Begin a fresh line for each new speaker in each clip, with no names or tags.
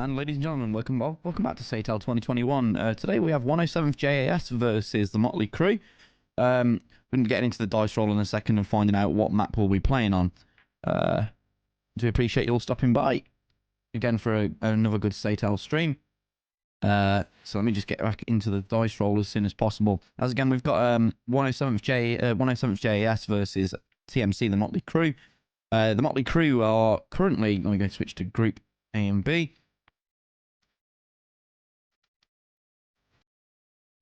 And ladies and gentlemen, welcome back to SATAC 2021. Today we have 107th JAS versus the Motley Crew. We're going to get into the dice roll in a second and finding out what map we'll be playing on. Do appreciate you all stopping by again for another good SATAC stream. So let me just get back into the dice roll as soon as possible. As again, we've got 107th JAS versus TMC, the Motley Crew. The Motley Crew are currently, I'm going to switch to Group A and B.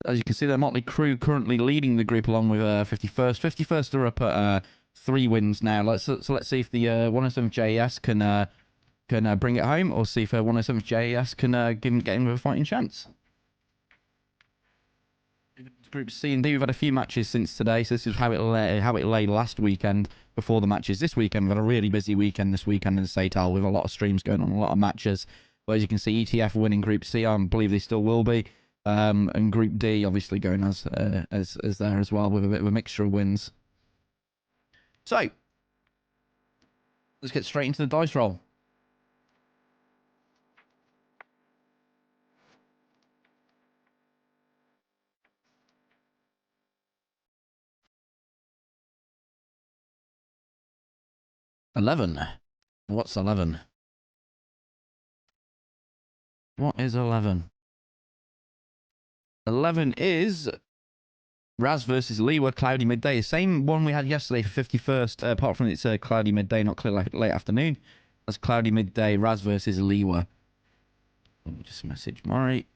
As you can see, the Motley Crew currently leading the group along with 51st. 51st are up at 3 wins now. Let's see if the 107th JAS can bring it home, or see if 107th JAS can get him with a fighting chance. Group C and D, we've had a few matches since today, so this is how it lay last weekend before the matches. This weekend, we've had a really busy weekend this weekend in SATAC with a lot of streams going on, a lot of matches. But as you can see, ETF winning Group C, I believe they still will be. And Group D obviously going as there as well, with a bit of a mixture of wins. So let's get straight into the dice roll. $11. What's 11? What is 11? 11 is Raz versus Lewa, cloudy midday. Same one we had yesterday for 51st, apart from it's cloudy midday, not clear late afternoon. That's cloudy midday, Raz versus Lewa. Let me just message Maury.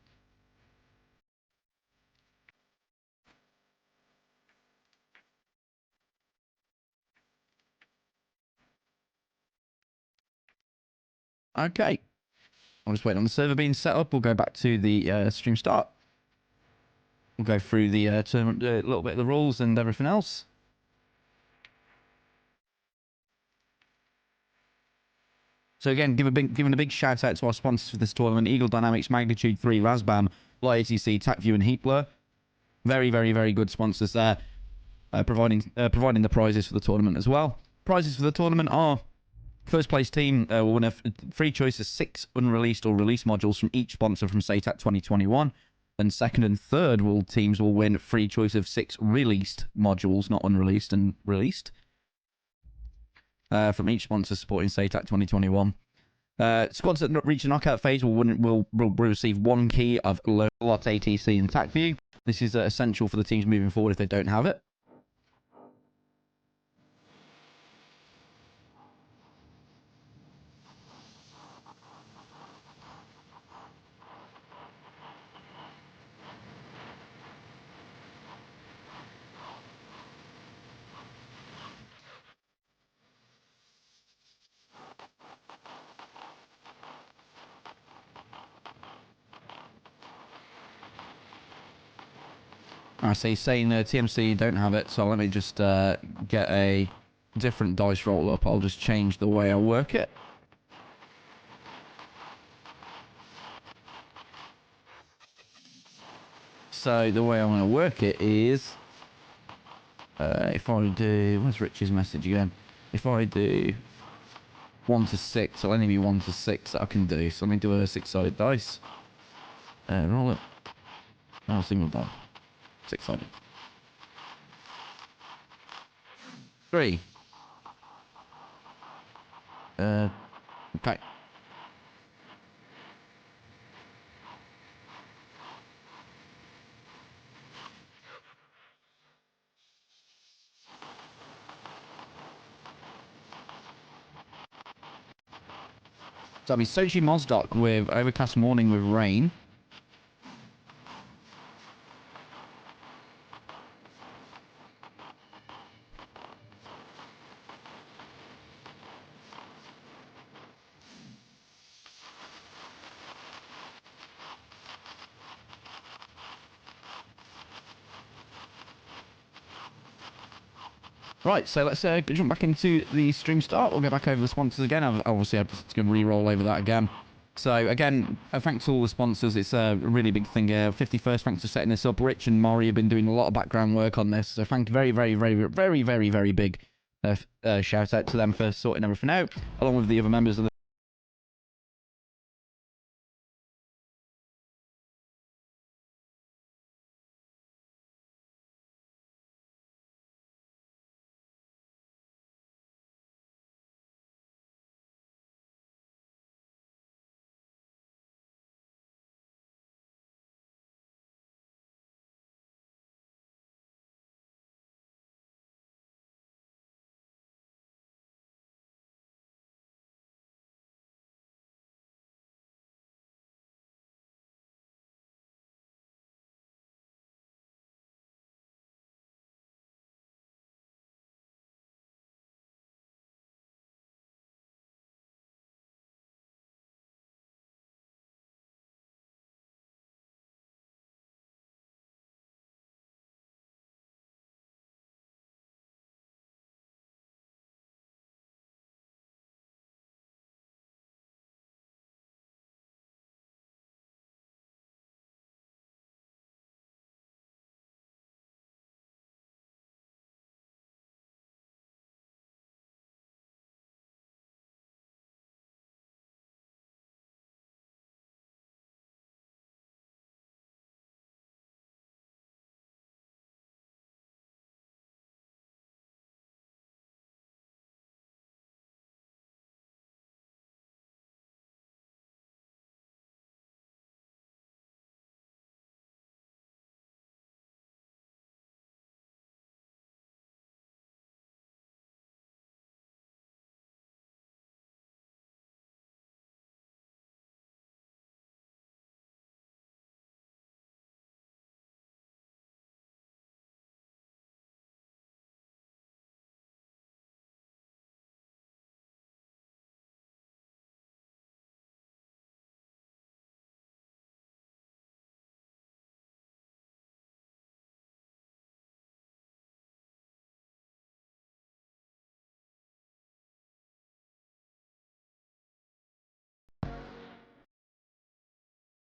Okay. I'm just waiting on the server being set up. We'll go back to the stream start. We'll go through the tournament, a little bit of the rules and everything else. So again, giving a big shout out to our sponsors for this tournament: Eagle Dynamics, Magnitude 3, Razbam, Light ATC, TacView, and Heatblur. Very, very, very good sponsors there, providing the prizes for the tournament as well. Prizes for the tournament are: first place team will win a free choice of 6 unreleased or released modules from each sponsor from SATAC 2021. Then second and third teams will win free choice of 6 released modules, not unreleased and released, from each sponsor supporting SATAC 2021. Squads that reach the knockout phase will receive 1 key of Lot ATC and TacView. This is essential for the teams moving forward if they don't have it. I see, saying TMC don't have it, so let me just get a different dice roll up. I'll just change the way I work it. So the way I want to work it is, if I do, where's Rich's message again? If I do 1 to 6, it'll only be 1 to 6 that I can do. So let me do a 6-sided dice. Roll it. Oh, single die. 6-sided. 3. Okay. So that'll be Sochi Mozdok with overcast morning with rain. Right, so let's jump back into the stream start. We'll go back over the sponsors again. Obviously, I'm just going to re-roll over that again. So, again, thanks to all the sponsors. It's a really big thing here. 51st, thanks for setting this up. Rich and Maury have been doing a lot of background work on this. So, thank you very, very, very, very, very, very big shout out to them for sorting everything out, along with the other members of the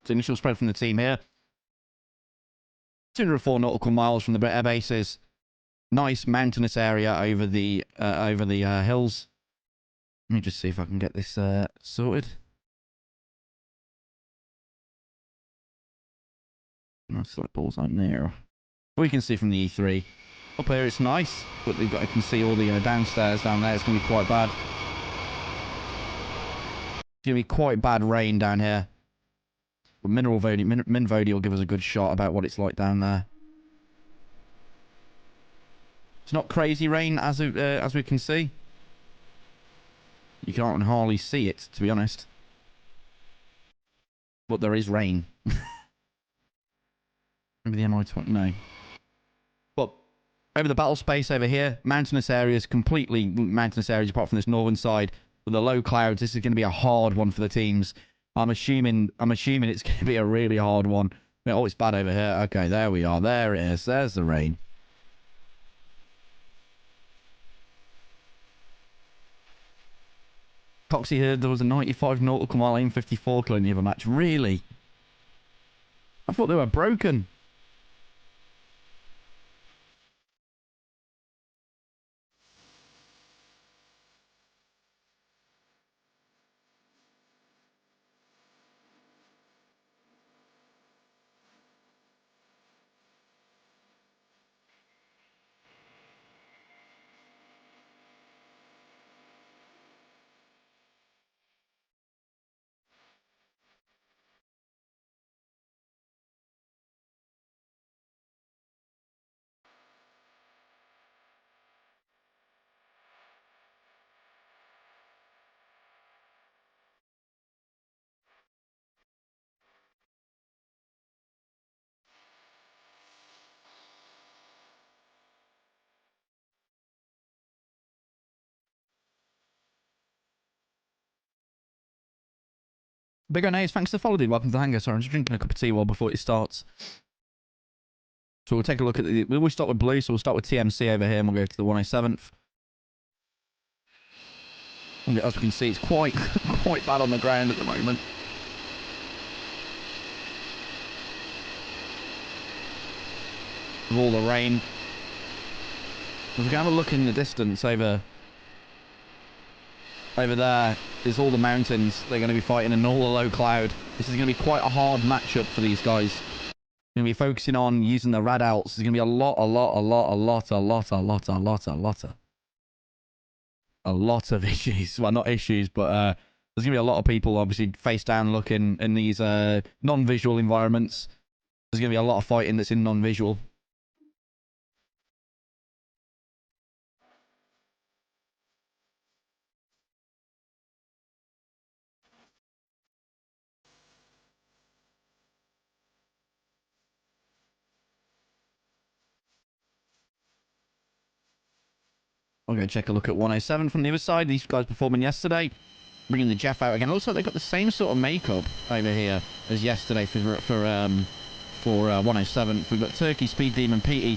So initial spread from the team here. 204 nautical miles from the air bases. Nice mountainous area over the hills. Let me just see if I can get this sorted. Nice select balls out there. We can see from the E3. Up here it's nice, but they've got, I can see all the downstairs down there. It's going to be quite bad. It's going to be quite bad rain down here. But Minvodi will give us a good shot about what it's like down there. It's not crazy rain as we can see. You can't hardly see it, to be honest. But there is rain. Maybe the MI-20, no. But over the battle space over here, mountainous areas, completely mountainous areas apart from this northern side. With the low clouds, this is going to be a hard one for the teams. I'm assuming it's going to be a really hard one. Oh, it's bad over here. Okay, there we are. There it is. There's the rain. Coxie heard there was a 95 nautical mile aim 54 killing the other match. Really? I thought they were broken. Big Onays, thanks for the follow, dude. Welcome to the hangar. Sorry, I'm just drinking a cup of tea while before it starts. So we'll take a look at the... We'll start with blue, so we'll start with TMC over here, and we'll go to the 107th. And as we can see, it's quite bad on the ground at the moment. With all the rain. If we can have a look in the distance over there is all the mountains they're going to be fighting and all the low cloud. This is going to be quite a hard matchup for these guys. Going to be focusing on using the radouts. There's going to be a lot of issues. Well, not issues, but there's going to be a lot of people obviously face down looking in these non-visual environments. There's going to be a lot of fighting that's in non-visual. I'm going to check a look at 107 from the other side. These guys performing yesterday. Bringing the Jeff out again. Also, they've got the same sort of makeup over here as yesterday for 107. We've got Turkey, Speed Demon, Petey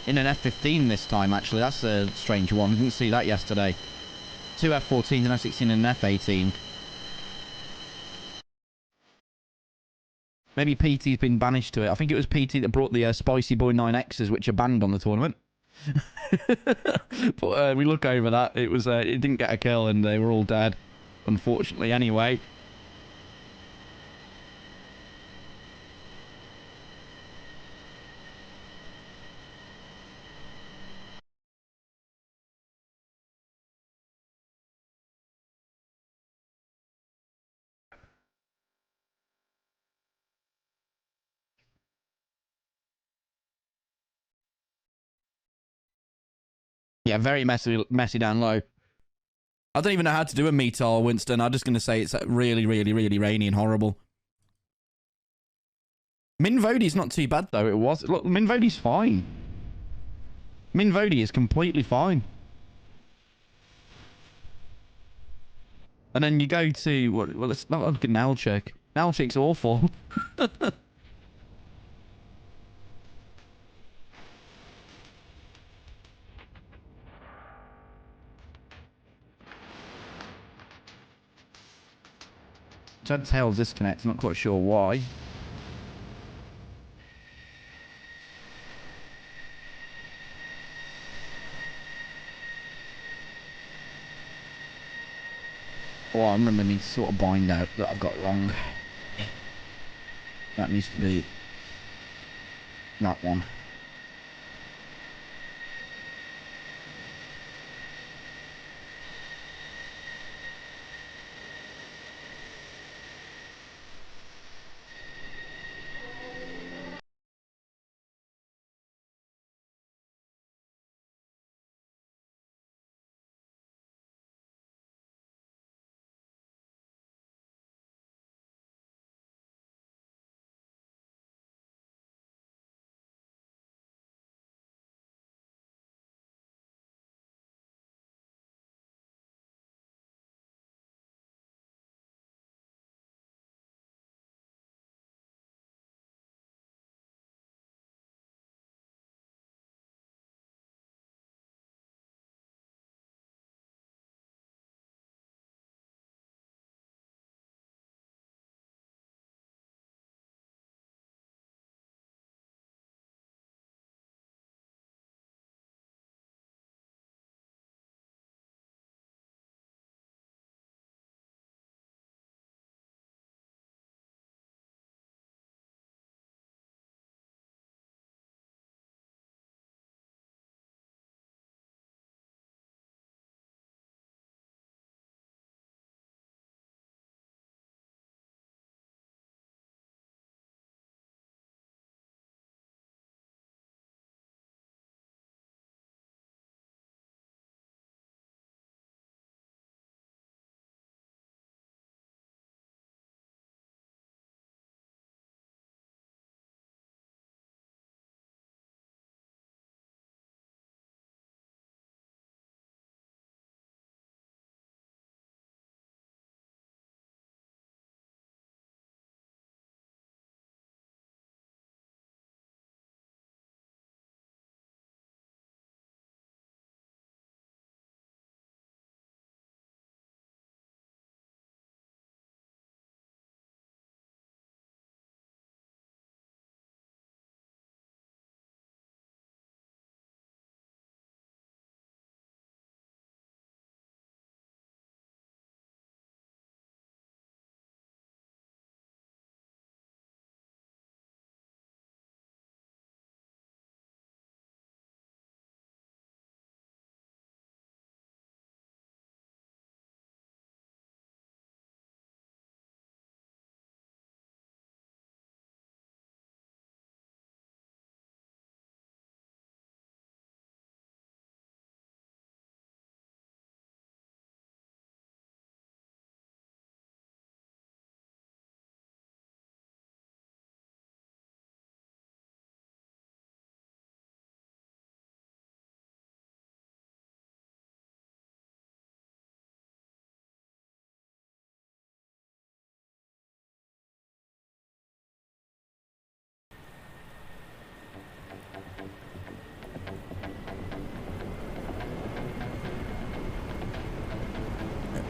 in an F-15 this time, actually. That's a strange one. We didn't see that yesterday. 2 F-14s, an F-16 and an F-18. Maybe PT's been banished to it. I think it was PT that brought the Spicy Boy 9Xs, which are banned on the tournament. But we look over that. It was it didn't get a kill, and they were all dead, unfortunately. Anyway. Yeah, very messy down low. I don't even know how to do a METAR, Winston. I'm just going to say it's really rainy and horrible. Minvodi's not too bad, though. It was. Look, Minvodi's fine. Minvodi is completely fine. And then you go to... Well, let's not look at Nalchik. Nalchik's awful. Chad's tail's disconnected. Not quite sure why. Oh, I remember me sort of bind out that I've got wrong. That needs to be that one.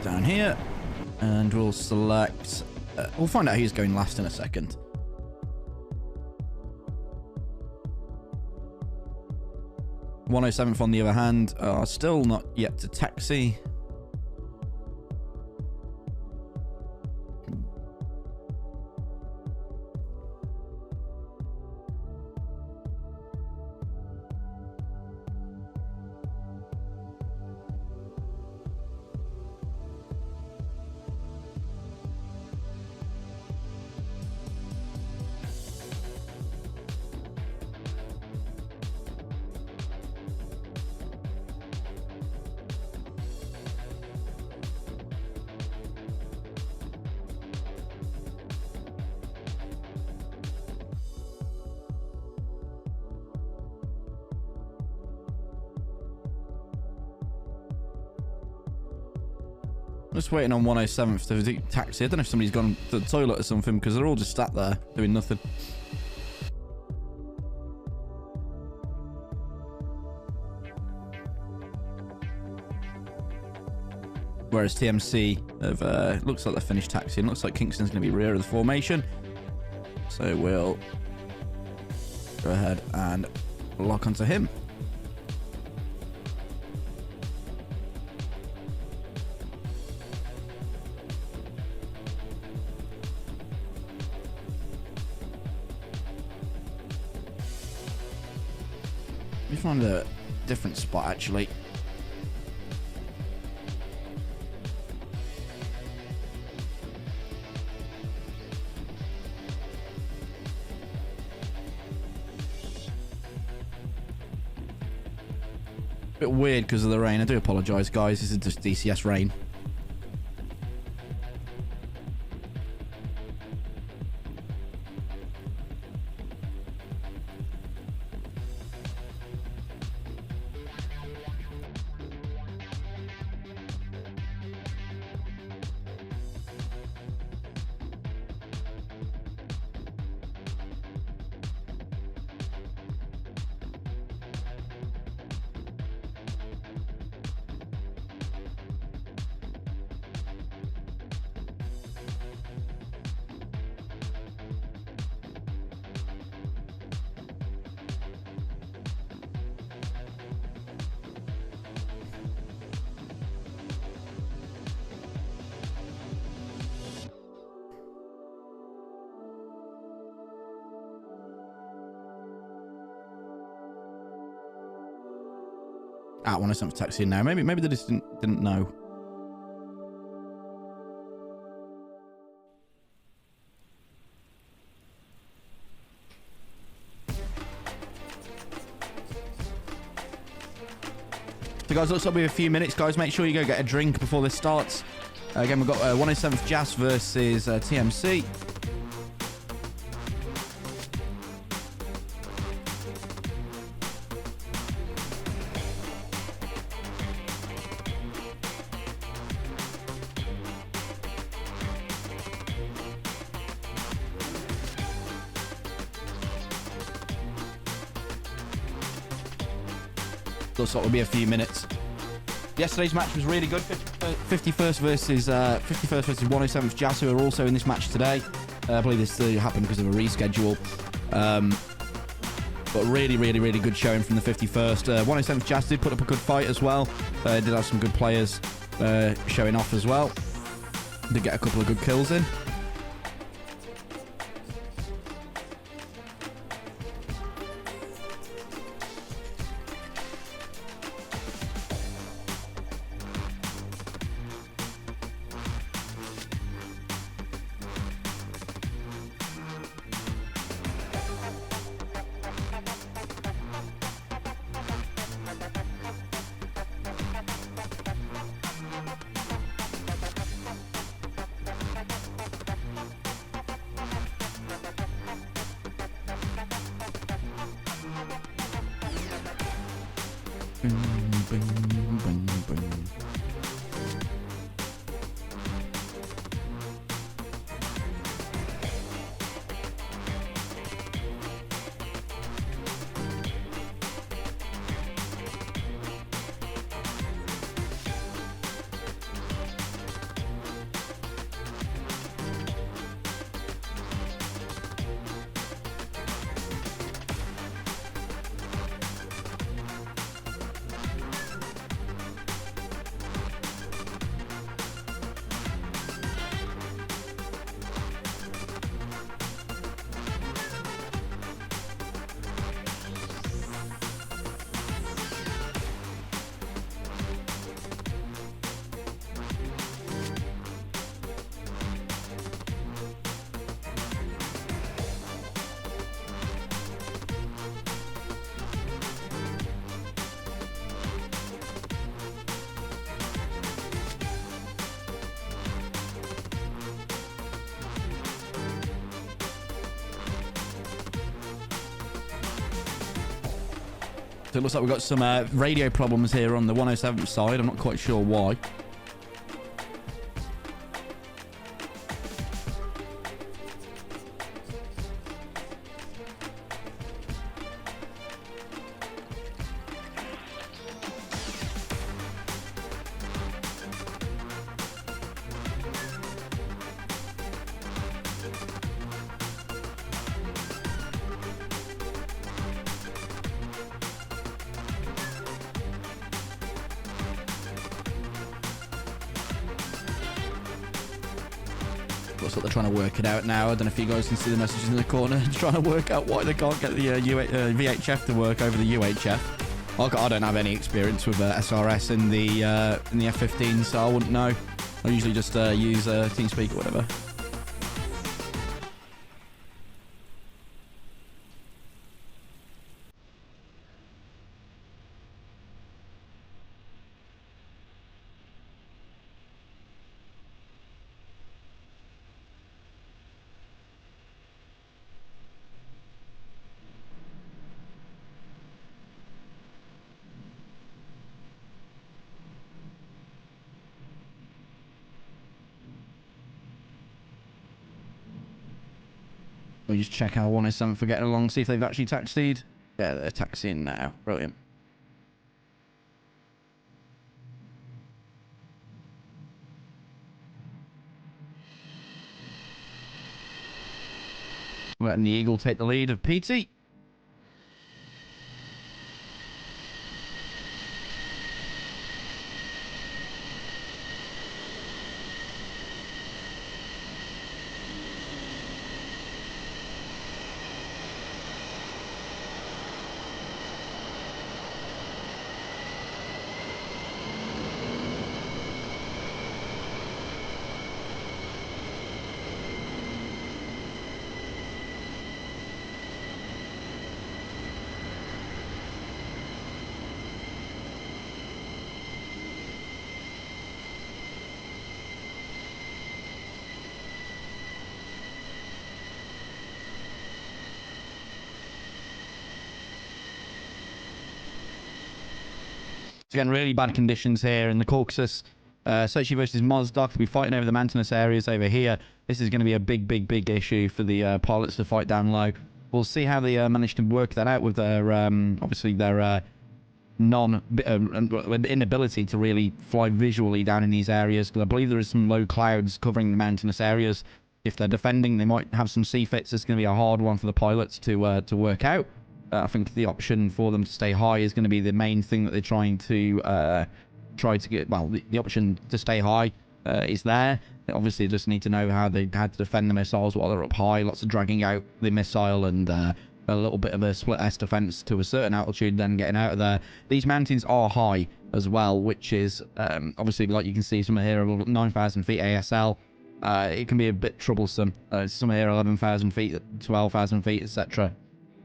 Down here, and we'll select. We'll find out who's going last in a second. (107th) on the other hand are still not yet to taxi. Just waiting on 107th to taxi. I don't know if somebody's gone to the toilet or something, because they're all just sat there doing nothing. Whereas TMC have, looks like they're finished taxiing. Looks like Kingston's going to be rear of the formation. So we'll go ahead and lock onto him. find a different spot, actually. Bit weird because of the rain. I do apologise, guys. This is just DCS rain. Ah, 107 taxi in now. Maybe they just didn't know. So guys, looks like we have a few minutes, guys. Make sure you go get a drink before this starts. Again, we've got 107th Jas versus TMC. Looks like it'll be a few minutes. Yesterday's match was really good. 51st versus 107th Jas, who are also in this match today. I believe this happened because of a reschedule. But really good showing from the 51st. 107th Jas did put up a good fight as well. Did have some good players showing off as well. Did get a couple of good kills in. So it looks like we've got some radio problems here on the 107th side. I'm not quite sure why. Looks like they're trying to work it out now. I don't know if you guys can see the messages in the corner. Trying to work out why they can't get the VHF to work over the UHF. I don't have any experience with SRS in the F15, so I wouldn't know. I usually just use TeamSpeak or whatever. We'll just check our 107 for getting along, see if they've actually taxied. Yeah, they're taxiing now. Brilliant. We're letting the Eagle take the lead of PT. Again, really bad conditions here in the Caucasus. Sochi versus Mozdok. We're fighting over the mountainous areas over here. This is going to be a big issue for the pilots to fight down low. We'll see how they manage to work that out with their, obviously, their inability to really fly visually down in these areas. Because I believe there is some low clouds covering the mountainous areas. If they're defending, they might have some CFITs. It's going to be a hard one for the pilots to work out. I think the option for them to stay high is going to be the main thing that they're trying to get. Well, the option to stay high is there. They obviously just need to know how they had to defend the missiles while they're up high. Lots of dragging out the missile and a little bit of a split S defense to a certain altitude, then getting out of there. These mountains are high as well, which is obviously, like you can see, some here are 9,000 feet ASL. It can be a bit troublesome. Some here 11,000 feet, 12,000 feet, etc.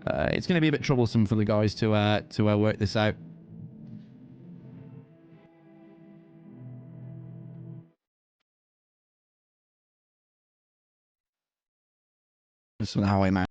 It's going to be a bit troublesome for the guys to work this out. Some of the highway man.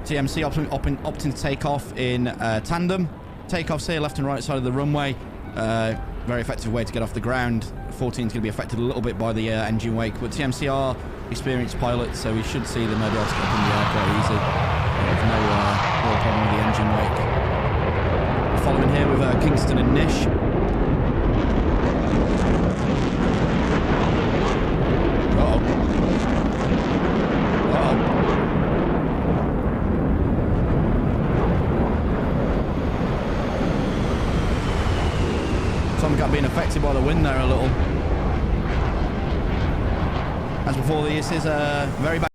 TMC opting to take off in tandem. Takeoffs here, left and right side of the runway. Very effective way to get off the ground. 14 is going to be affected a little bit by the engine wake, but TMC are experienced pilots, so we should see them maybe able to get up in the air quite easy. There's no real problem with the engine wake. We're following here with Kingston and Nish. Being affected by the wind there a little. As before, this is a very bad.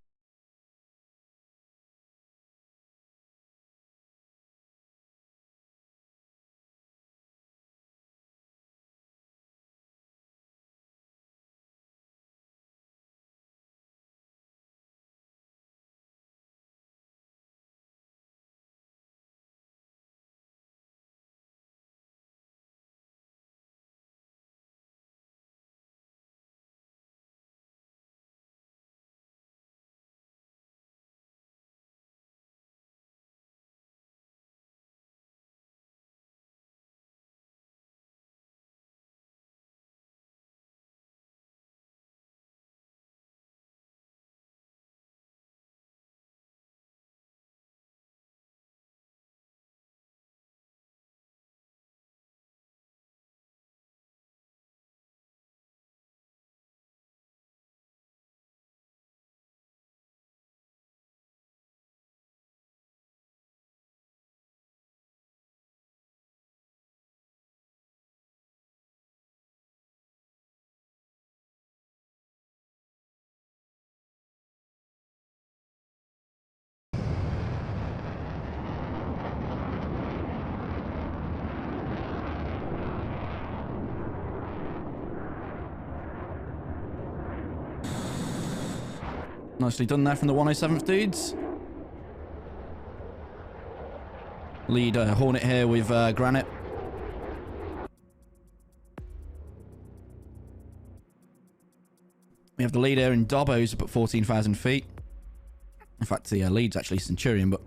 Nicely done there from the 107th dudes. Lead Hornet here with Granite. We have the lead here in Dobbo's up at 14,000 feet. In fact, the lead's actually Centurion, but...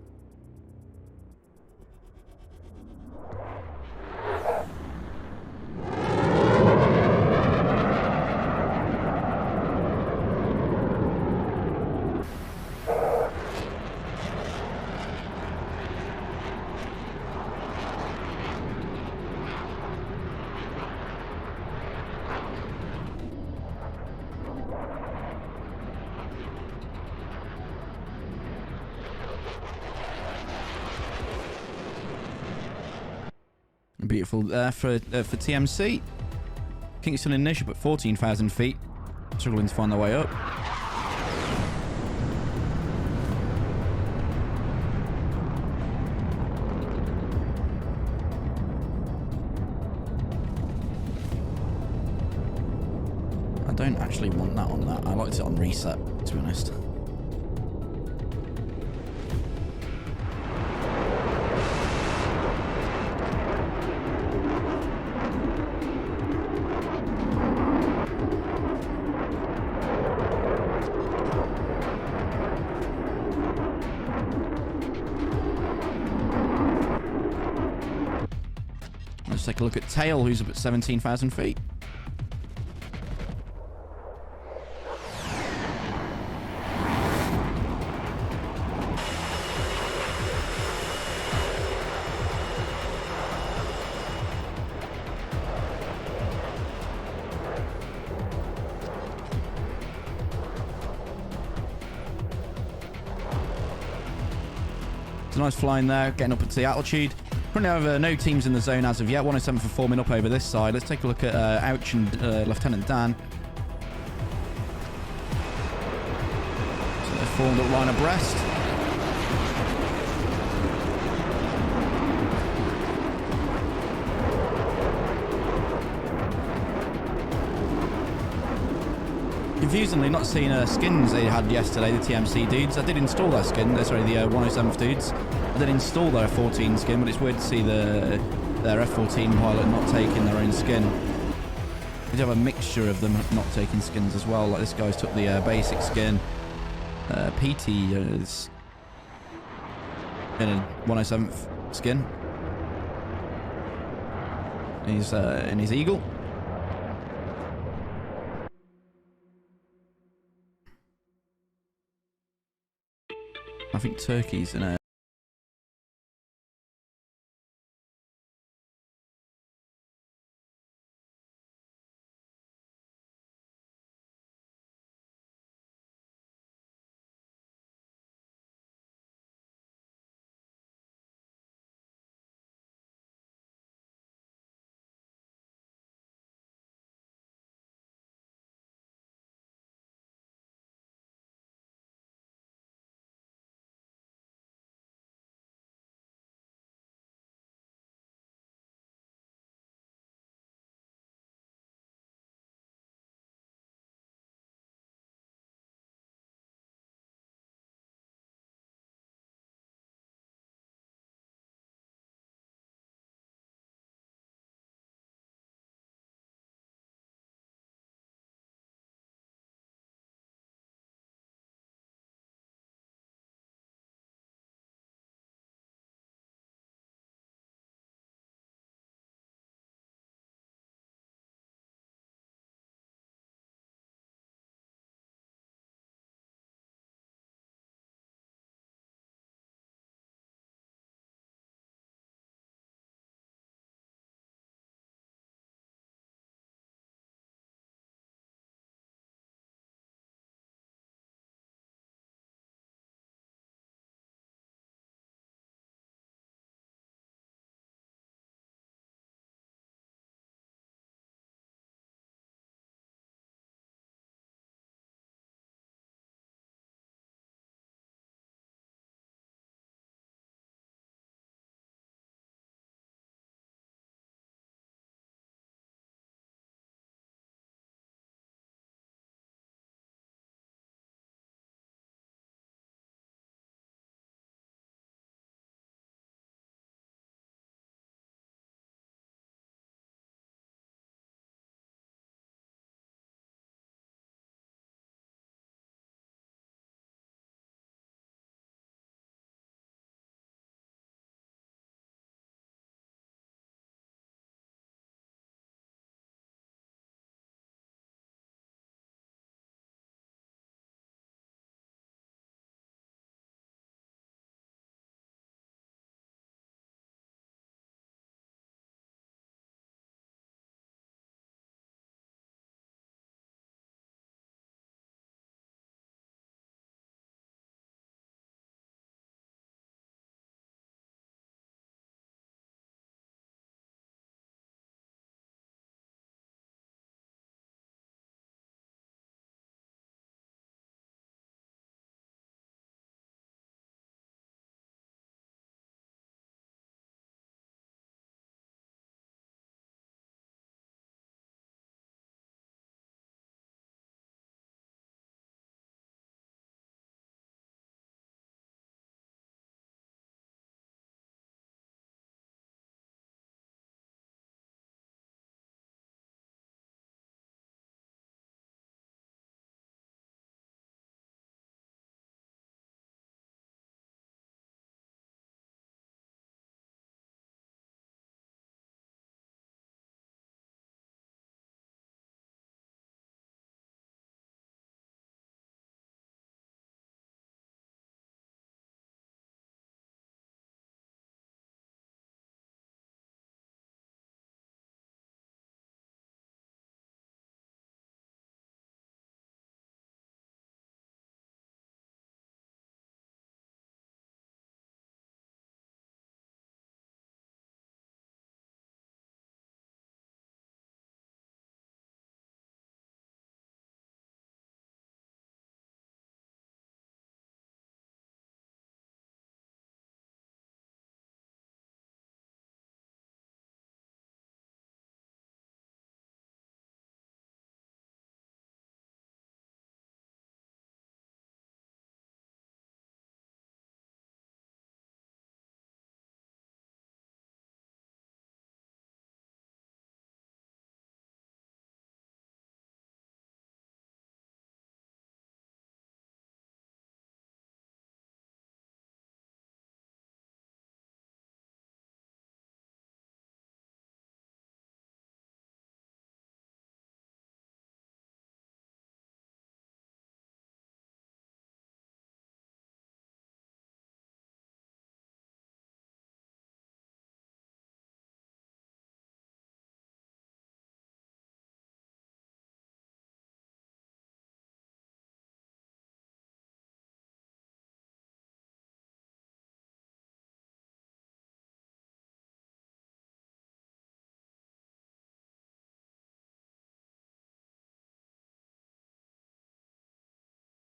Beautiful there for TMC. Kingston and Nish up at 14,000 feet. Struggling to find their way up. I don't actually want that on that. I liked it on reset, to be honest. Let's take a look at Tail, who's up at 17,000 feet. It's a nice flying there, getting up at the altitude. Currently have no teams in the zone as of yet. 107 for forming up over this side. Let's take a look at Ouch and Lieutenant Dan. So they're formed up line abreast. Confusingly, not seeing skins they had yesterday, the TMC dudes. I did install their skin, sorry, the 107th dudes. I did install their F14 skin, but it's weird to see their F14 pilot not taking their own skin. We have a mixture of them not taking skins as well. Like this guy's took the basic skin. PT is in a 107th skin. He's in his Eagle. I think Turkey's in a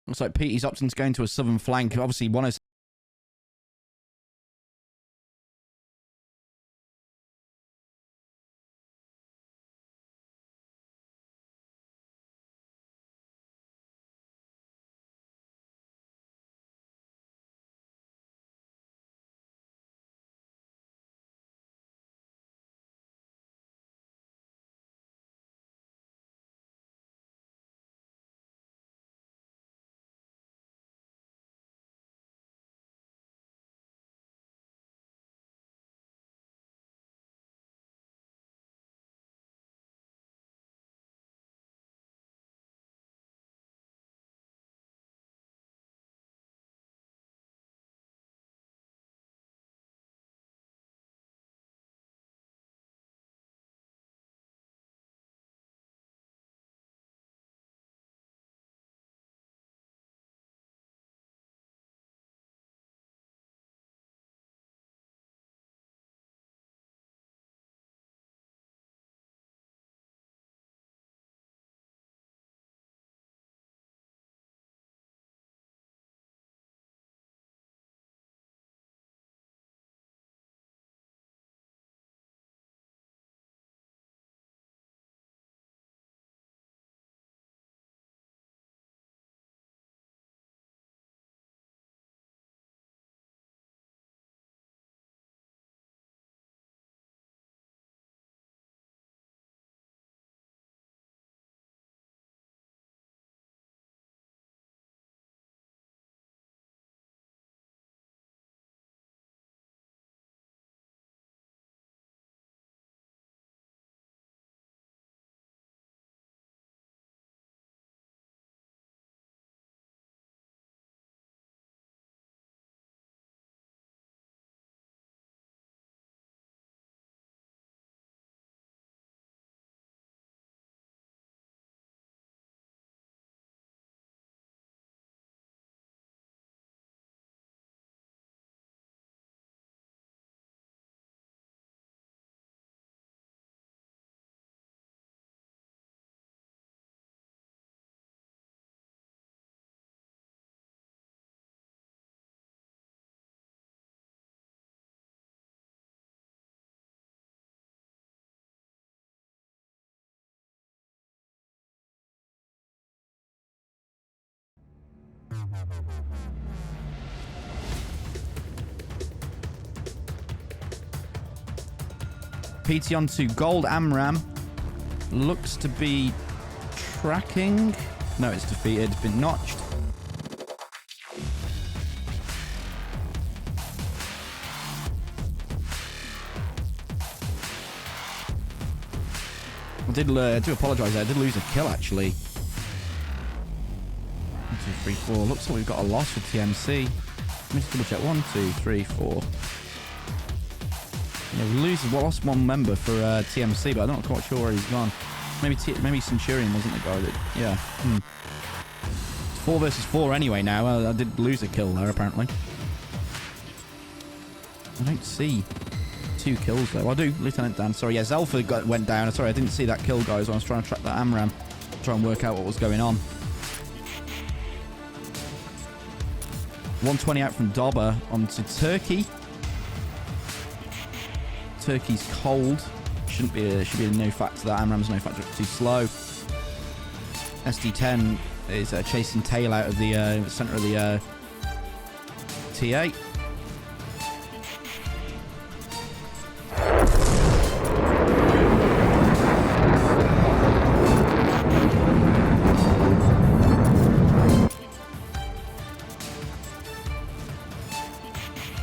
Looks like Petey's opting to go into a southern flank. Obviously, 107. PT onto Gold Amram. Looks to be tracking. No, it's defeated. It's been notched. I do apologise. I did lose a kill, actually. 1, 2, 3, 4. Looks like we've got a loss for TMC. Let me just double check. 1, 2, 3, 4. Yeah, we lost one member for TMC, but I'm not quite sure where he's gone. Maybe Centurion wasn't the guy that... Yeah. It's 4 versus 4 anyway now. I did lose a kill there, apparently. I don't see 2 kills though. Well, I do. Lieutenant Dan. Sorry, yeah, Zelfa went down. Sorry, I didn't see that kill, guys. I was trying to track that Amram. Try and work out what was going on. 120 out from Dobber onto Turkey. Turkey's cold. Should be a no factor. That Amram's no factor. Too slow. SD10 is chasing tail out of the center of the T8.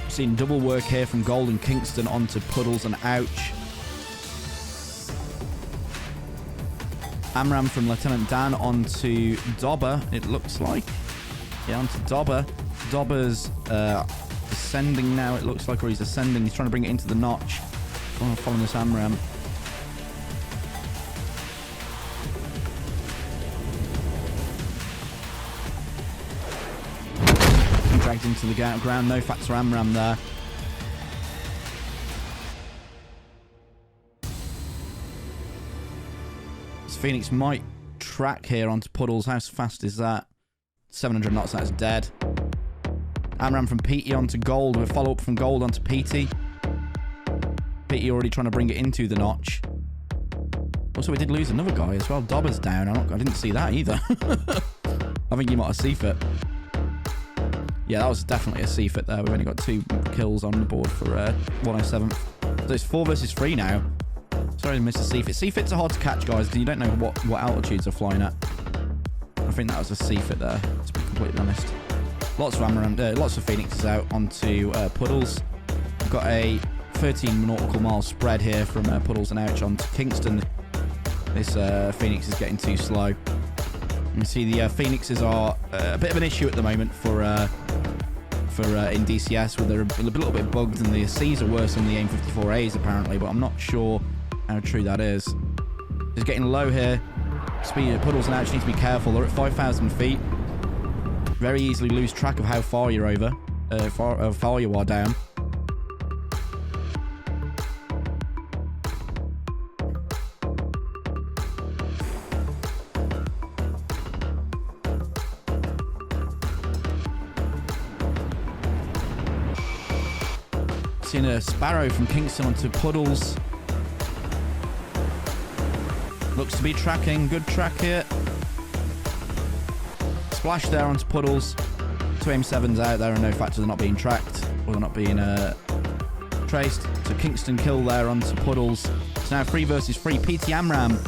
Seen double work here from Golden Kingston onto Puddles and Ouch. Amram from Lieutenant Dan onto Dobber, it looks like. Yeah, onto Dobber. Dobber's descending now, it looks like, or he's ascending. He's trying to bring it into the notch. Following this Amram. Dragged into the ground. No factor Amram there. Phoenix might track here onto Puddles. How fast is that? 700 knots, that's dead. Amram from PT onto gold. We'll follow up from gold onto PT. PT already trying to bring it into the notch. Also, we did lose another guy as well. Dobber's down. I didn't see that either. I think you might have C-fit. Yeah, that was definitely a C-fit there. We've only got 2 kills on the board for 107. So it's 4 versus 3 now. Sorry to miss a C-fit. C-fits are hard to catch, guys, because you don't know what altitudes they're flying at. I think that was a C-fit there, to be completely honest. Lots of Amaranth, lots of Phoenixes out onto Puddles. We've got a 13 nautical mile spread here from Puddles and Ouch onto Kingston. This Phoenix is getting too slow. You can see the Phoenixes are a bit of an issue at the moment for in DCS, where they're a little bit bugged, and the Cs are worse than the AIM 54As apparently, but I'm not sure how true that is. It's getting low here. Speed Puddles and Ouch need to be careful. They're at 5,000 feet. Very easily lose track of how far you're over, far you are down. Seeing a Sparrow from Kingston onto Puddles. Looks to be tracking. Good track here. Splash there onto Puddles. 2 AIM-7s out there, and no factor they're not being tracked, or they're not being traced. So Kingston kill there onto Puddles. It's now 3 versus 3. PT Amram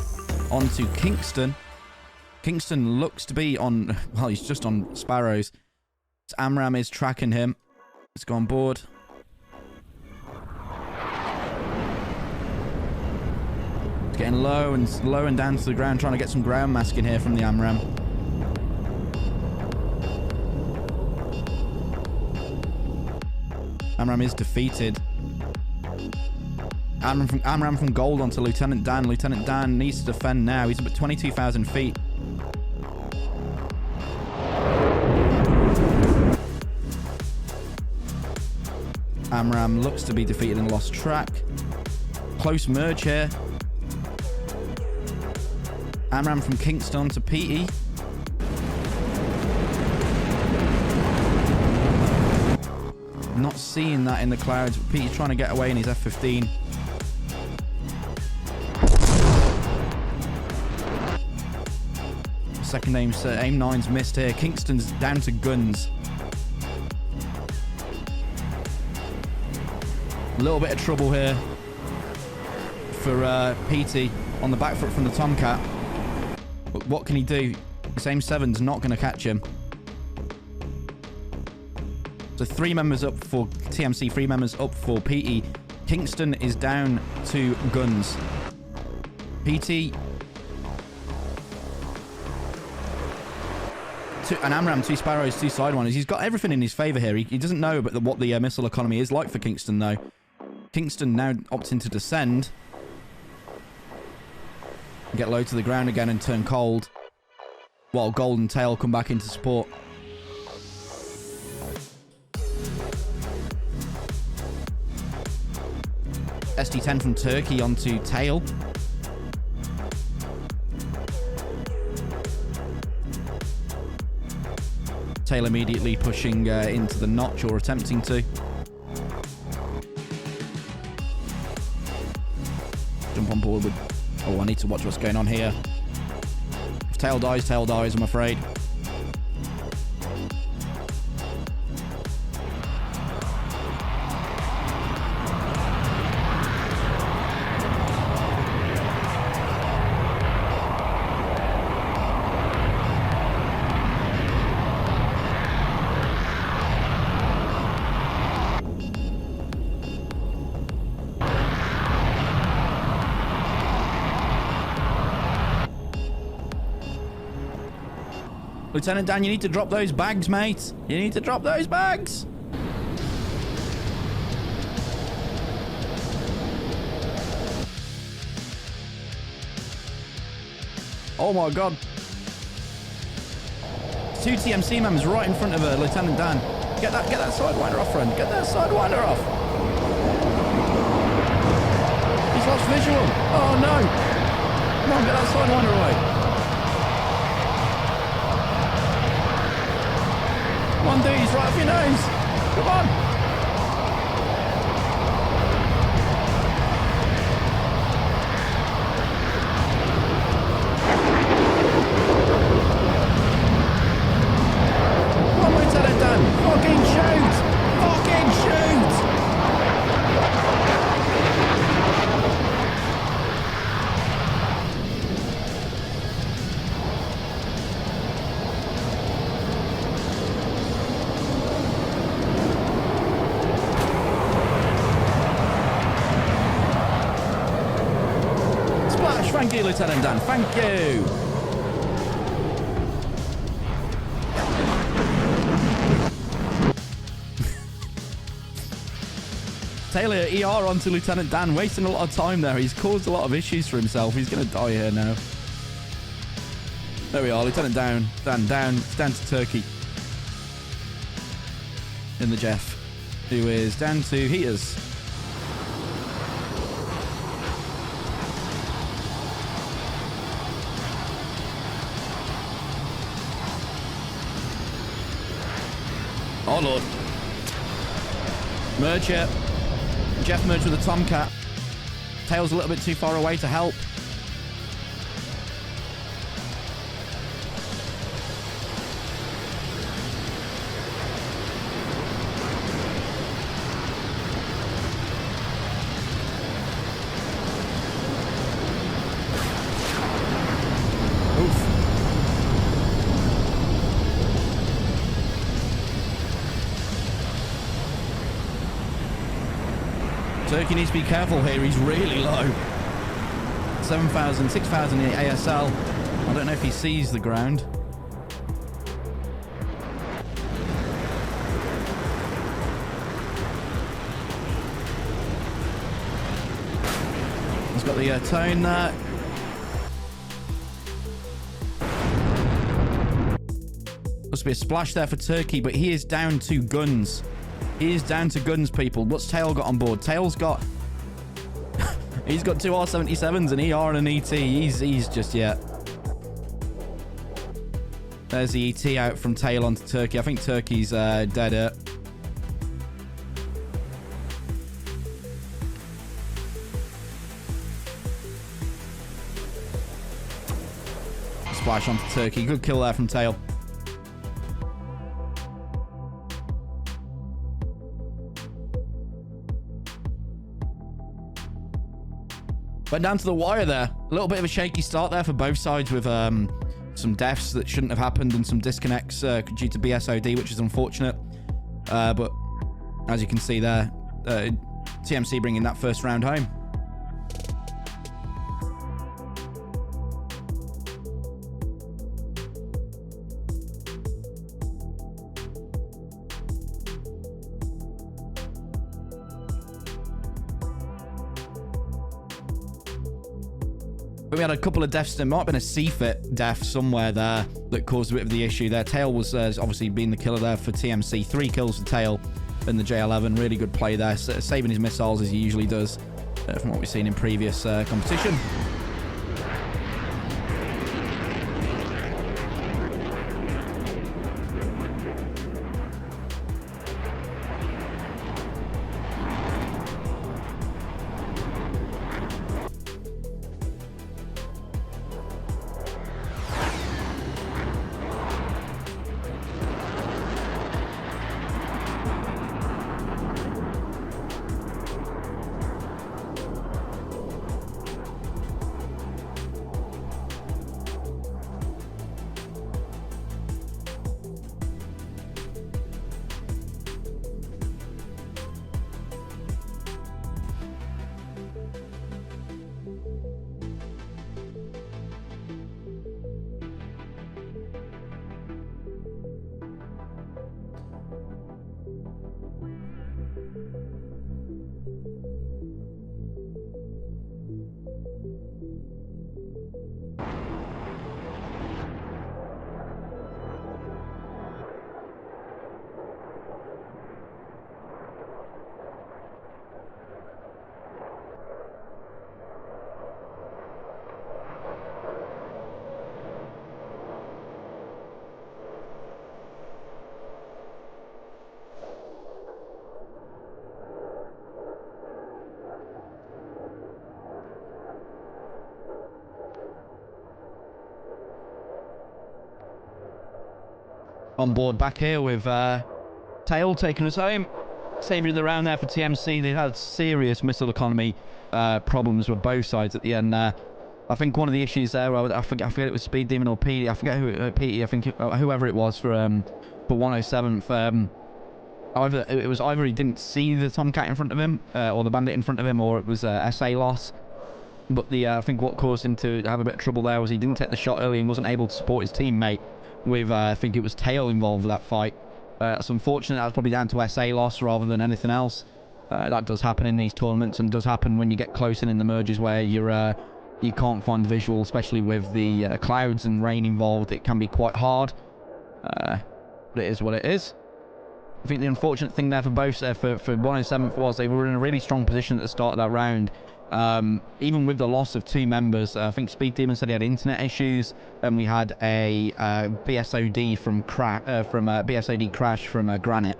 onto Kingston. Kingston looks to be on... Well, he's just on Sparrows. So Amram is tracking him. Let's go on board. It's getting low and down to the ground, trying to get some ground masking here from the Amram. Amram is defeated. Amram from gold onto Lieutenant Dan. Lieutenant Dan needs to defend now. He's about 22,000 feet. Amram looks to be defeated and lost track. Close merge here. Amram from Kingston to PE. Not seeing that in the clouds. PE's trying to get away in his F-15. Second AIM-9's missed here. Kingston's down to guns. A little bit of trouble here for PT on the back foot from the Tomcat. But what can he do? This AIM-7's not going to catch him. So 3 members up for TMC, 3 members up for PT. Kingston is down to guns. PT... and Amram, 2 Sparrows, 2 Sidewinders. He's got everything in his favour here. He doesn't know about what the missile economy is like for Kingston, though. Kingston now opting to descend. Get low to the ground again and turn cold. While Gold and Tail come back into support. ST-10 from Turkey onto Tail. Tail immediately pushing into the notch, or attempting to. Jump on board with... Oh, I need to watch what's going on here. If Tail dies, I'm afraid. Lieutenant Dan, you need to drop those bags, mate. You need to drop those bags. Oh my god. 2 TMC members right in front of Lieutenant Dan. Get that Sidewinder off, friend. Get that Sidewinder off. He's lost visual. Oh no. Come on, get that Sidewinder away. Come on, dudes, right off your nose. Come on. Fucking shoot! Fucking shoot! Splash! Thank you, Lieutenant Dan. Thank you. Taylor, ER onto Lieutenant Dan, wasting a lot of time there. He's caused a lot of issues for himself. He's going to die here now. There we are, Lieutenant Dan down. It's down to Turkey. In the Jeff, who is down to heaters. Oh, Lord. Merge here. Jeff merged with a Tomcat. Tail's a little bit too far away to help. Turkey needs to be careful here. He's really low. 7,000, 6,000 in ASL. I don't know if he sees the ground. He's got the tone there. Must be a splash there for Turkey, but he is down to guns. He is down to guns, people. What's Tail got on board? Tail's got... he's got 2 R77s, an ER and an ET. He's just, yeah. There's the ET out from Tail onto Turkey. I think Turkey's dead here. Splash onto Turkey. Good kill there from Tail. Went down to the wire there. A little bit of a shaky start there for both sides with some deaths that shouldn't have happened and some disconnects due to BSOD, which is unfortunate. But as you can see there, TMC bringing that first round home. But we had a couple of deaths. There might have been a C-fit death somewhere there that caused a bit of the issue there. Tail was obviously being the killer there for TMC. 3 kills for Tail in the J11. Really good play there, saving his missiles as he usually does from what we've seen in previous competition. on board back here with Tail taking us home. Saving the round there for TMC. They had serious missile economy problems with both sides at the end there. I think one of the issues there, I forget it was Speed Demon or PD. I forget who PD. I think whoever it was for 107th. Either it was either he didn't see the Tomcat in front of him, or the Bandit in front of him, or it was SA loss. But I think what caused him to have a bit of trouble there was he didn't take the shot early and wasn't able to support his teammate. With I think it was Tail involved with that fight. That's unfortunate. That was probably down to SA loss rather than anything else. That does happen in these tournaments and does happen when you get close in the merges where you can't find the visual, especially with the clouds and rain involved. It can be quite hard, but it is what it is. I think the unfortunate thing there for both for 107th was they were in a really strong position at the start of that round. Even with the loss of 2 members, I think Speed Demon said he had internet issues, and we had a BSOD BSOD crash from Granite.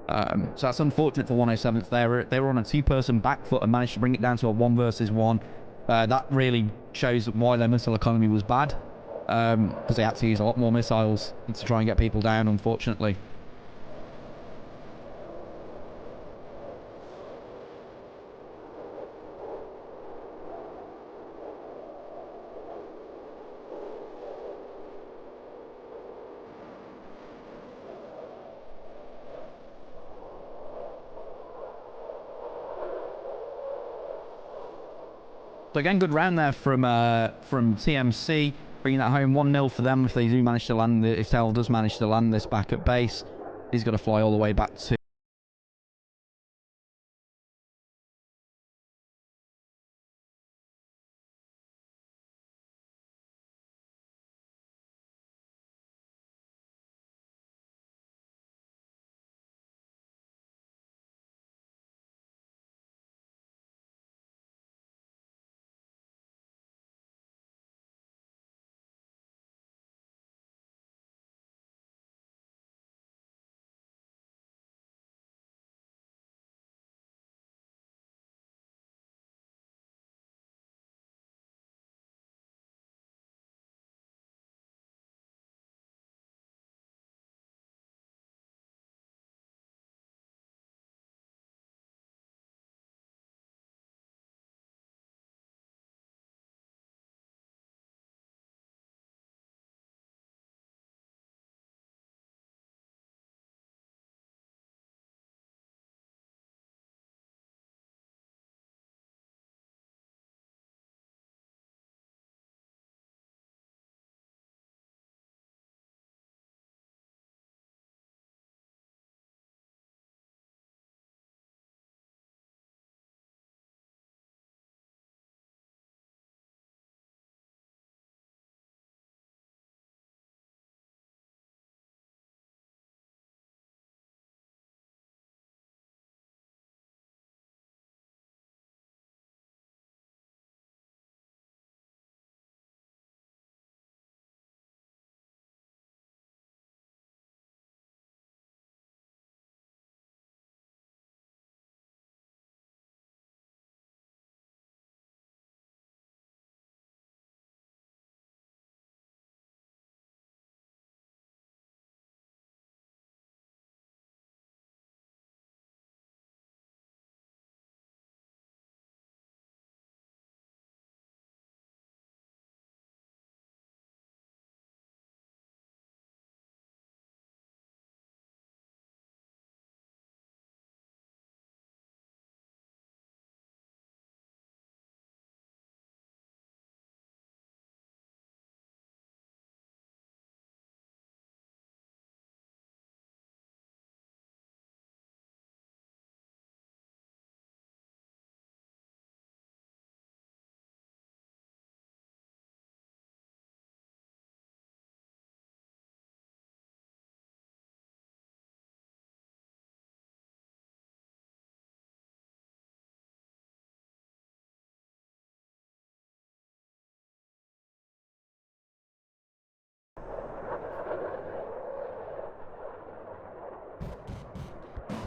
So that's unfortunate for 107th. They were on a 2-person back foot and managed to bring it down to a 1 versus 1. That really shows why their missile economy was bad, because they had to use a lot more missiles to try and get people down, unfortunately. So again, good round there from TMC, bringing that home 1-0 for them if they do manage to land. If Tail does manage to land this back at base, he's got to fly all the way back to.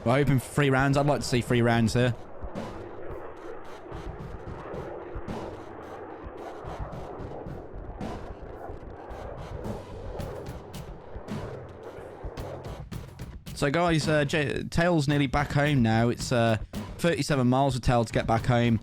We're hoping for 3 rounds. I'd like to see 3 rounds here. So guys, Tail's nearly back home now. It's 37 miles for Tail to get back home.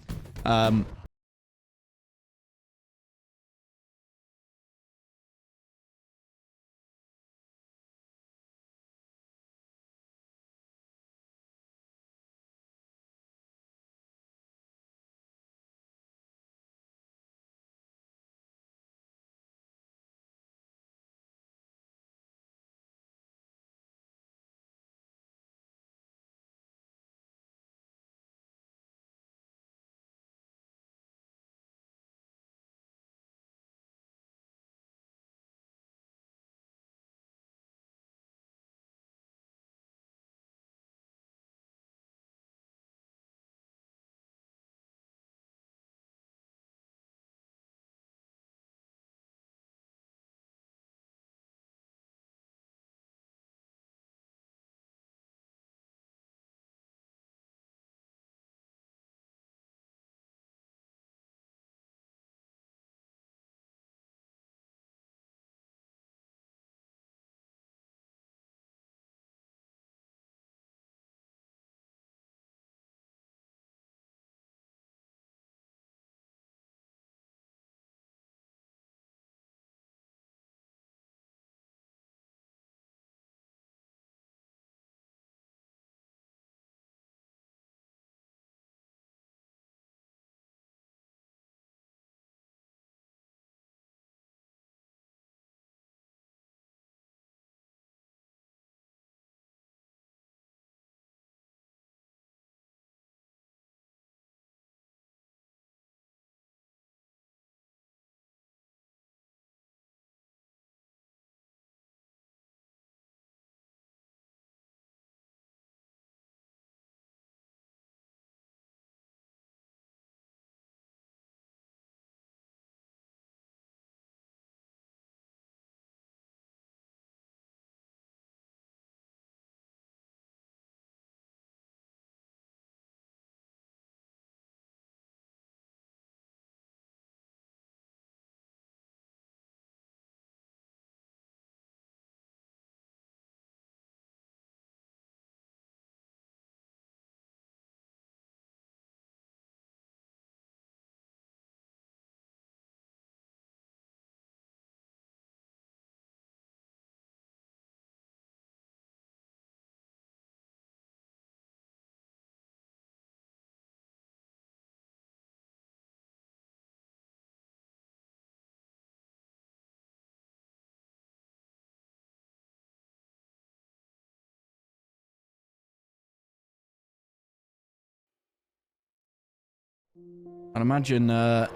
I'd imagine, I'd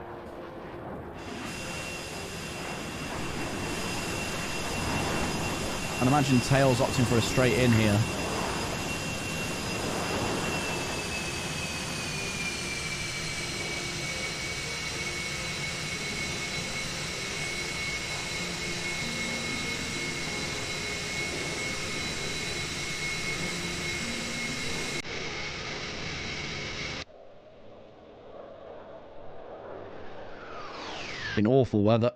imagine Tail's opting for a straight in here. Been awful weather.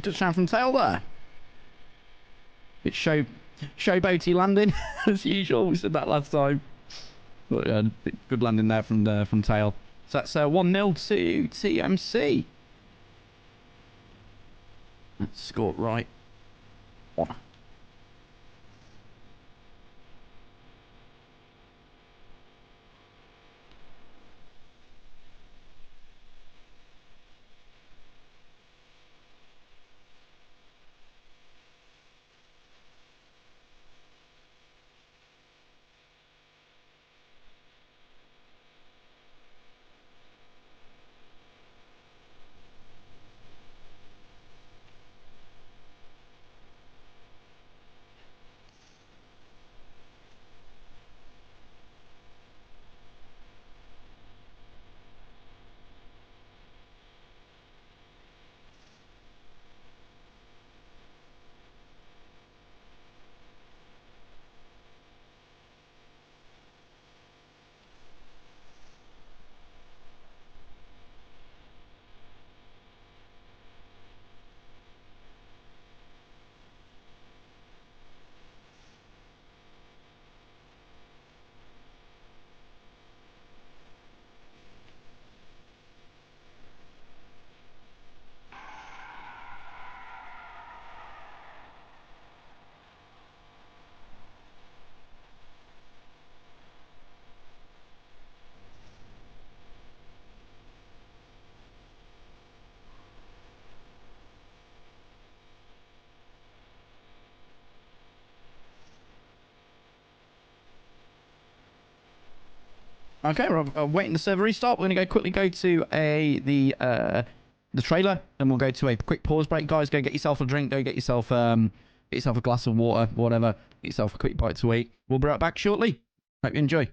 Touchdown from Tail there. It's showboaty landing as usual. We said that last time, but good landing there from Tail. So that's 1-0 to TMC. Let's score it right. One. Okay, we're waiting the server restart. We're going to quickly go to the trailer, and we'll go to a quick pause break. Guys, go get yourself a drink. Go get yourself a glass of water, whatever. Get yourself a quick bite to eat. We'll be right back shortly. Hope you enjoy.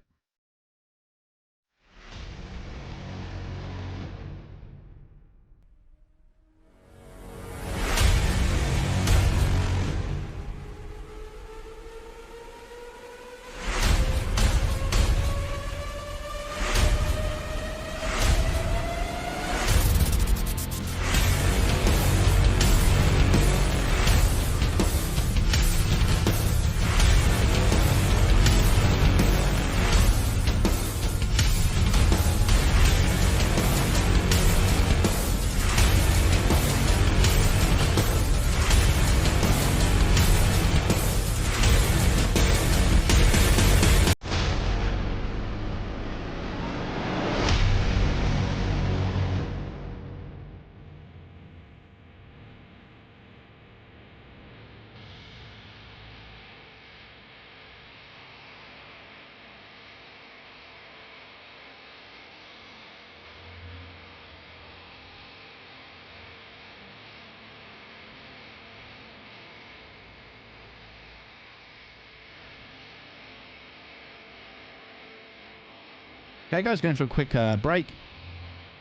Okay, guys, going for a quick break.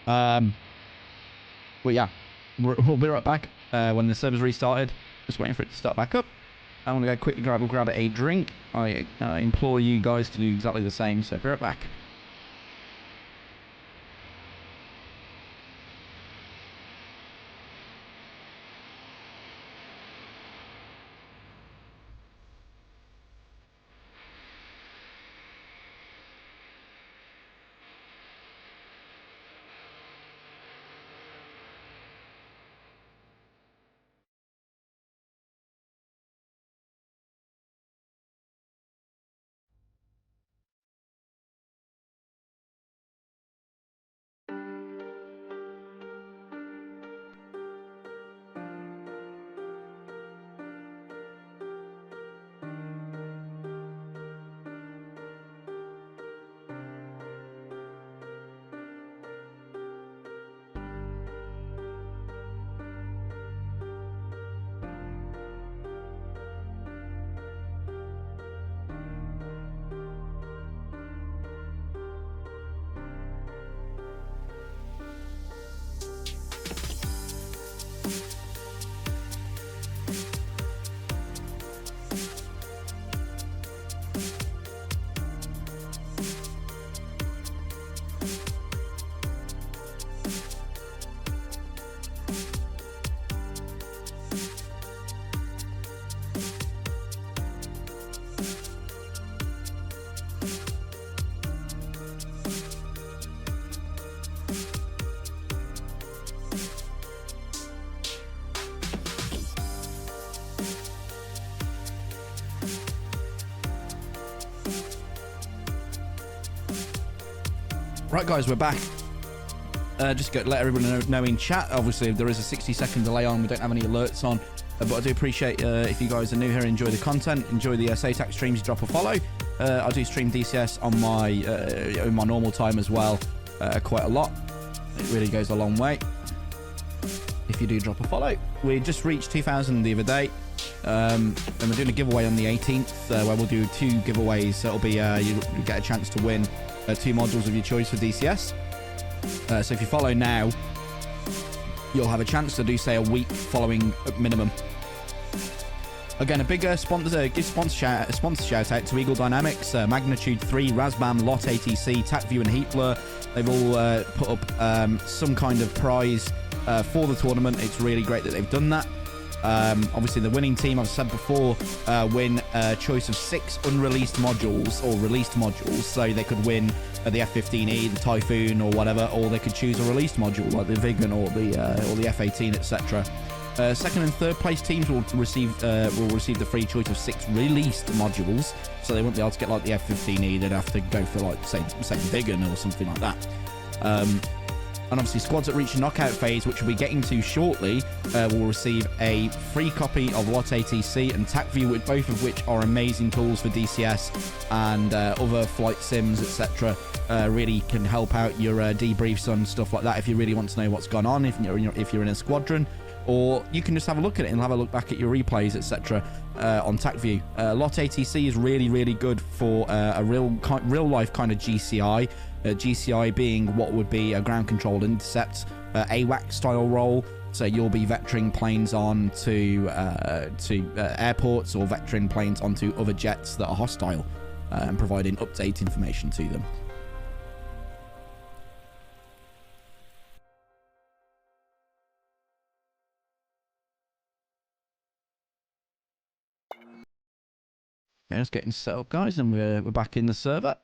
Well, yeah, we'll be right back when the server's restarted. Just waiting for it to start back up. I'm going to go quickly grab a drink. I implore you guys to do exactly the same, so be right back. Right, guys, we're back. Just to let everyone know in chat, obviously there is a 60-second delay on. We don't have any alerts on, but I do appreciate if you guys are new here, enjoy the content, enjoy the SATAC streams, drop a follow. I do stream DCS on my in my normal time as well, quite a lot. It really goes a long way if you do drop a follow. We just reached 2,000 the other day, and we're doing a giveaway on the 18th where we'll do 2 giveaways. So it'll be you get a chance to win 2 modules of your choice for DCS. So if you follow now, you'll have a chance to do, say, a week following minimum. Again, a big sponsor shout out to Eagle Dynamics, Magnitude 3, Razbam, Lot ATC, TacView, and Heatblur. They've all put up some kind of prize for the tournament. It's really great that they've done that. Obviously, the winning team, I've said before, win a choice of 6 unreleased modules or released modules. So they could win the F-15E, the Typhoon, or whatever, or they could choose a released module like the Viggen or the F-18, etc. Second and third place teams will receive the free choice of 6 released modules. So they won't be able to get like the F-15E. They'd have to go for like say Viggen or something like that. And obviously, squads that reach the knockout phase, which we'll be getting to shortly, will receive a free copy of Lot ATC and TACView, both of which are amazing tools for DCS and other flight sims, etc. Really can help out your debriefs and stuff like that if you really want to know what's gone on, if you're in a squadron. Or you can just have a look at it and have a look back at your replays, etc. On TACView. Lot ATC is really, really good for a real-life kind of GCI. GCI being what would be a ground-controlled intercept, AWAC-style role. So you'll be vectoring planes on to airports or vectoring planes onto other jets that are hostile and providing update information to them. Okay, just getting set up, guys, and we're back in the server.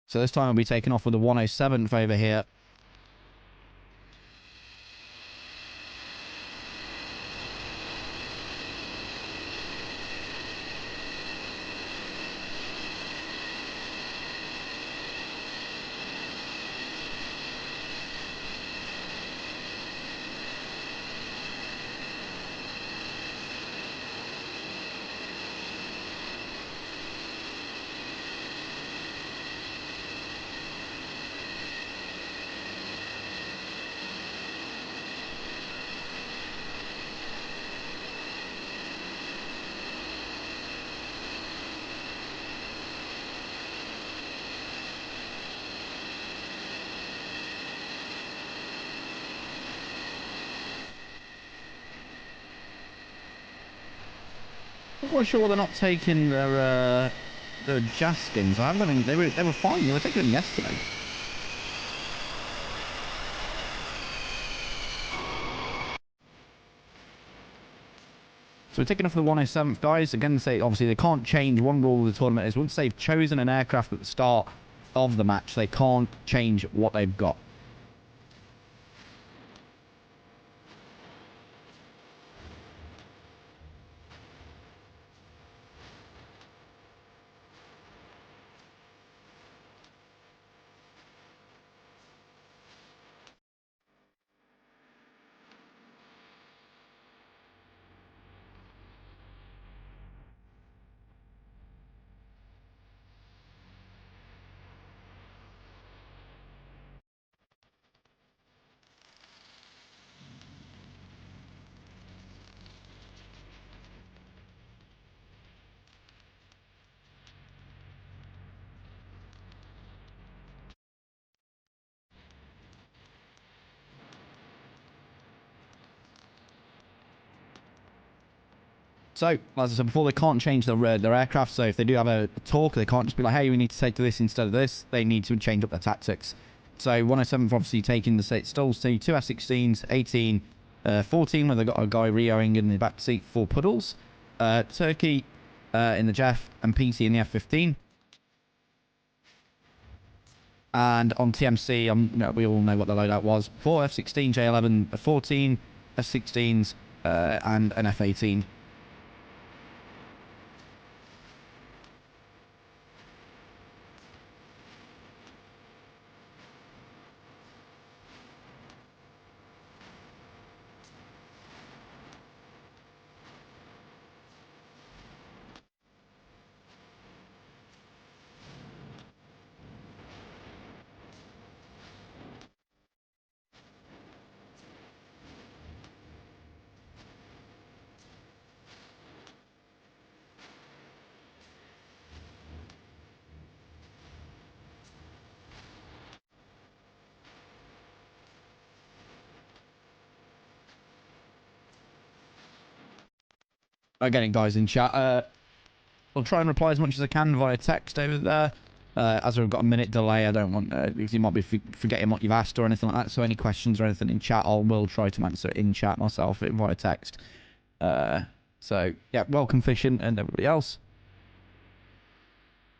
So this time I'll be taking off with the 107th over here. I'm not sure they're not taking their Jaskins. I mean, they were fine. They were taking them yesterday. So we're taking off the 107th, guys. Again, say obviously they can't change. One rule of the tournament is once they've chosen an aircraft at the start of the match, they can't change what they've got. So, as I said before, they can't change their aircraft. So if they do have a talk, they can't just be like, hey, we need to take to this instead of this. They need to change up their tactics. So 107th obviously taking the stalls to 2 F-16s, 18, 14, where they've got a guy Rioing in the back seat for Puddles. Turkey in the Jeff, and PT in the F-15. And on TMC, we all know what the loadout was. 4 F-16, J-11, 14 F-16s, and an F-18. I'm getting guys in chat. I'll try and reply as much as I can via text over there. As we've got a minute delay, I don't want because you might be forgetting what you've asked or anything like that. So any questions or anything in chat, I will try to answer in chat myself via text. So yeah, welcome Fishing and everybody else.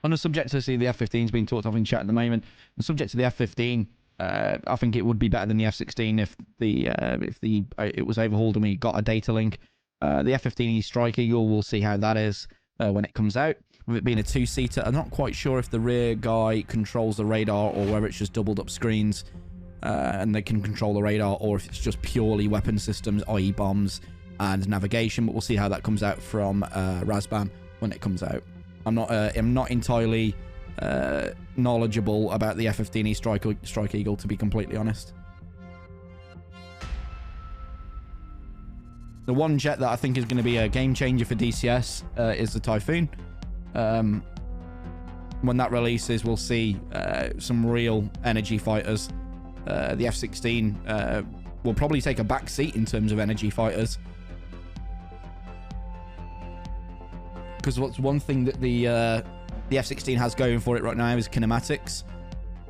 On the subject, I see the F-15's being talked of in chat at the moment. The subject to the F-15, I think it would be better than the F-16 if it was overhauled and we got a data link. The F-15E Strike Eagle, we'll see how that is when it comes out. With it being a two-seater, I'm not quite sure if the rear guy controls the radar or whether it's just doubled up screens and they can control the radar, or if it's just purely weapon systems, i.e. bombs and navigation. But we'll see how that comes out from Razban when it comes out. I'm not entirely knowledgeable about the F-15E Strike Eagle, to be completely honest. The one jet that I think is going to be a game changer for DCS is the Typhoon. When that releases, we'll see some real energy fighters. The F-16 will probably take a back seat in terms of energy fighters. Because what's one thing that the F-16 has going for it right now is kinematics.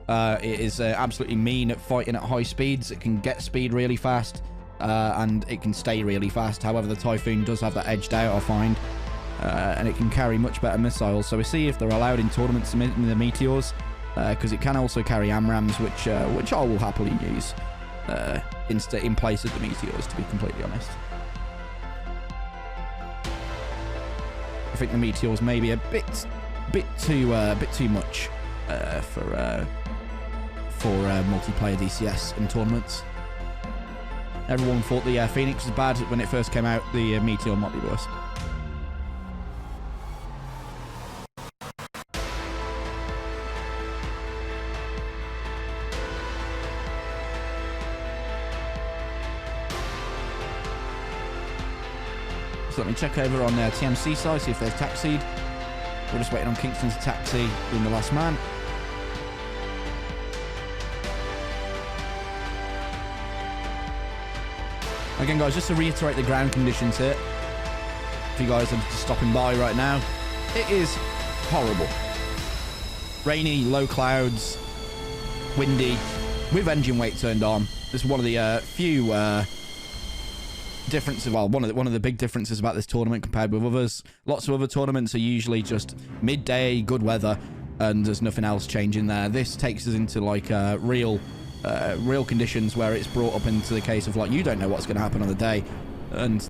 It is absolutely mean at fighting at high speeds. It can get speed really fast, and it can stay really fast. However, the Typhoon does have that edged out, I find, and it can carry much better missiles. So we'll see if they're allowed in tournaments in the Meteors, because it can also carry AMRAAMs, which I will happily use in place of the Meteors, to be completely honest. I think the Meteors may be a bit too much for multiplayer DCS in tournaments. Everyone thought the Phoenix was bad when it first came out. The Meteor might be worse. So let me check over on their TMC side, see if they've taxied. We're just waiting on Kingston to taxi, being the last man. Again, guys, just to reiterate the ground conditions here, if you guys are just stopping by right now, it is horrible. Rainy, low clouds, windy, with engine weight turned on. This is one of the few differences, well, one of the big differences about this tournament compared with others. Lots of other tournaments are usually just midday, good weather, and there's nothing else changing there. This takes us into like real conditions where it's brought up into the case of like, you don't know what's going to happen on the day, and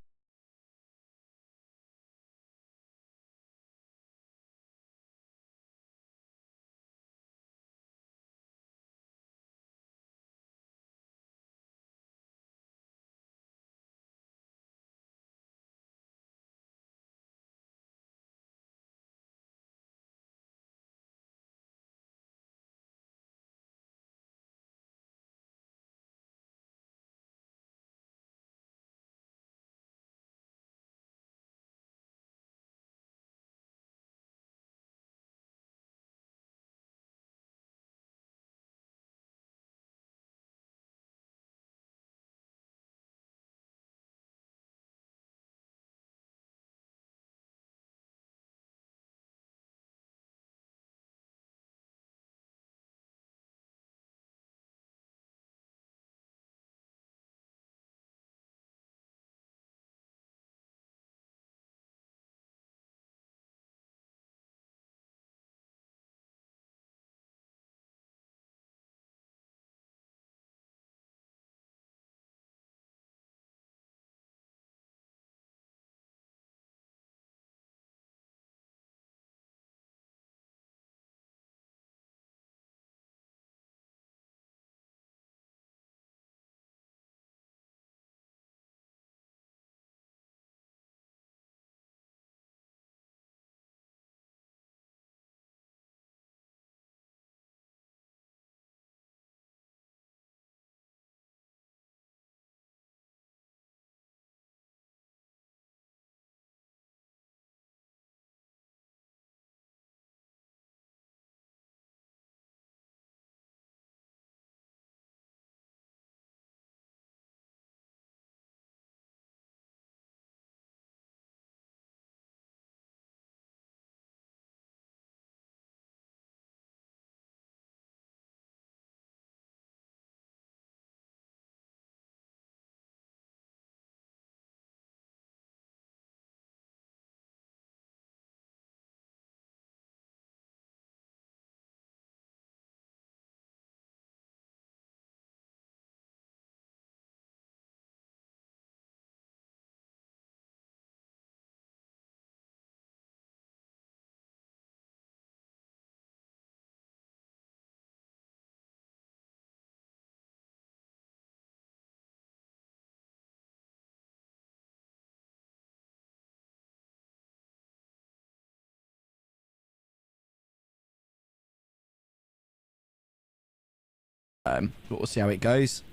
But we'll see how it goes.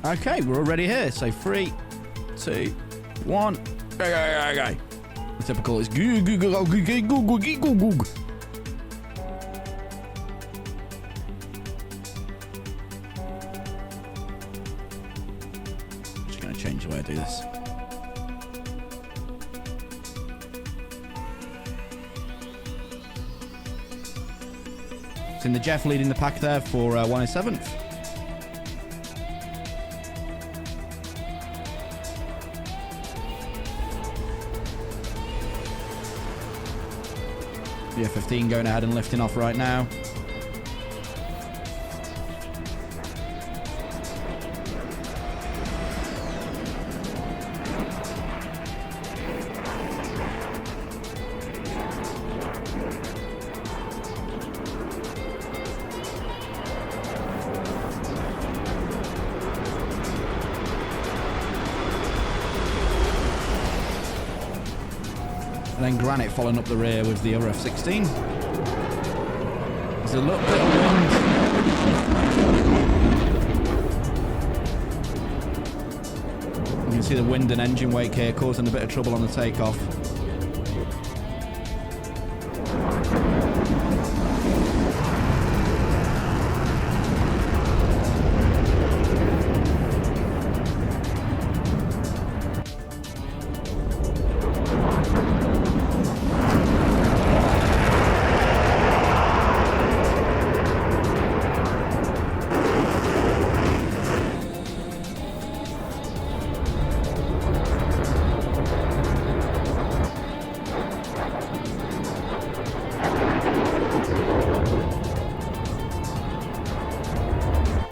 Okay, we're already here. So 3, 2, 1. Go, go, go, go. The typical is goo, goo, goo, goo, goo, goo, goo, goo, goo. Just going to change the way I do this. It's in the Jeff leading the pack there for 107th. Yeah, 15 going ahead and lifting off right now. And then Granite following up the rear with the other F16. There's a little bit of wind. You can see the wind and engine wake here causing a bit of trouble on the takeoff.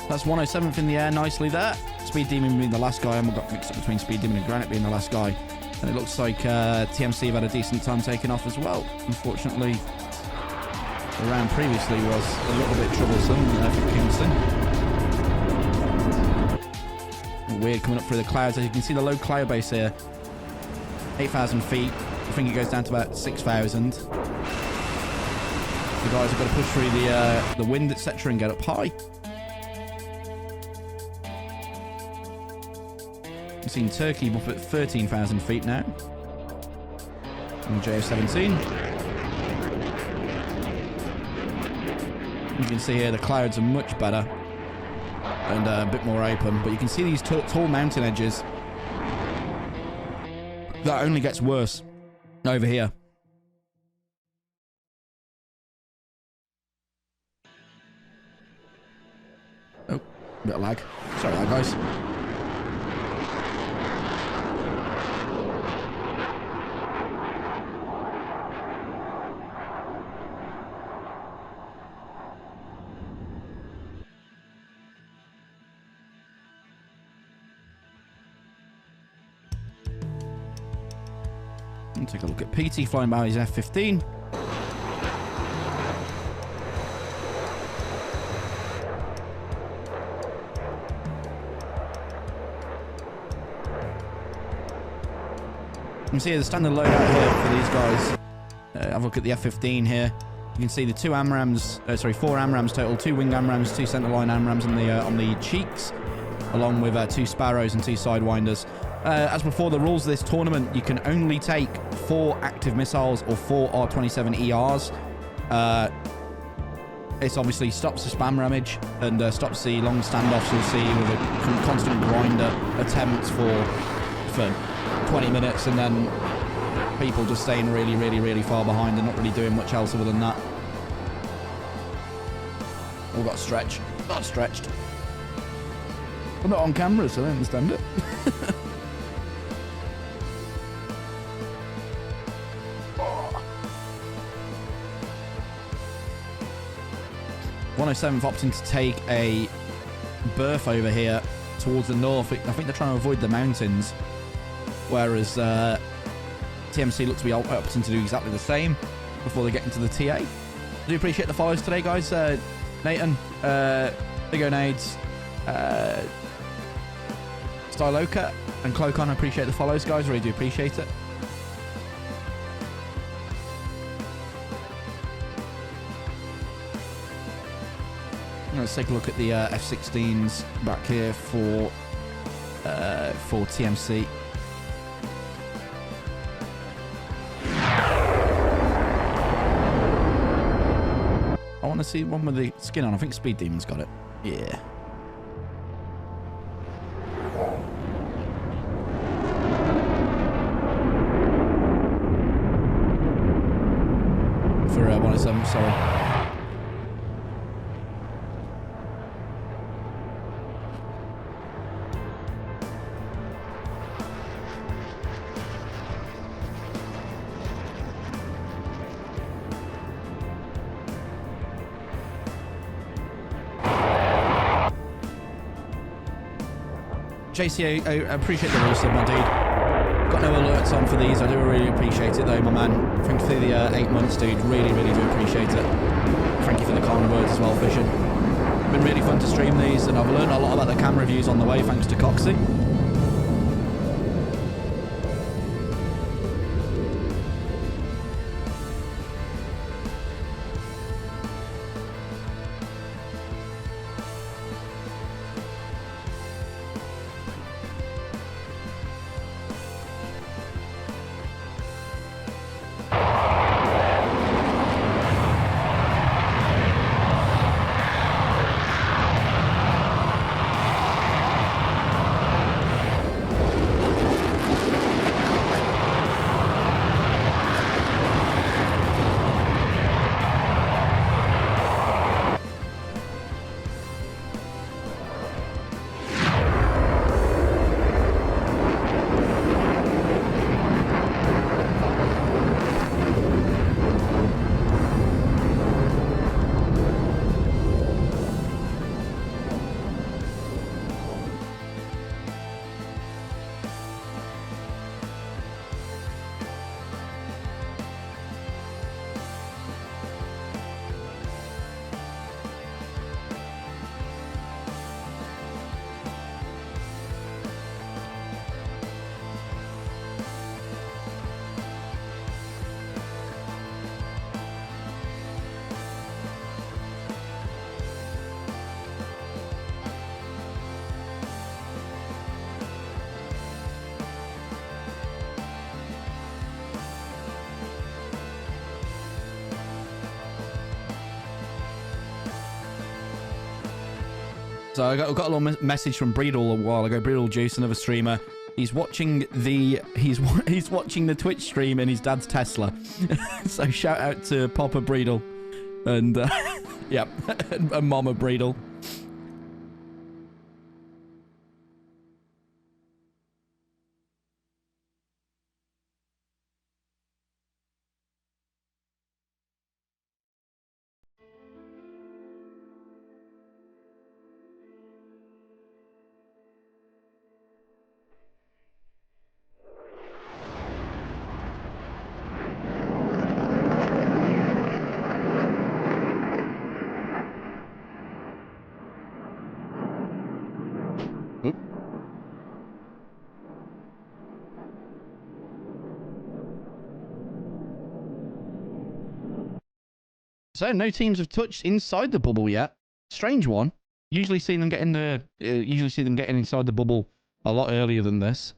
That's 107th in the air nicely there. Speed Demon being the last guy. I got mixed up between Speed Demon and Granite being the last guy. And it looks like TMC have had a decent time taking off as well. Unfortunately, the round previously was a little bit troublesome for Kingston. Weird coming up through the clouds. As you can see, the low cloud base here, 8,000 feet. I think it goes down to about 6,000. The guys have got to push through the wind, etc., and get up high. We've seen Turkey up at 13,000 feet now. And JF17. You can see here the clouds are much better and a bit more open, but you can see these tall mountain edges. That only gets worse over here. Oh, bit of lag. Sorry about that, guys. And take a look at PT flying by his F-15. You can see the standard loadout here for these guys. Have a look at the F-15 here. You can see the 4 AMRAAMs total, 2 wing AMRAAMs, 2 centerline AMRAAMs on the cheeks, along with 2 Sparrows and 2 Sidewinders. As before, the rules of this tournament, you can only take 4 active missiles or 4 R-27 ERs. This obviously stops the spam ramage and stops the long standoffs you'll see with a constant grinder attempts for 20 minutes and then people just staying really, really, really far behind and not really doing much else other than that. All got stretched. Not stretched. I'm not on camera, so I don't understand it. 107th opting to take a berth over here towards the north. I think they're trying to avoid the mountains, whereas TMC look to be opting to do exactly the same before they get into the TA. I do appreciate the follows today, guys. Nathan, Big O Nades, Styloka, and Clocon, I appreciate the follows, guys. Really do appreciate it. Let's take a look at the F-16s back here for TMC. I want to see one with the skin on. I think Speed Demon's got it. Yeah. For 107, sorry. JC, I appreciate the resub, my dude. Got no alerts on for these. I do really appreciate it, though, my man. Thanks for the 8 months, dude. Really, really do appreciate it. Thank you for the kind words as well, Fishing. Been really fun to stream these, and I've learned a lot about the camera reviews on the way, thanks to Coxie. So I got a little message from Breedle a while ago. Breedle Juice, another streamer. He's watching the he's watching the Twitch stream in his dad's Tesla. So shout out to Papa Breedle and yep, and Mama Breedle. So no teams have touched inside the bubble yet. Strange one. Usually see them getting inside the bubble a lot earlier than this.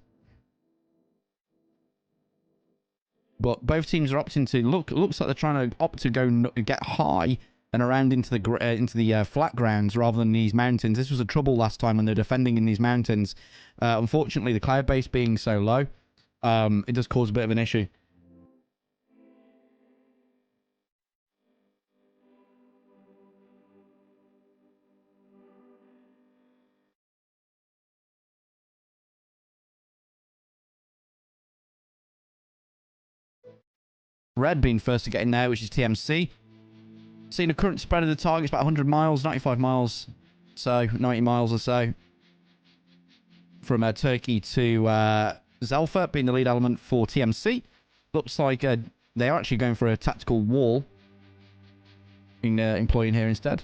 But both teams are opting to looks like they're trying to opt to go get high and around into the flat grounds rather than these mountains. This was a trouble last time when they're defending in these mountains. Unfortunately, the cloud base being so low, it does cause a bit of an issue. Red being first to get in there, which is TMC. Seeing a current spread of the target is about 100 miles, 95 miles, so 90 miles or so. From Turkey to Zelfa, being the lead element for TMC. Looks like they are actually going for a tactical wall. Being employing here instead.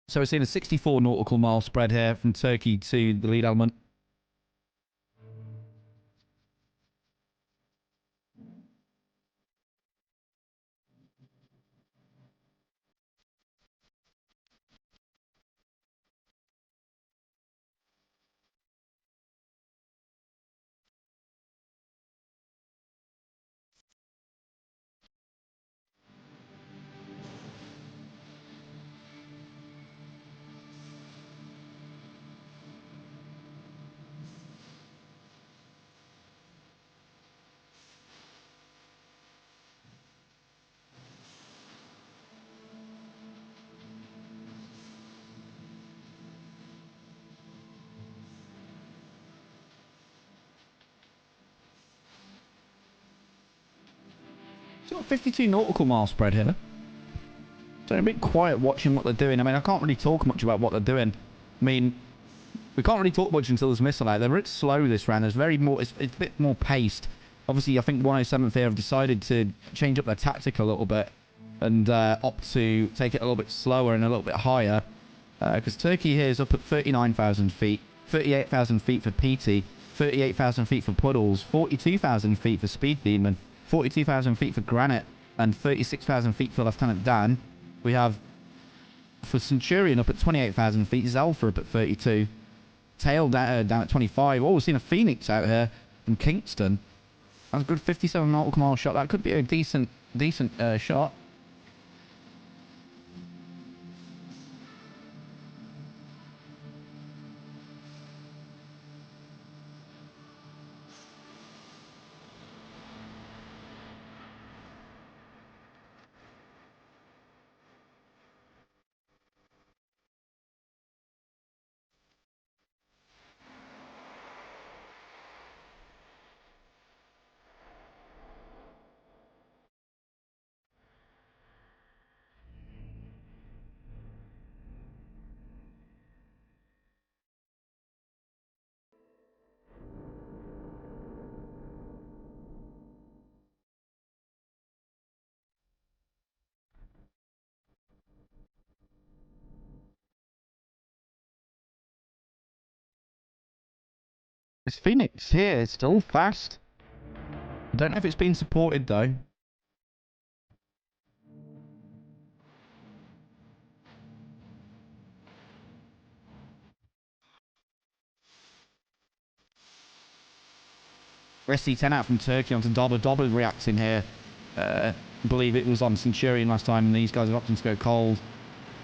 So we're seeing a 64 nautical mile spread here from Turkey to the lead element. So 52 nautical mile spread here. So I'm a bit quiet watching what they're doing. I mean, I can't really talk much about what they're doing. I mean, we can't really talk much until there's missile out. They're a bit slow this round. There's very more. It's a bit more paced. Obviously, I think 107th here have decided to change up their tactic a little bit and opt to take it a little bit slower and a little bit higher. Because Turkey here is up at 39,000 feet, 38,000 feet for PT, 38,000 feet for Puddles, 42,000 feet for Speed Demon, 42,000 feet for Granite, and 36,000 feet for Lieutenant Dan. We have, for Centurion, up at 28,000 feet, Zelfa up at 32, Tail down at 25. Oh, we've seen a Phoenix out here from Kingston. That's a good 57 nautical mile shot. That could be a decent shot. This Phoenix here is still fast. I don't know if it's been supported though. SC10 out from Turkey onto Dobber. Dobber reacting here. I believe it was on Centurion last time, and these guys are opting to go cold.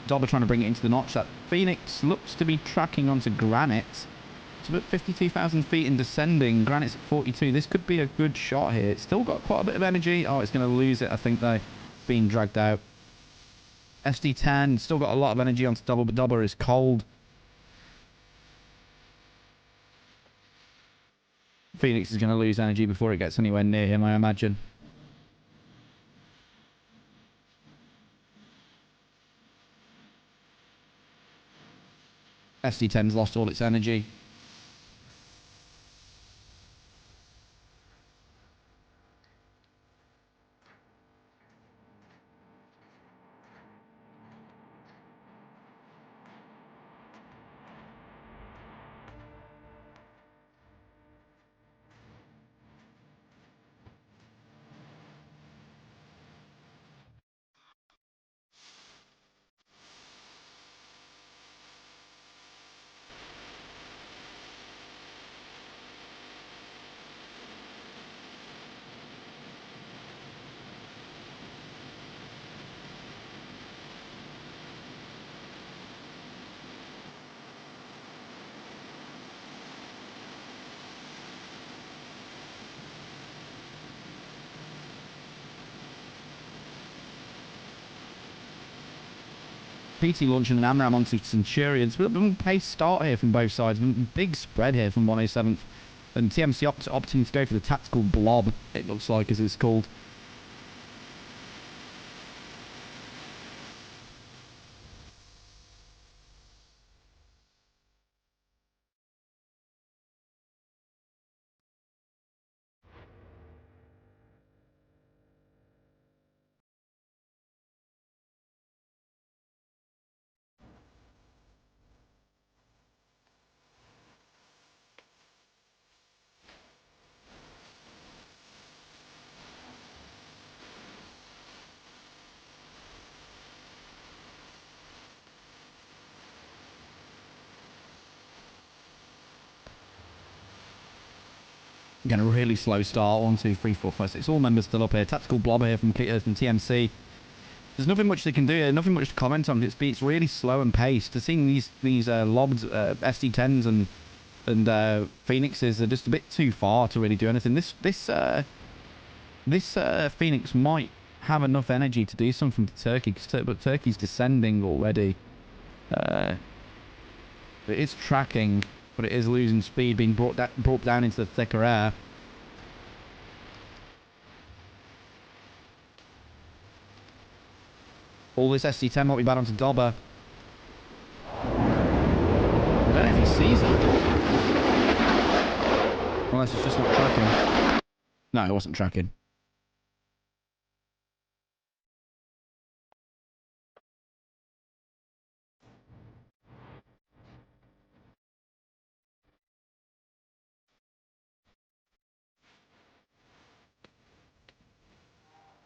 Dobber trying to bring it into the notch. That Phoenix looks to be tracking onto Granite. It's about 52,000 feet and descending. Granite's at 42. This could be a good shot here. It's still got quite a bit of energy. Oh, it's going to lose it, I think, though. Being dragged out. SD10 still got a lot of energy onto Dobber, but Dobber is cold. Phoenix is going to lose energy before it gets anywhere near him, I imagine. SD10's lost all its energy. PT launching an AMRAM onto Centurions. Pace start here from both sides. Big spread here from 107th. And TMC opting to go for the tactical blob, it looks like, as it's called. Again, a really slow start. 1, 2, 3, 4, 5, 6. All members still up here. Tactical blob here from TMC. There's nothing much they can do here. Nothing much to comment on. It's really slow and paced. To see these lobs, SD10s and Phoenixes are just a bit too far to really do anything. This Phoenix might have enough energy to do something to Turkey, but Turkey's descending already. It is tracking, but it is losing speed, being brought down into the thicker air. All this SD10 might be bad onto Dobber. I don't know if he sees it. Unless it's just not tracking. No, it wasn't tracking.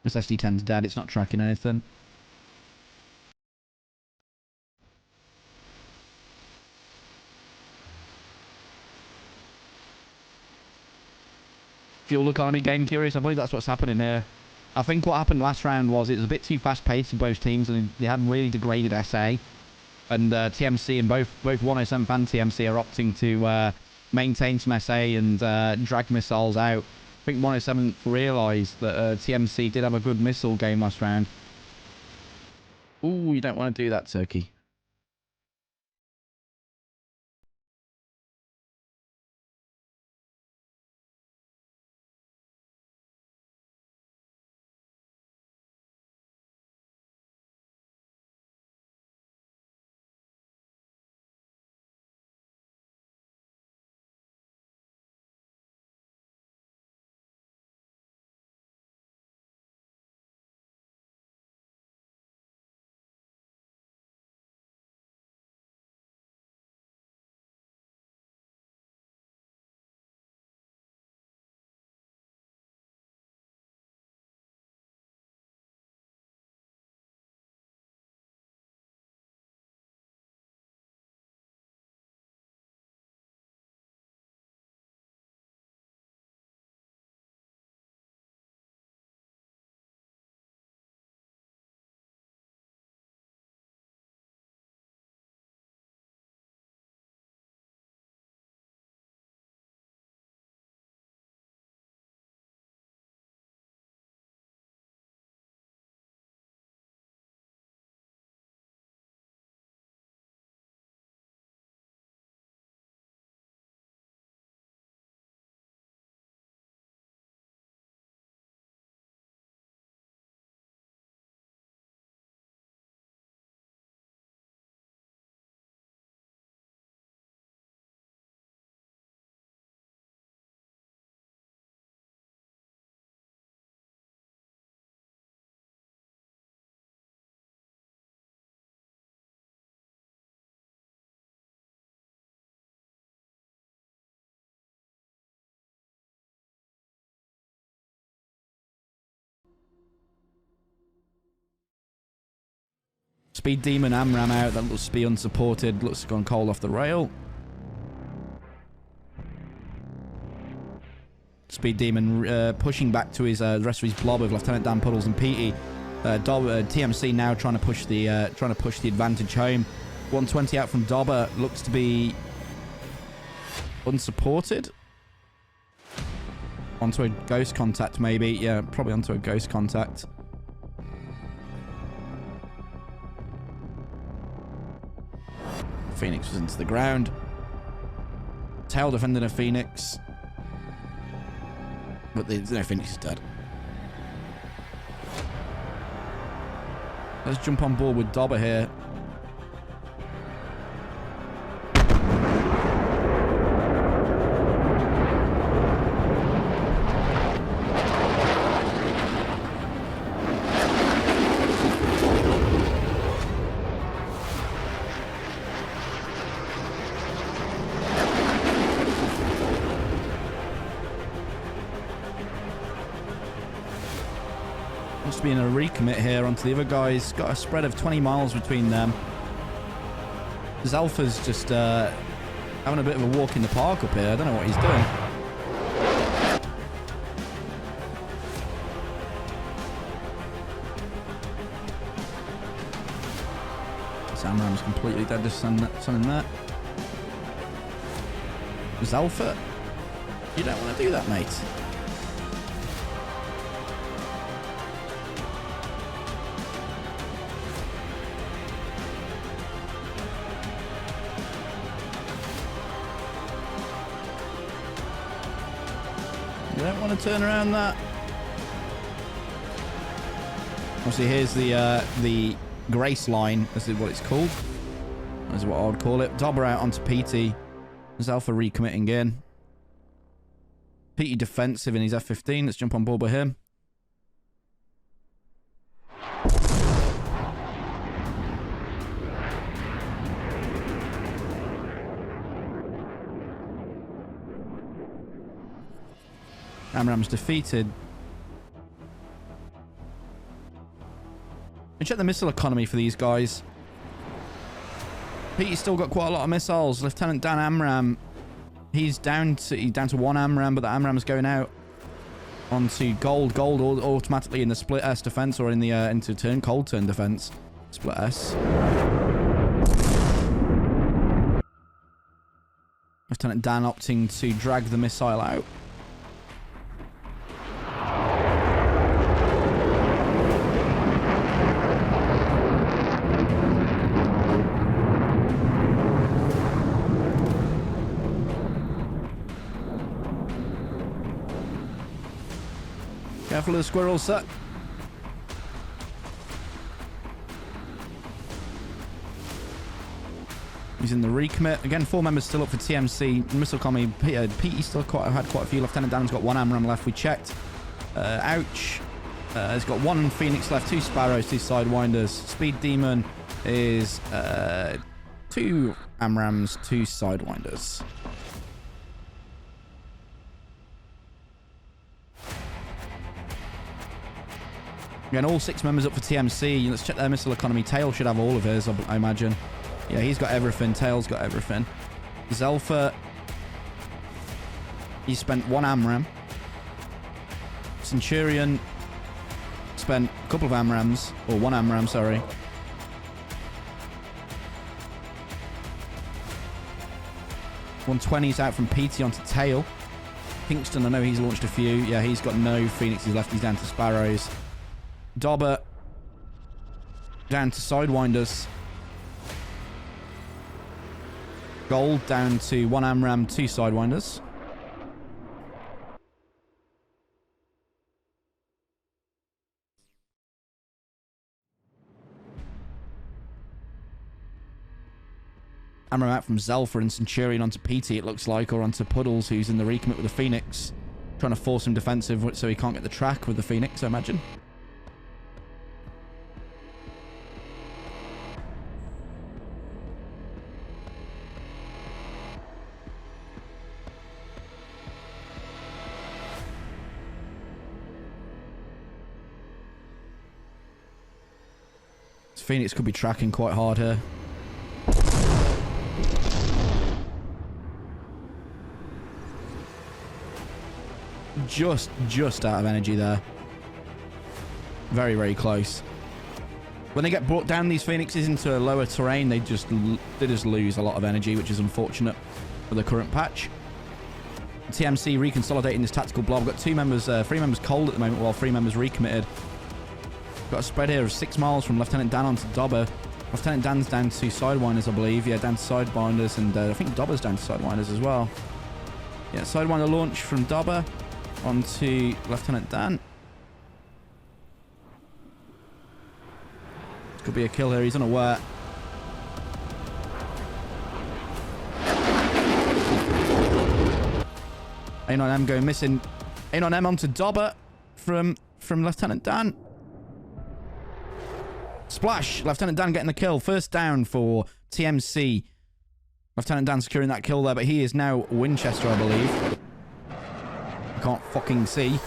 This SD10's dead, it's not tracking anything. Fuel economy game curious, I believe that's what's happening here. I think what happened last round was it was a bit too fast paced in both teams and they had really degraded SA. And TMC and both 107 and TMC are opting to maintain some SA and drag missiles out. I think 107 realised that TMC did have a good missile game last round. Ooh, you don't want to do that, Turkey. Speed Demon AMRAM out. That looks to be unsupported. Looks to have gone cold off the rail. Speed Demon pushing back to his the rest of his blob of Lieutenant Dan Puddles and Petey. TMC now trying to push the advantage home. 120 out from Dobber. Looks to be unsupported. Onto a ghost contact, maybe. Yeah, probably onto a ghost contact. Phoenix was into the ground. Tail defending a Phoenix. But there's no Phoenix is dead. Let's jump on board with Dobber here. Must be in a recommit here onto the other guys. Got a spread of 20 miles between them. Zalfa's just having a bit of a walk in the park up here. I don't know what he's doing. Samram's completely dead. There's some in there. Zalfa, you don't want to do that, mate. You don't want to turn around that. Obviously, here's the grace line. This is what it's called. That's what I would call it. Dobber out onto PT. There's Alpha recommitting in. PT defensive in his F-15. Let's jump on board with him. Amram's defeated. And check the missile economy for these guys. Pete's still got quite a lot of missiles. Lieutenant Dan Amram, he's down to one Amram, but the Amram's going out onto gold. Gold automatically in the split S defense or in the into turn cold turn defense. Split S. Lieutenant Dan opting to drag the missile out. Careful of the squirrels, sir. He's in the recommit. Again, 4 members still up for TMC. Missile economy. Pete still had quite a few. Lieutenant Dan's got 1 Amram left. We checked. Ouch. He's got 1 Phoenix left, 2 Sparrows, 2 Sidewinders. Speed Demon is 2 Amrams, 2 Sidewinders. Again, all 6 members up for TMC. Let's check their missile economy. Tail should have all of his, I imagine. Yeah, he's got everything. Tail's got everything. Zelfa, he spent 1 Amram. Centurion spent a couple of Amrams, or 1 Amram, sorry. .120's out from PT onto Tail. Kingston, I know he's launched a few. Yeah, he's got no Phoenixes left. He's down to Sparrows. Dobber down to Sidewinders. Gold down to 1 Amram, 2 Sidewinders. Amram out from Zelfa and Centurion onto PT, it looks like, or onto Puddles, who's in the recommit with the Phoenix. Trying to force him defensive so he can't get the track with the Phoenix, I imagine. Phoenix could be tracking quite hard here. Just out of energy there. Very, very close. When they get brought down, these Phoenixes, into a lower terrain, they just lose a lot of energy, which is unfortunate for the current patch. TMC reconsolidating this tactical blob. Got 2 members, 3 members cold at the moment, while 3 members recommitted. Got a spread here of 6 miles from Lieutenant Dan onto Dobber. Lieutenant Dan's down to Sidewinders, I believe. Yeah, down to Sidewinders, and I think Dobber's down to Sidewinders as well. Yeah, Sidewinder launch from Dobber onto Lieutenant Dan. Could be a kill here. He's unaware. A9M going missing. A9M onto Dobber from Lieutenant Dan. Splash! Lieutenant Dan getting the kill. First down for TMC. Lieutenant Dan securing that kill there, but he is now Winchester, I believe. I can't fucking see.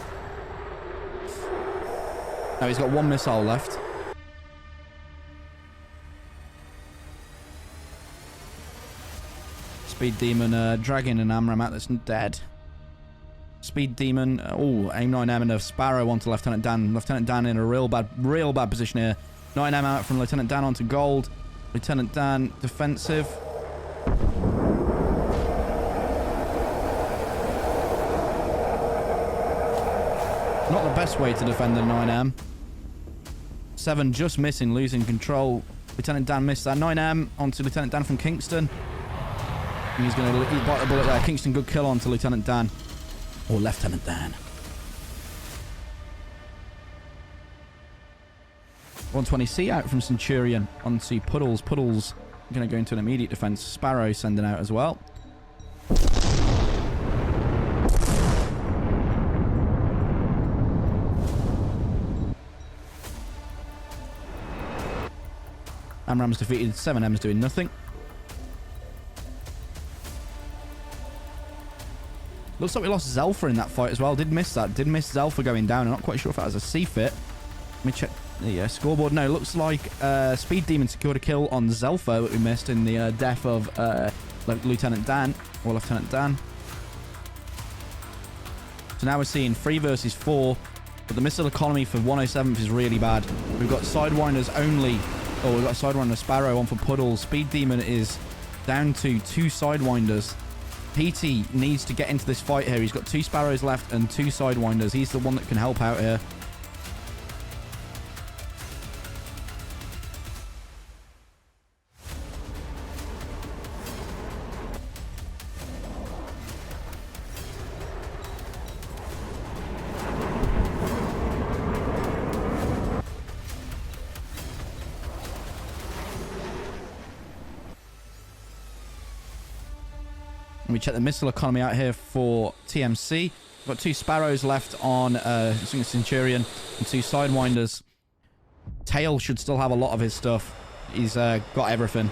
No, he's got one missile left. Speed Demon dragging an AMRAAM out that's dead. Speed Demon. Oh, A9M and a Sparrow onto Lieutenant Dan. Lieutenant Dan in a real bad position here. 9M out from Lieutenant Dan onto Gold. Lieutenant Dan defensive. Not the best way to defend the 9M. 7 just missing, losing control. Lieutenant Dan missed that. 9M onto Lieutenant Dan from Kingston. And he's going to bite the bullet there. Kingston, good kill onto Lieutenant Dan. Or Lieutenant Dan. 120C out from Centurion onto Puddles. Puddles going to go into an immediate defense. Sparrow sending out as well. AMRAAM's defeated. 7M's doing nothing. Looks like we lost Zelfa in that fight as well. Did miss that. Did miss Zelfa going down. I'm not quite sure if that was a C-fit. Let me check the scoreboard. No, looks like Speed Demon secured a kill on Zelfa that we missed in the death of Lieutenant Dan. Or Lieutenant Dan. So now we're seeing 3 versus 4. But the missile economy for 107th is really bad. We've got Sidewinders only. Oh, we've got Sidewinder Sparrow on for Puddles. Speed Demon is down to 2 Sidewinders. PT needs to get into this fight here. He's got 2 Sparrows left and 2 Sidewinders. He's the one that can help out here. We check the missile economy out here for TMC. We've got 2 Sparrows left on Centurion and 2 Sidewinders. Tail should still have a lot of his stuff. He's got everything.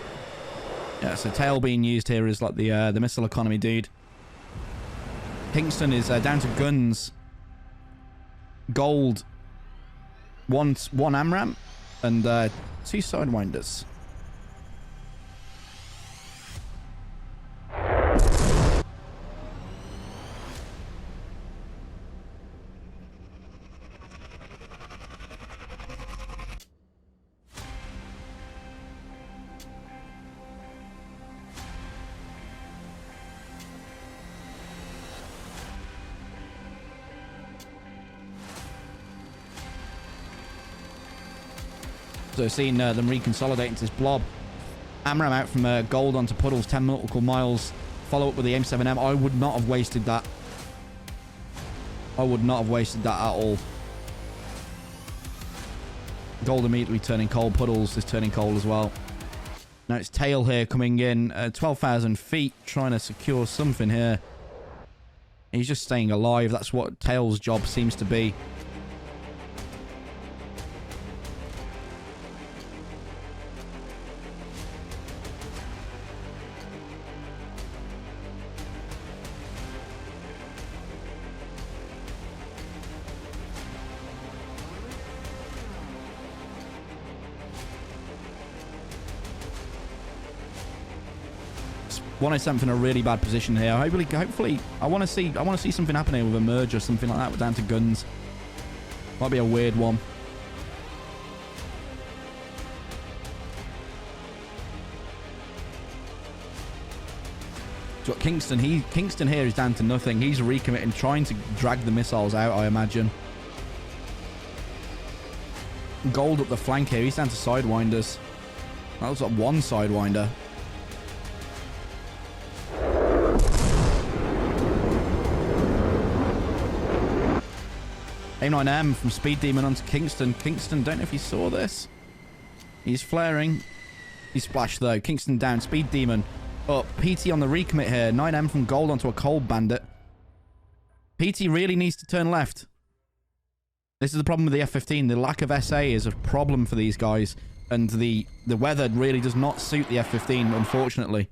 Yeah, so Tail being used here is like the missile economy dude. Kingston is down to guns. Gold. One AMRAAM and 2 Sidewinders. So seeing them reconsolidate into this blob. AMRAAM out from Gold onto Puddles, 10 nautical miles. Follow up with the M7M. I would not have wasted that. I would not have wasted that at all. Gold immediately turning cold. Puddles is turning cold as well. Now it's Tail here coming in. 12,000 feet trying to secure something here. He's just staying alive. That's what Tail's job seems to be. .107 in a really bad position here. Hopefully, I want to see something happening with a merge or something like that. We're down to guns. Might be a weird one. So Kingston, Kingston here is down to nothing. He's recommitting, trying to drag the missiles out, I imagine. Gold up the flank here. He's down to Sidewinders. That looks like one Sidewinder. A9M from Speed Demon onto Kingston. Kingston, don't know if you saw this. He's flaring. He splashed though. Kingston down. Speed Demon up. PT on the recommit here. 9M from Gold onto a Cold Bandit. PT really needs to turn left. This is the problem with the F-15. The lack of SA is a problem for these guys. And the weather really does not suit the F-15, unfortunately.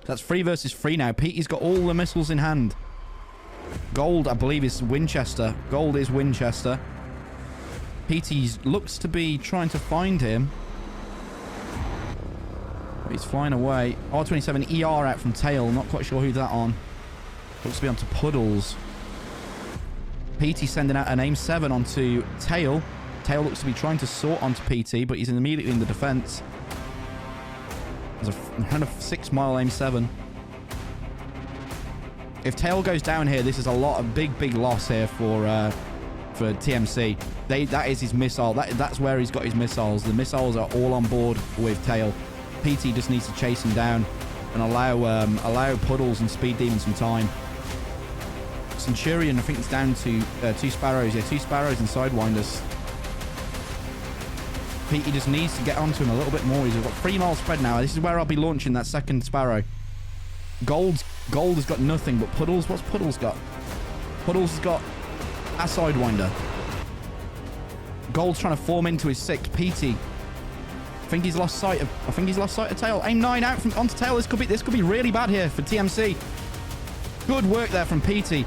That's 3 versus 3 now. Petey's got all the missiles in hand. Gold, I believe, is Winchester. Gold is Winchester. Petey looks to be trying to find him. He's flying away. R27 ER out from Tail. Not quite sure who's that on. Looks to be onto Puddles. PT sending out an aim 7 onto Tail. Tail looks to be trying to sort onto PT, but he's immediately in the defense. There's a kind of 6-mile aim 7. If Tail goes down here, this is a lot of big loss here for TMC. That is his missile. That's where he's got his missiles. The missiles are all on board with Tail. PT just needs to chase him down and allow Puddles and Speed Demon some time. Centurion, I think it's down to 2 Sparrows. Yeah, 2 Sparrows and Sidewinders. PT just needs to get onto him a little bit more. He's got 3 mile spread now. This is where I'll be launching that second Sparrow. Gold has got nothing, but Puddles, what's Puddles got? Puddles has got a Sidewinder. Gold's trying to form into his 6. PT. I think he's lost sight of Tail. Aim 9 out from onto Tail. This could be really bad here for TMC. Good work there from PT.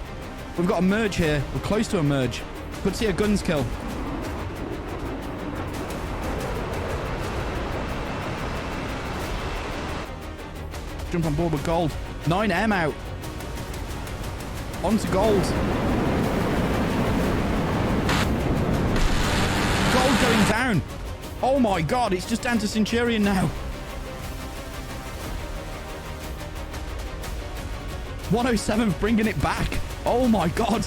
We've got a merge here. We're close to a merge. Could see a guns kill. Jump on board with Gold. 9M out. Onto Gold. Gold going down. Oh my god, it's just down to Centurion now. 107 bringing it back. Oh my god.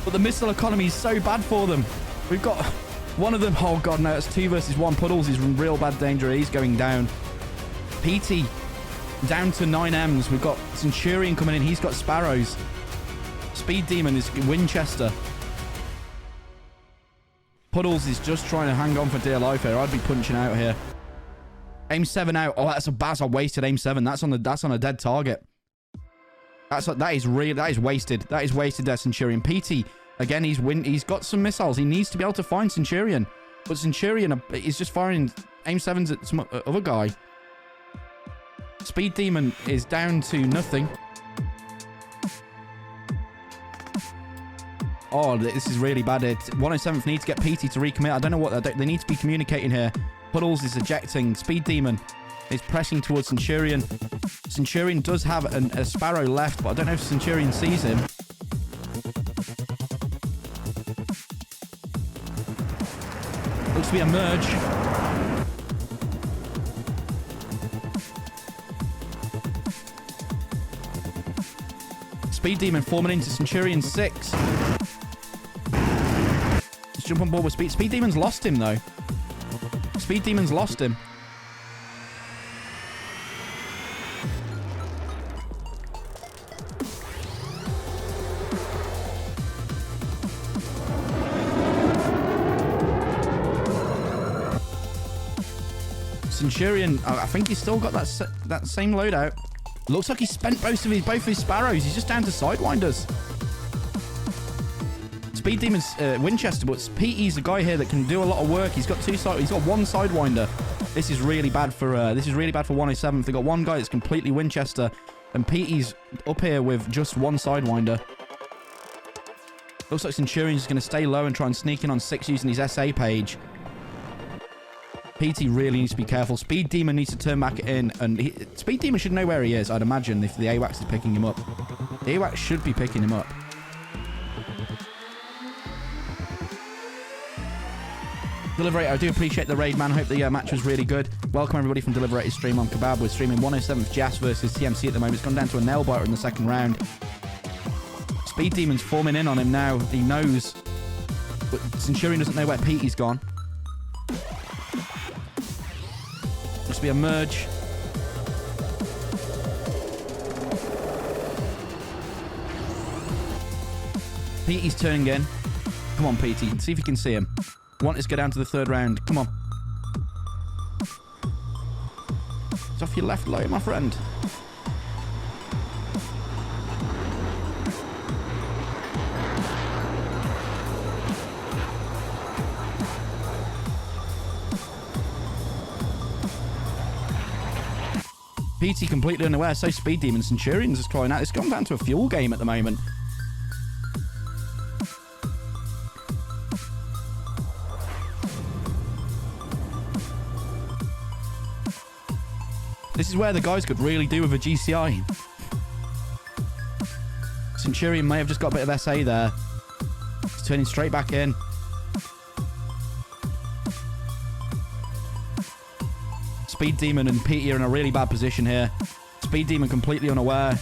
But the missile economy is so bad for them. We've got one of them. Oh god, no, it's 2 versus 1. Puddles is in real bad danger. He's going down. PT down to 9Ms. We've got Centurion coming in. He's got Sparrows. Speed Demon is Winchester. Puddles is just trying to hang on for dear life here. I'd be punching out here. Aim 7 out. Oh, that's a wasted aim 7. That's on a dead target. That is wasted. That is wasted there, Centurion. PT again. He's got some missiles. He needs to be able to find Centurion, but Centurion is just firing aim 7s at some other guy. Speed Demon is down to nothing. Oh, this is really bad. 107th needs to get PT to recommit. I don't know what they need to be communicating here. Puddles is ejecting. Speed Demon is pressing towards Centurion. Centurion does have a Sparrow left, but I don't know if Centurion sees him. Looks to be a merge. Speed Demon forming into Centurion 6. Let's jump on board with Speed. Speed Demon's lost him, though. Speed Demon's lost him. Centurion, I think he's still got that same loadout. Looks like he spent both his Sparrows. He's just down to Sidewinders. Speed Demon's Winchester, but PE's the guy here that can do a lot of work. He's got 1 Sidewinder. This is really bad for 107th. They've got one guy that's completely Winchester, and PE's up here with just 1 Sidewinder. Looks like Centurion's just going to stay low and try and sneak in on 6 using his SA page. PT really needs to be careful. Speed Demon needs to turn back in, and Speed Demon should know where he is, I'd imagine, if the AWACS is picking him up. The AWACS should be picking him up. Deliberator, I do appreciate the raid, man. I hope the match was really good. Welcome everybody from Deliberator's stream on Kebab. We're streaming 107th Jas versus TMC at the moment. It's gone down to a nail biter in the second round. Speed Demon's forming in on him now. He knows But Centurion doesn't know where Petey's gone. Must be a merge. Petey's turning in. Come on, Petey. See if you can see him. Want us to go down to the third round. Come on. It's off your left leg, my friend. PT completely unaware. So Speed Demon Centurions is crying out. It's gone down to a fuel game at the moment. This is where the guys could really do with a GCI. Centurion may have just got a bit of SA there. He's turning straight back in. Speed Demon and Petey are in a really bad position here. Speed Demon completely unaware.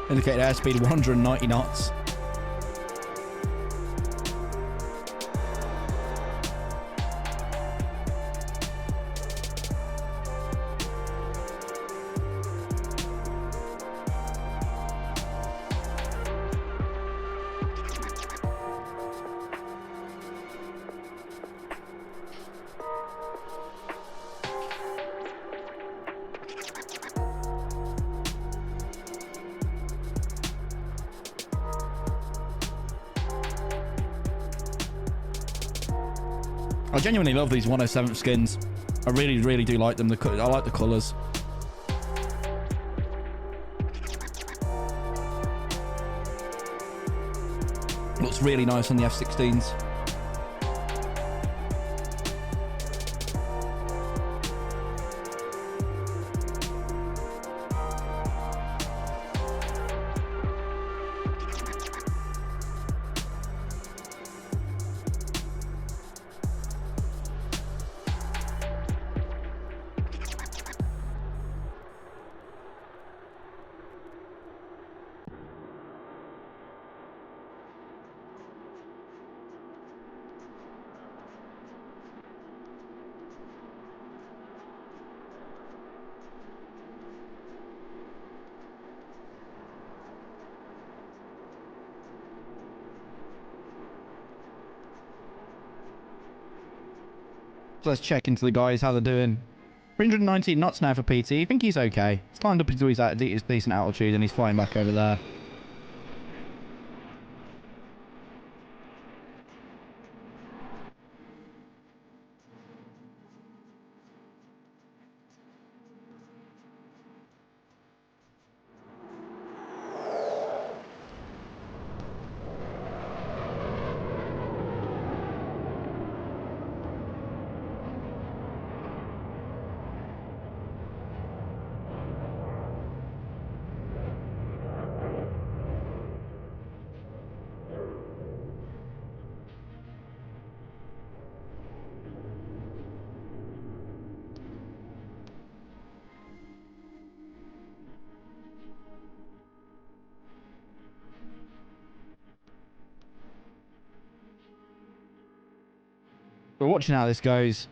Indicated airspeed 190 knots. I genuinely love these 107 skins. I really, really do like them. I like the colours. Looks really nice on the F-16s. So let's check into the guys, how they're doing. 319 knots now for PT. I think he's okay. He's climbed up into his decent altitude and he's flying back over there. We're watching how this goes.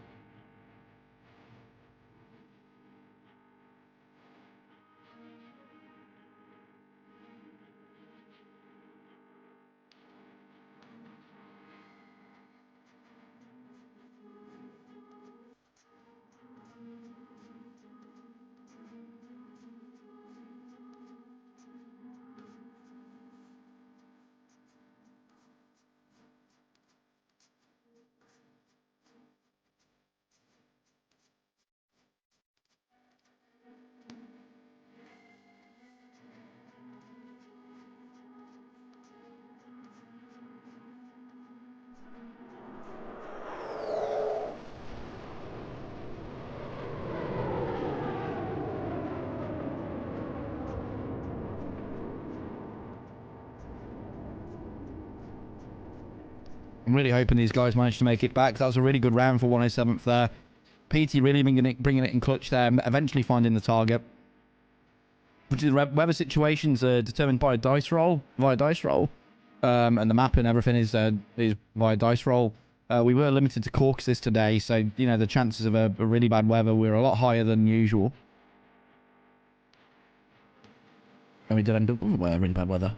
I'm really hoping these guys managed to make it back. That was a really good round for 107th there. PT really bringing it in clutch there, eventually finding the target. Which is weather situations are determined by a dice roll, and the map and everything is via dice roll. We were limited to caucuses today, so you know the chances of a really bad weather were a lot higher than usual. And we did end up with really bad weather.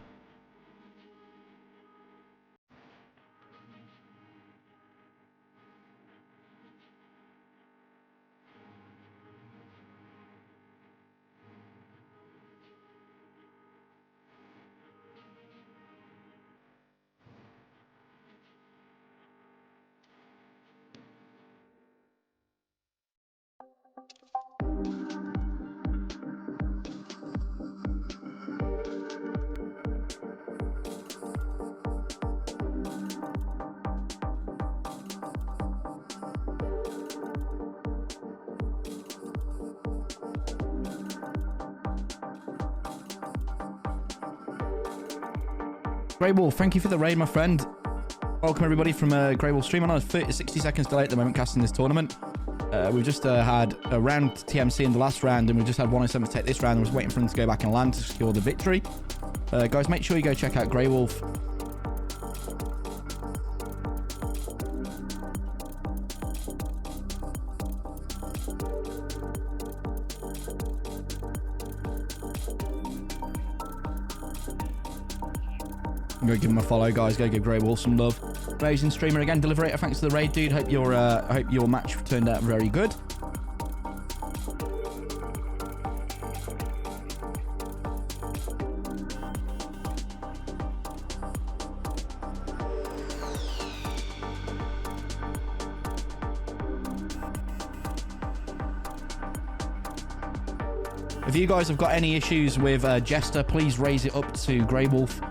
Grey Wolf, thank you for the raid, my friend. Welcome everybody from Grey Wolf stream. I know it's 60 seconds delay at the moment casting this tournament. We've just had a round TMC in the last round, and we've just had 107 take this round. I was waiting for them to go back and land to secure the victory. Guys, make sure you go check out Grey Wolf. Go give him a follow, guys. Go give Grey Wolf some love. Amazing streamer again. Deliberator, thanks for the raid, dude. Hope your match turned out very good. If you guys have got any issues with Jester, please raise it up to Grey Wolf.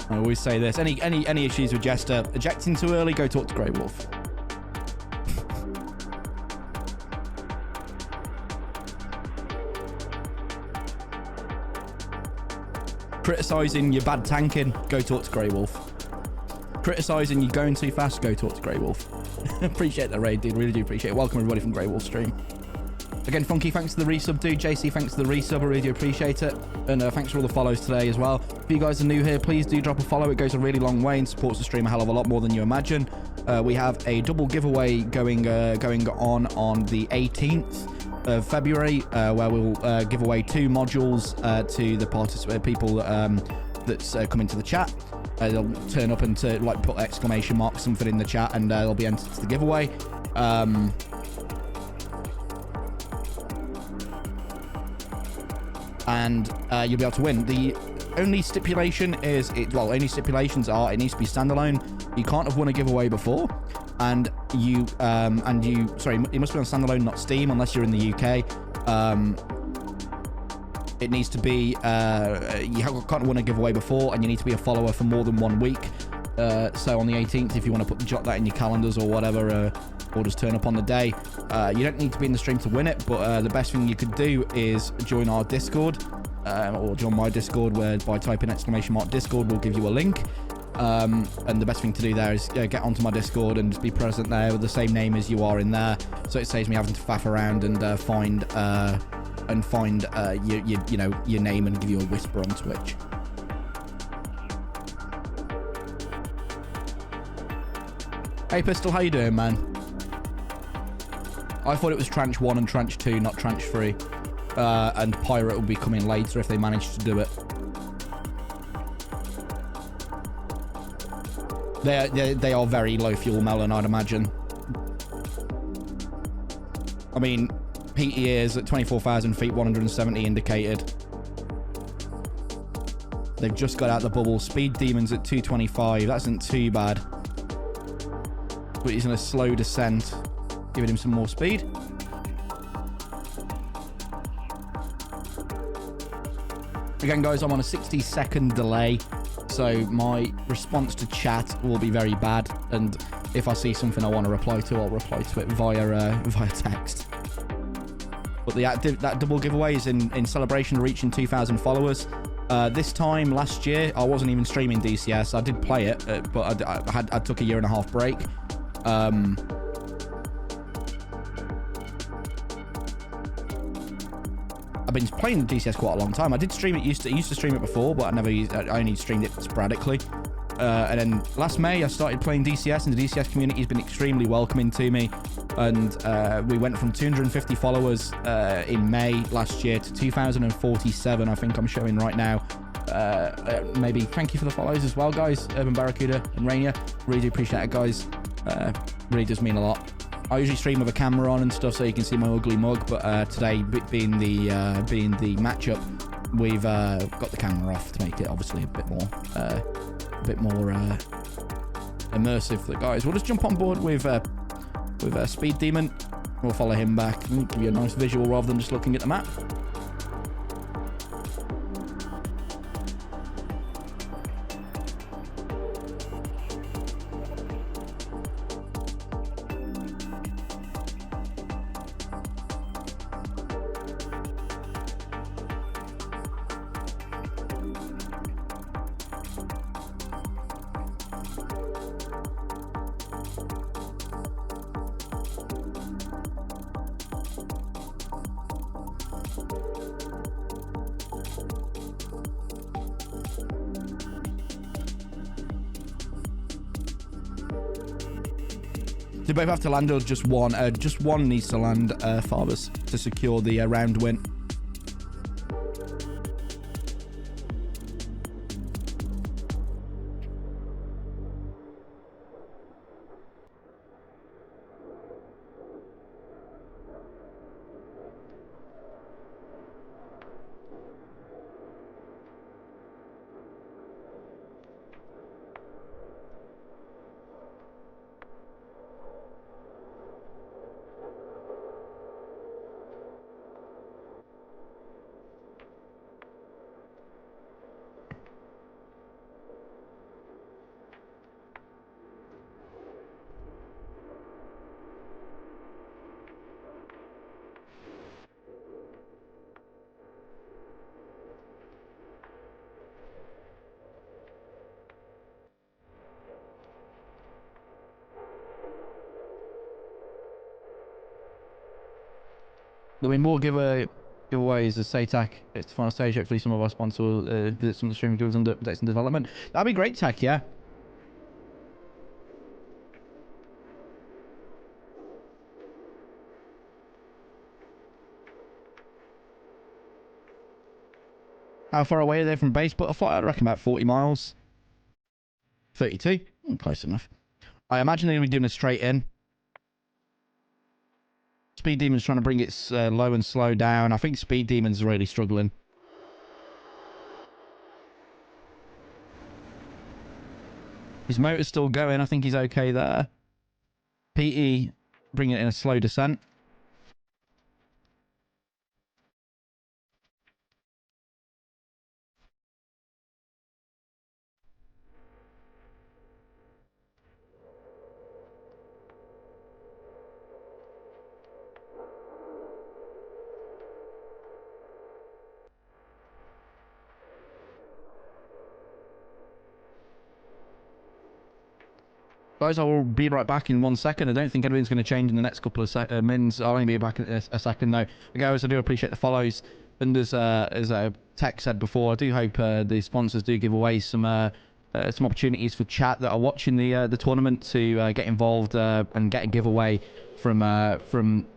I always say this. Any issues with Jester, ejecting too early, go talk to Grey Wolf. Criticising your bad tanking, go talk to Grey Wolf. Criticising you going too fast, go talk to Grey Wolf. Appreciate the raid, dude. Really do appreciate it. Welcome everybody from Grey Wolf stream. Again, Funky, thanks for the resub, dude. JC, thanks for the resub. I really do appreciate it. And thanks for all the follows today as well. If you guys are new here, please do drop a follow. It goes a really long way and supports the stream a hell of a lot more than you imagine. We have a double giveaway going on the 18th of February, where we'll give away 2 modules to the people that's coming to the chat. They'll turn up and like put exclamation mark something in the chat, and they'll be entered to the giveaway. And you'll be able to win. The only stipulation is, only stipulations are it needs to be standalone. You can't have won a giveaway before, and you it must be on standalone, not Steam, unless you're in the UK. It needs to be you can't win a giveaway before, and you need to be a follower for more than 1 week. So on the 18th, if you want to jot that in your calendars or whatever, or just turn up on the day. You don't need to be in the stream to win it, but the best thing you could do is join our Discord, or join my Discord, where by typing !Discord will give you a link. And the best thing to do there is get onto my Discord and just be present there with the same name as you are in there, so it saves me having to faff around and find your name and give you a whisper on Twitch. Hey Pistol, how you doing, man? I thought it was Tranche 1 and Tranche 2, not Tranche 3. And Pirate will be coming later if they manage to do it. They are very low fuel melon, I'd imagine. I mean, PE is at 24,000 feet, 170 indicated. They've just got out the bubble. Speed Demon's at 225. That isn't too bad. But he's in a slow descent. Giving him some more speed. Again, guys, I'm on a 60-second delay, so my response to chat will be very bad. And if I see something I want to reply to, I'll reply to it via text. But that double giveaway is in celebration of reaching 2,000 followers. This time last year, I wasn't even streaming DCS. I did play it, but I took a 1.5 year break. I've been playing DCS quite a long time. I did stream it. Used to stream it before, but I only streamed it sporadically. And then last May, I started playing DCS, and the DCS community has been extremely welcoming to me. And we went from 250 followers in May last year to 2,047. I think I'm showing right now. Maybe thank you for the follows as well, guys. Urban Barracuda and Rainier, really do appreciate it, guys. Really does mean a lot. I usually stream with a camera on and stuff, so you can see my ugly mug. But today, being the matchup, we've got the camera off to make it obviously a bit more immersive for the guys. We'll just jump on board with Speed Demon. We'll follow him back and give you a nice visual rather than just looking at the map. They both have to land, or just one? Just one needs to land, Fathers, to secure the round win. There'll be more giveaways as SATAC. It's the final stage. Hopefully some of our sponsors will visit some of the streaming tools under updates and development. That'd be great, Tech, yeah. How far away are they from base Butterfly? I'd reckon about 40 miles. 32? Close enough. I imagine they're going to be doing a straight in. Speed Demon's trying to bring it low and slow down. I think Speed Demon's really struggling. His motor's still going. I think he's okay there. PE bringing it in a slow descent. Guys, I will be right back in 1 second. I don't think anything's going to change in the next couple of minutes. I'll only be back in a second, though. Guys, I do appreciate the follows. And as Tech said before, I do hope the sponsors do give away some opportunities for chat that are watching the tournament to get involved and get a giveaway from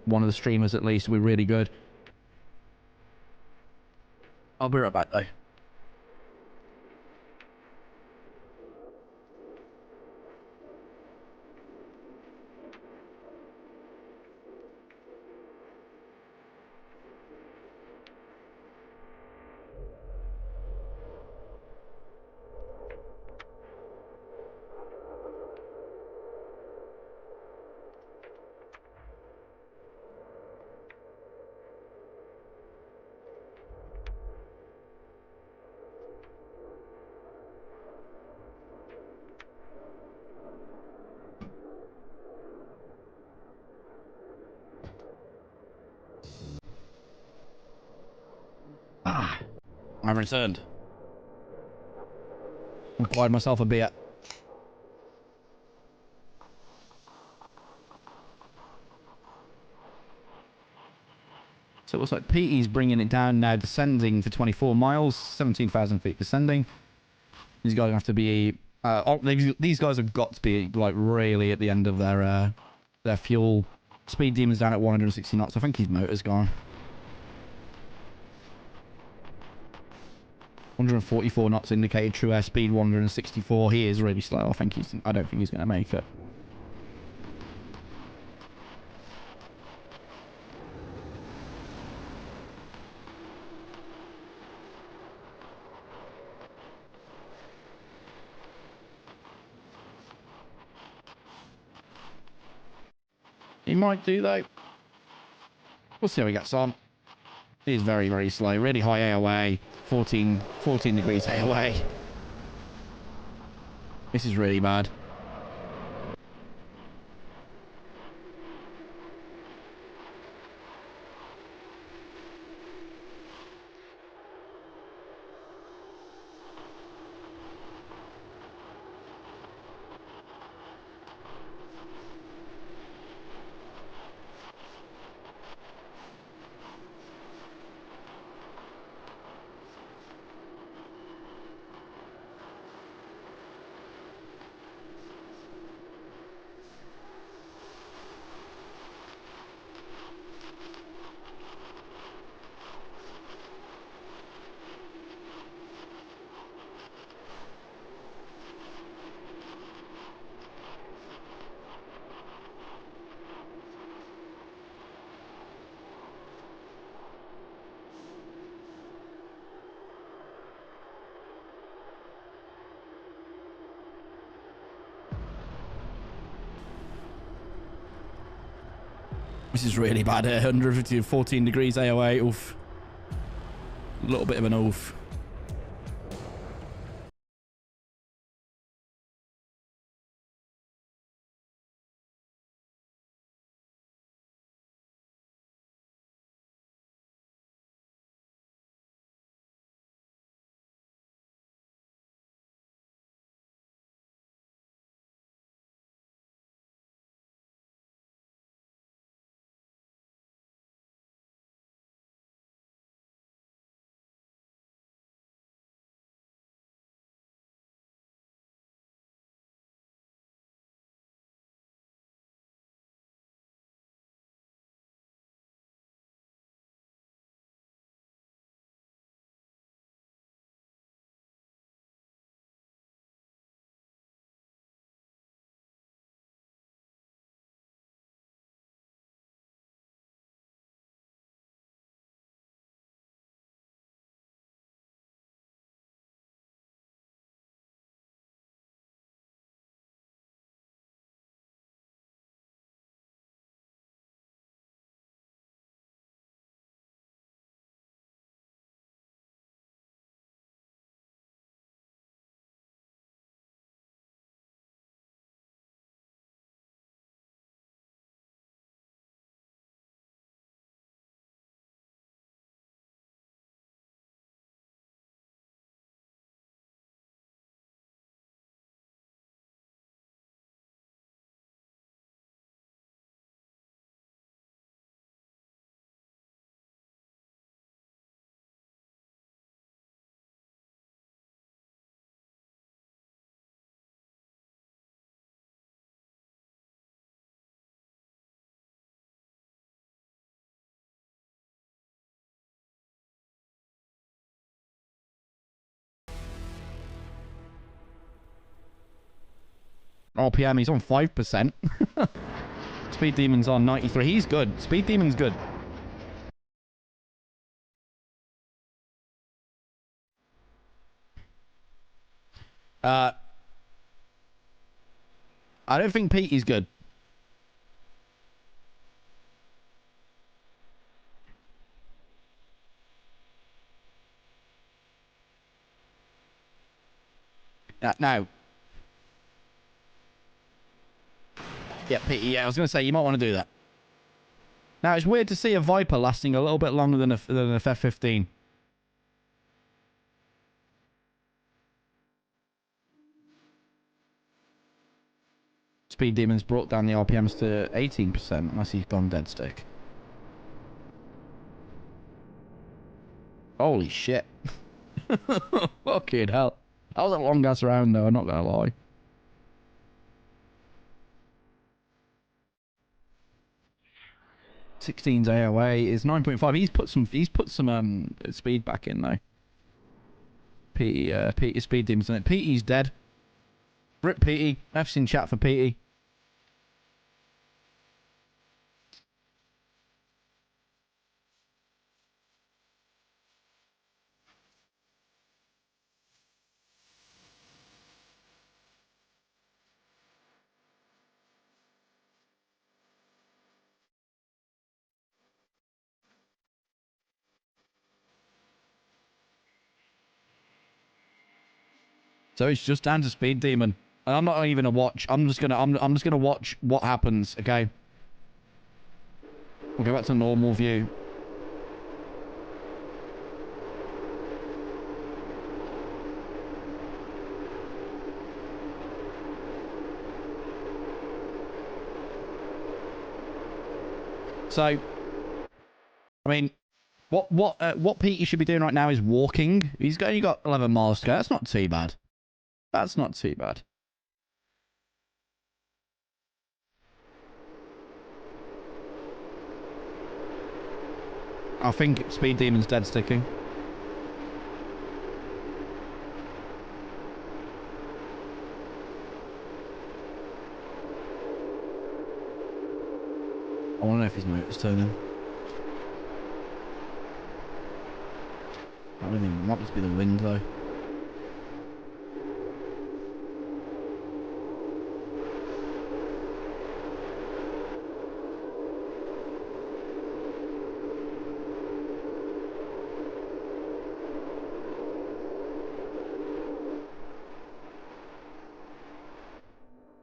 one of the streamers at least. We're really good. I'll be right back, though. I've returned. I acquired myself a beer. So it looks like PE's bringing it down now, descending for 24 miles, 17,000 feet descending. These guys have to be... these guys have got to be like really at the end of their fuel. Speed Demon's down at 160 knots. I think his motor's gone. 144 knots indicated true air speed, 164. He is really slow. I don't think he's going to make it. He might do, though. We'll see how he gets on. He is very, very slow. Really high AOA. 14 degrees AOA. This is really bad. This is really bad here. 150 14 degrees AOA. Oof. A little bit of an oof. RPM, he's on 5%. Speed Demon's on 93. He's good. Speed Demon's good. I don't think Petey's good. No. Yeah, Petey. Yeah, I was going to say, you might want to do that. Now, it's weird to see a Viper lasting a little bit longer than an FF15. Speed Demon's brought down the RPMs to 18%, unless he's gone dead stick. Holy shit. Fucking hell. That was a long ass round though, I'm not gonna lie. '16's AOA is 9.5. He's put some speed back in though. Petey Speed Demon's on it. Petey's dead. Rip Petey. F's in chat for Petey. So it's just down to Speed Demon. And I'm not even gonna watch. I'm just gonna watch what happens, okay? We'll go back to normal view. So, I mean, what Petey should be doing right now is walking. He's only got 11 miles to go. That's not too bad. That's not too bad. I think Speed Demon's dead sticking. I want to know if his motor's turning. I don't even. It might just be the wind though.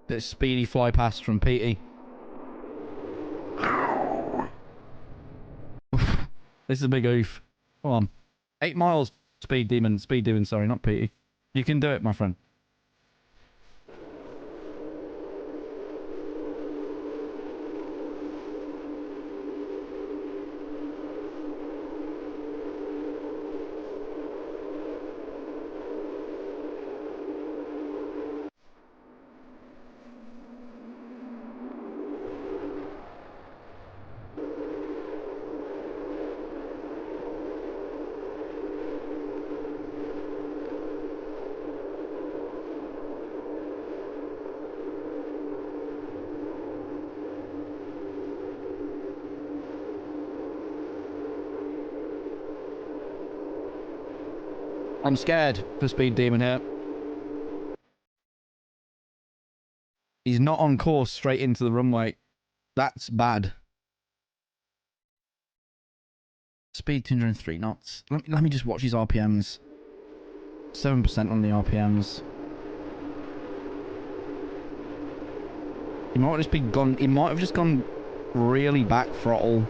This speedy fly past from Petey. This is a big oof. Come on. 8 miles, Speed Demon, sorry, not Petey. You can do it, my friend. I'm scared for Speed Demon here. He's not on course straight into the runway. That's bad. Speed 203 knots. Let me just watch his RPMs. 7% on the RPMs. He might have just been gone. He might have just gone really back throttle.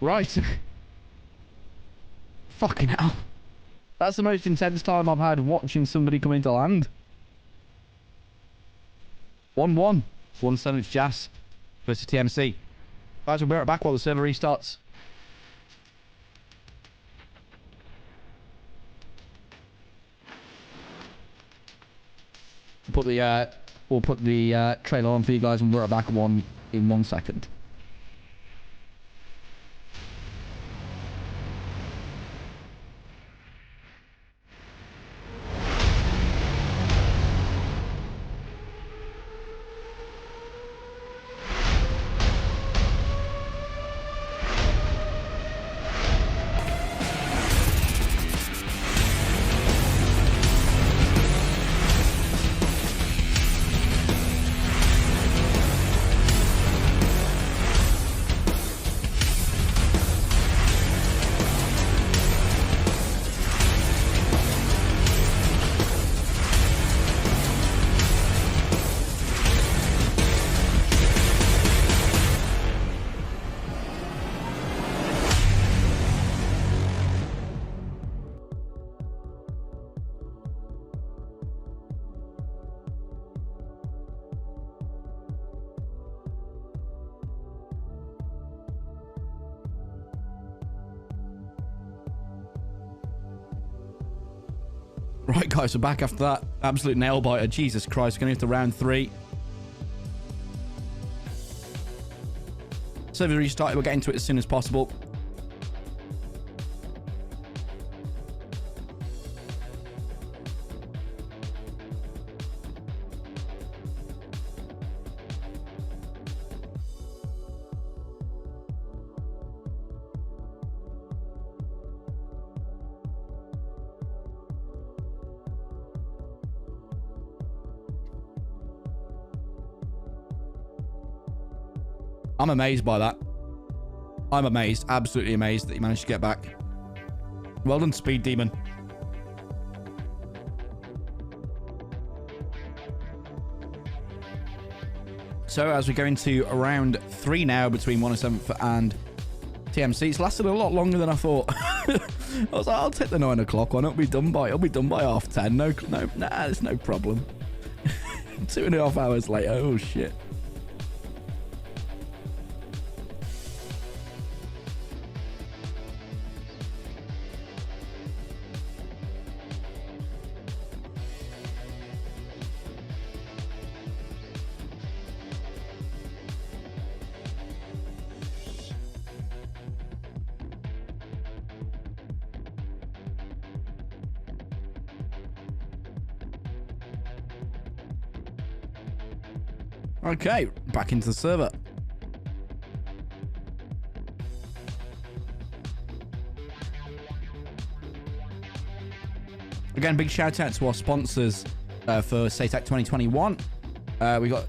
Right. Fucking hell. That's the most intense time I've had watching somebody come into land. 1-1. 1-7 Jazz versus TMC. Guys, we'll be right back while the server restarts.
We'll put the trailer on for you guys, and we're back in 1 second.
Right, guys, we're back after that absolute nail biter. Jesus Christ, going into round 3. Server restarted. We'll get into it as soon as possible. I'm amazed by that. I'm amazed, absolutely amazed that you managed to get back. Well done, Speed Demon. So as we go into round 3 now between 107th and TMC, it's lasted a lot longer than I thought. I was like, I'll take the 9 o'clock one. It'll be done by 10:30. Nah, it's no problem. 2.5 hours later. Oh shit. Okay, back into the server. Again, big shout out to our sponsors for SATAC 2021. We got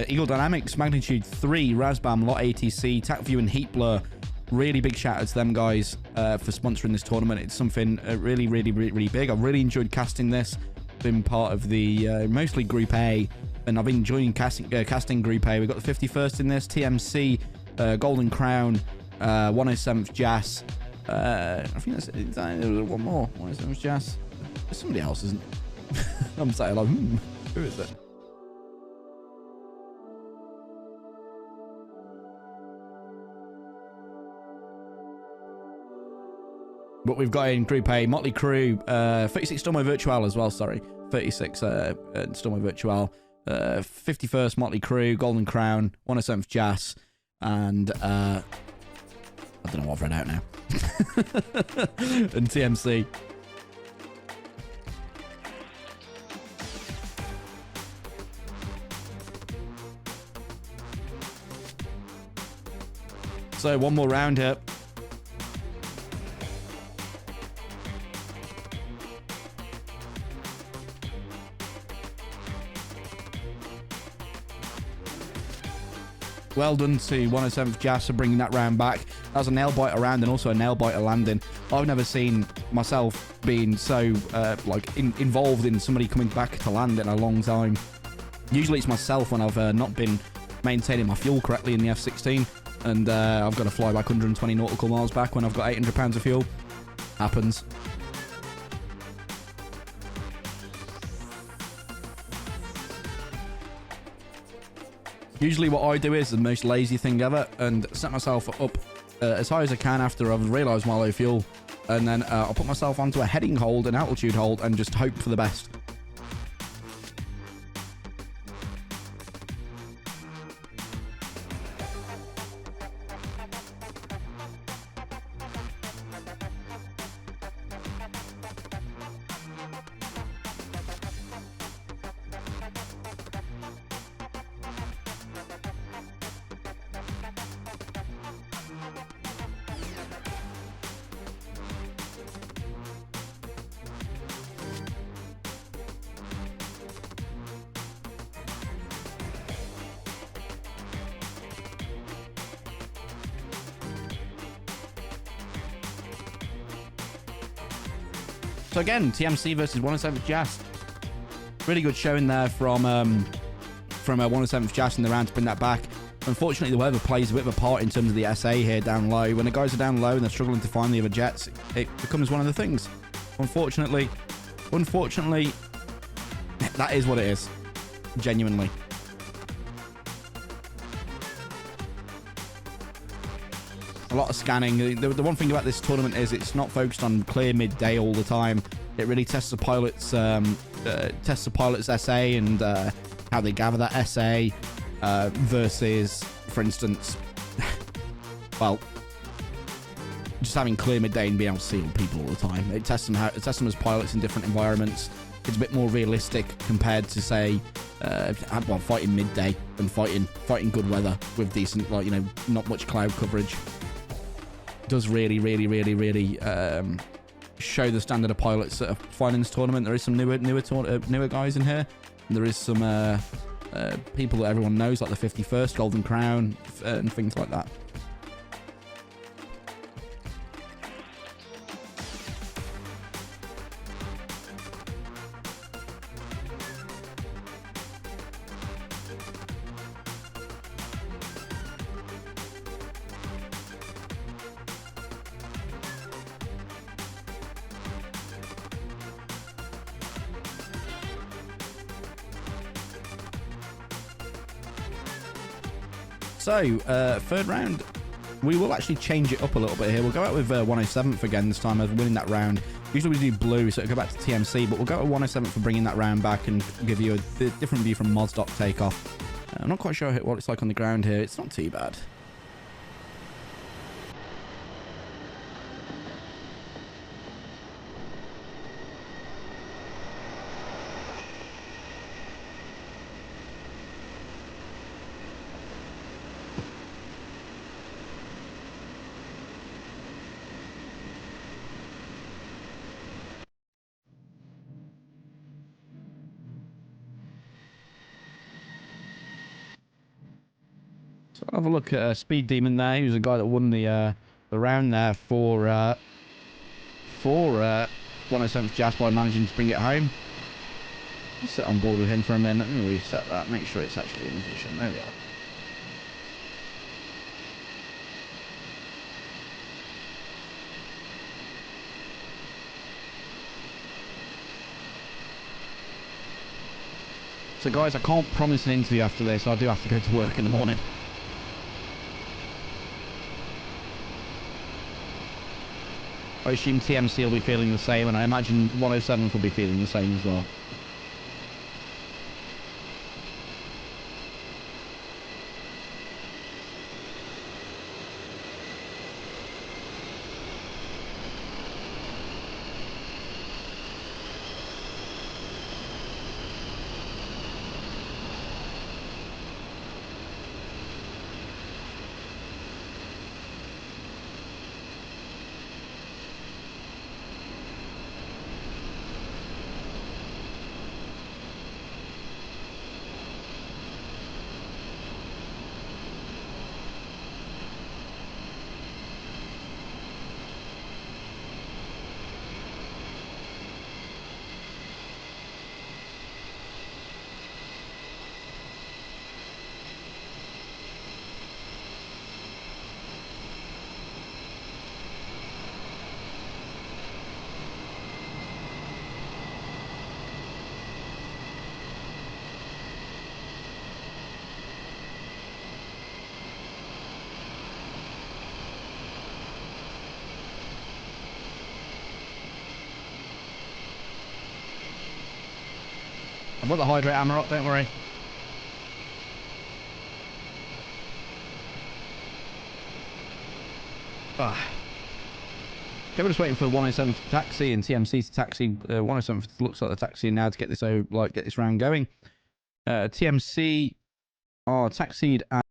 Eagle Dynamics, Magnitude 3, Razbam, Lot ATC, TacView, and Heat Blur. Really big shout out to them guys for sponsoring this tournament. It's something really big. I've really enjoyed casting this. Been part of the mostly Group A. And I've been enjoying casting Group A. We've got the 51st in this, TMC, Golden Crown, 107th Jas. I think there's one more. 107th Jas. There's somebody else, isn't it? I'm saying, like, who is it? But we've got in Group A, Motley Crue, 36 Stormo Virtual as well, sorry. 36 Stormo Virtual. 51st Motley Crue, Golden Crown, 107th Jas, and I don't know what I've read out now. And TMC. So one more round here. Well done to 107th Jas for bringing that round back. That was a nail biter round and also a nail biter landing. I've never seen myself being so involved in somebody coming back to land in a long time. Usually it's myself when I've not been maintaining my fuel correctly in the F-16, and I've got to fly back 120 nautical miles back when I've got 800 pounds of fuel. Happens. Usually what I do is the most lazy thing ever and set myself up as high as I can after I've realised my low fuel, and then I'll put myself onto a heading hold, an altitude hold, and just hope for the best. So again, TMC versus 107th Jazz. Really good showing there from 107th Jazz in the round to bring that back. Unfortunately, the weather plays a bit of a part in terms of the SA here down low. When the guys are down low and they're struggling to find the other jets, it becomes one of the things. Unfortunately, that is what it is. Genuinely. A lot of scanning. The one thing about this tournament is it's not focused on clear midday all the time. It really tests the pilot's SA and how they gather that SA versus, for instance, well, just having clear midday and being able to see all people all the time. It tests them as pilots in different environments. It's a bit more realistic compared to, say, fighting midday and fighting good weather with decent, like, you know, not much cloud coverage. It does really show the standard of pilots that are fighting this tournament. There is some newer guys in here. And there is some people that everyone knows, like the 51st, Golden Crown, and things like that. So, third round, we will actually change it up a little bit here. We'll go out with 107th again this time as winning that round. Usually we do blue, so it'll go back to TMC, but we'll go with 107th for bringing that round back and give you a different view from Mozdok takeoff. I'm not quite sure what it's like on the ground here. It's not too bad. So I'll have a look at Speed Demon there. He was the guy that won the round there for 107th Jazz by managing to bring it home. I'll sit on board with him for a minute. Let me reset that. Make sure it's actually in position. There we are. So guys, I can't promise an interview after this. I do have to go to work in the morning. I assume TMC will be feeling the same, and I imagine 107th will be feeling the same as well. I've got the hydrate hammer up, don't worry. Okay, we're just waiting for 107 to taxi and TMC to taxi. 107 looks like the taxi now to get this get this round going. TMC are taxied at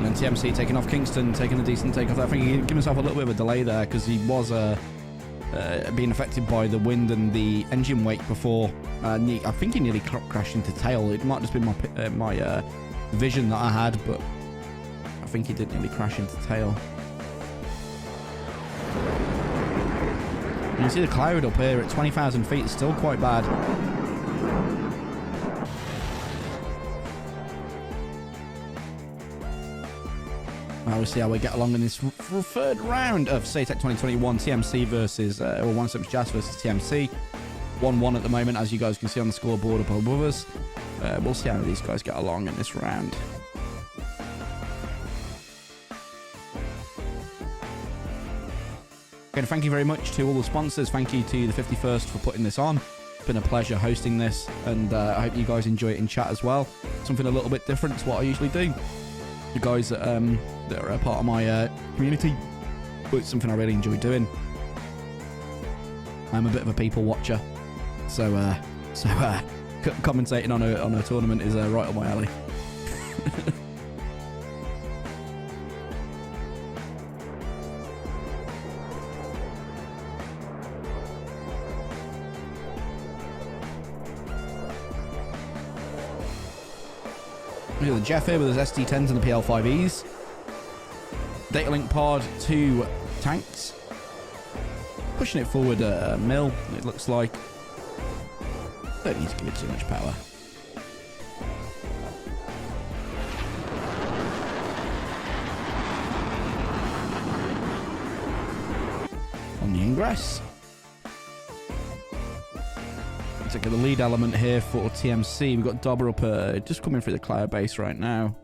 And then TMC taking off Kingston, taking a decent takeoff. I think he gave himself a little bit of a delay there because he was being affected by the wind and the engine wake before. I think he nearly crashed into tail. It might have just been my vision that I had, but I think he did nearly crash into tail. You can see the cloud up here at 20,000 feet. It's still quite bad. Now we'll see how we get along in this third round of SATAC 2021 TMC versus, or 1/7 Jazz versus TMC. 1-1 at the moment, as you guys can see on the scoreboard up above us. We'll see how these guys get along in this round. Again, thank you very much to all the sponsors. Thank you to the 51st for putting this on. It's been a pleasure hosting this, and I hope you guys enjoy it in chat as well. Something a little bit different to what I usually do. The guys that are a part of my community, but it's something I really enjoy doing. I'm a bit of a people watcher, so commentating on a tournament is right up my alley. Look at the Jeff here with his SD10s and the PL5Es. Data link pod, 2 tanks. Pushing it forward a mil, it looks like. Don't need to give it too much power. On the ingress. Look at the lead element here for TMC. We've got Dobber up just coming through the cloud base right now.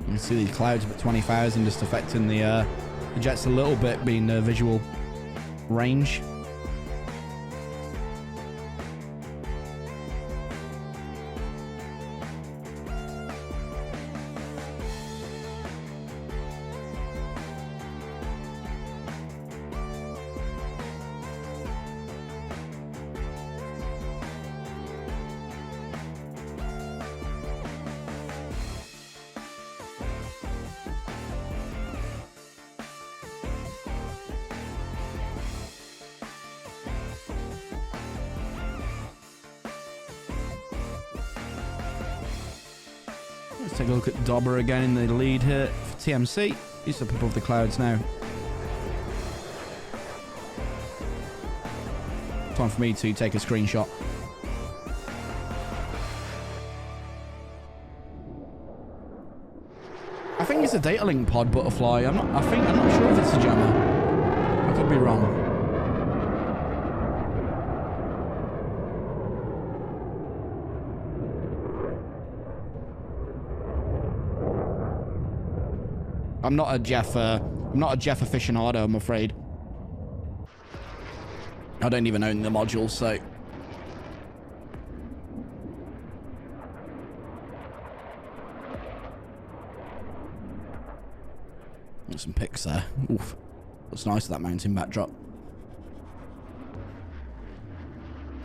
You can see these clouds up at 20,000 just affecting the jets a little bit, being visual range. Let's take a look at Dobber again in the lead here for TMC. He's up above the clouds now. Time for me to take a screenshot. I think it's a data link pod butterfly. I'm not sure if it's a jammer. I could be wrong. I'm not a Jeff aficionado, I'm afraid. I don't even own the module, so. There's some pics there. Oof. Looks nice, that mountain backdrop.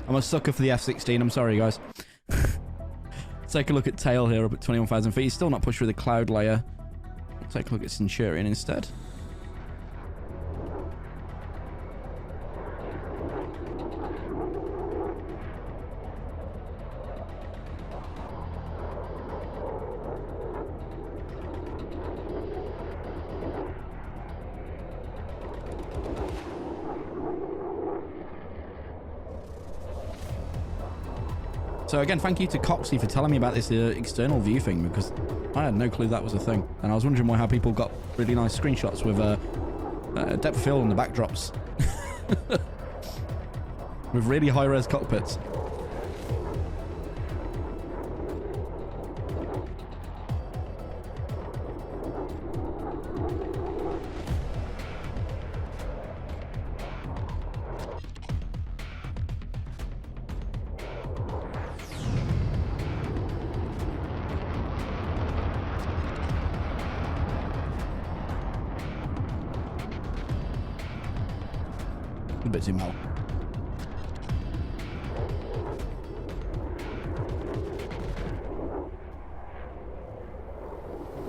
I'm a sucker for the F-16, I'm sorry, guys. Let's take a look at Tail here up at 21,000 feet. He's still not pushed through the cloud layer. Take a look at Centurion instead. So again, thank you to Coxie for telling me about this external view thing, because I had no clue that was a thing. And I was wondering how people got really nice screenshots with depth of field on the backdrops. With really high-res cockpits. A bit too low.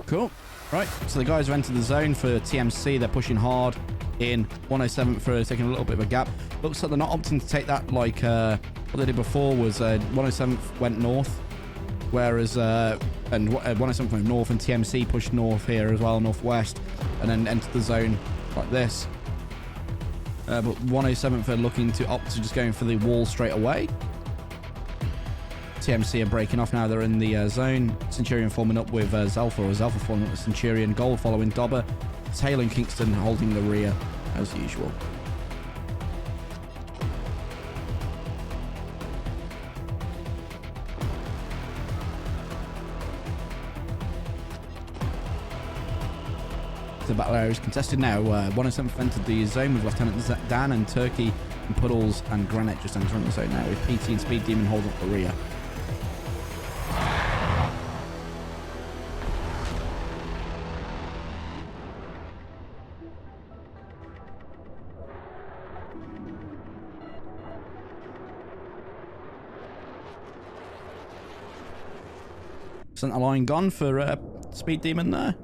Cool. Right, so the guys have entered the zone for TMC. They're pushing hard in 107 for taking a little bit of a gap. Looks like they're not opting to take that like what they did before was 107 went north, whereas and 107 went north and TMC pushed north here as well, northwest, and then entered the zone like this. But 107th are looking to opt to just going for the wall straight away. TMC are breaking off now. They're in the zone. Centurion forming up with Zelfa, or Zelfa forming up with Centurion. Gold following Dobber. Tail and Kingston holding the rear as usual. The battle area is contested now. 107th entered the zone with Lieutenant Dan and Turkey and Puddles and Granite just entering the zone now with PT and Speed Demon holding up the rear. Center line gone for Speed Demon there.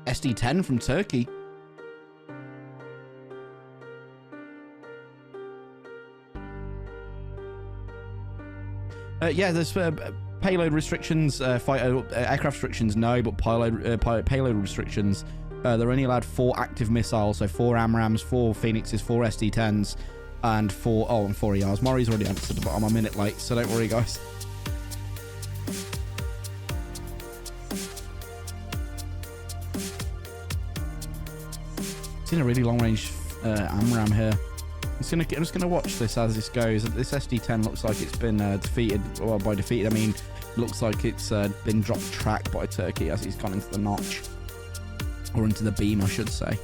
SD10 from Turkey. Yeah, there's payload restrictions, aircraft restrictions, no, but payload restrictions. They're only allowed 4 active missiles, so 4 AMRAAMs, 4 Phoenixes, 4 SD10s, and 4 ERs. Maury's already answered, but I'm a minute late, so don't worry, guys. It's in a really long-range AMRAAM here. I'm just gonna watch this as this goes. This SD10 looks like it's been defeated. Well, by defeated, I mean looks like it's been dropped track by Turkey as he's gone into the notch, or into the beam, I should say.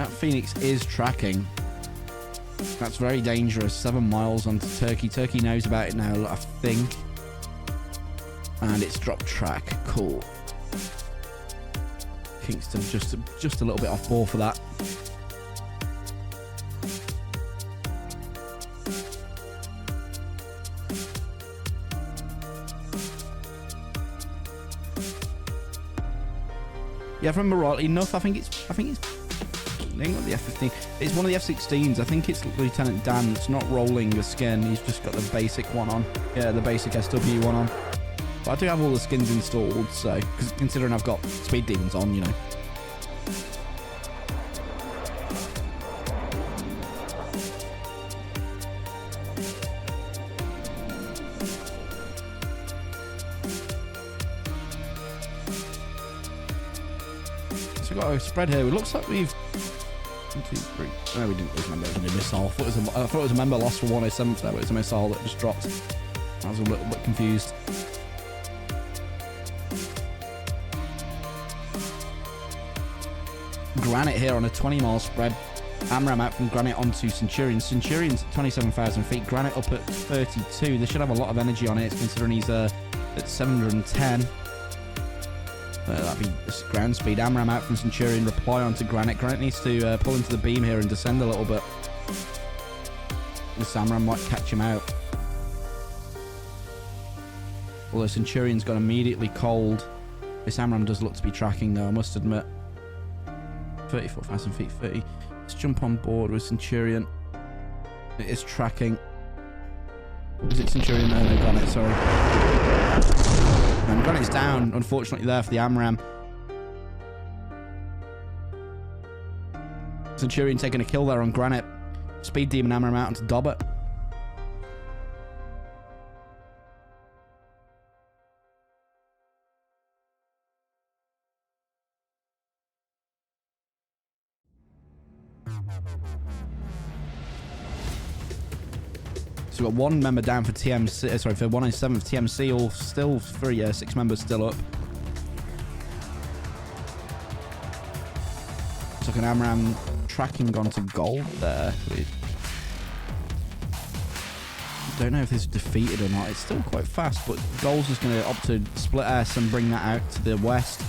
That Phoenix is tracking. That's very dangerous. 7 miles onto Turkey. Turkey knows about it now, I think. And it's dropped track. Cool. Kingston just a little bit off ball for that. Yeah, if I remember rightly enough, I think it's not the F-15. It's one of the F-16s. I think it's Lieutenant Dan. It's not rolling the skin. He's just got the basic one on. Yeah, the basic SW one on. But I do have all the skins installed, so because considering I've got Speed Demons on, you know. So we've got a spread here. It looks like we've 1, 2, 3. No, we didn't lose a member. It was a missile. I thought it was a member lost for 107th there, but it's a missile that just dropped. I was a little bit confused. Granite here on a 20-mile spread. AMRAAM out from Granite onto Centurion. Centurion's at 27,000 feet. Granite up at 32. They should have a lot of energy on it, considering he's at 710. That'd be ground speed. AMRAAM out from Centurion. Reply onto Granite. Granite needs to pull into the beam here and descend a little bit. This AMRAAM might catch him out. Although Centurion's gone immediately cold. This AMRAAM does look to be tracking though, I must admit. 34,000 feet, 30. Let's jump on board with Centurion. It is tracking. Is it Centurion? No, no, Granite, sorry. And Granite's down, unfortunately, there for the AMRAAM. Centurion taking a kill there on Granite. Speed Demon AMRAAM out onto Dobbert. So we've got 1 member down for TMC, sorry, for 107th TMC, all still 6 members still up. Looks like an AMRAAM tracking onto gold there. Don't know if this is defeated or not. It's still quite fast, but gold's just going to opt to split S and bring that out to the west.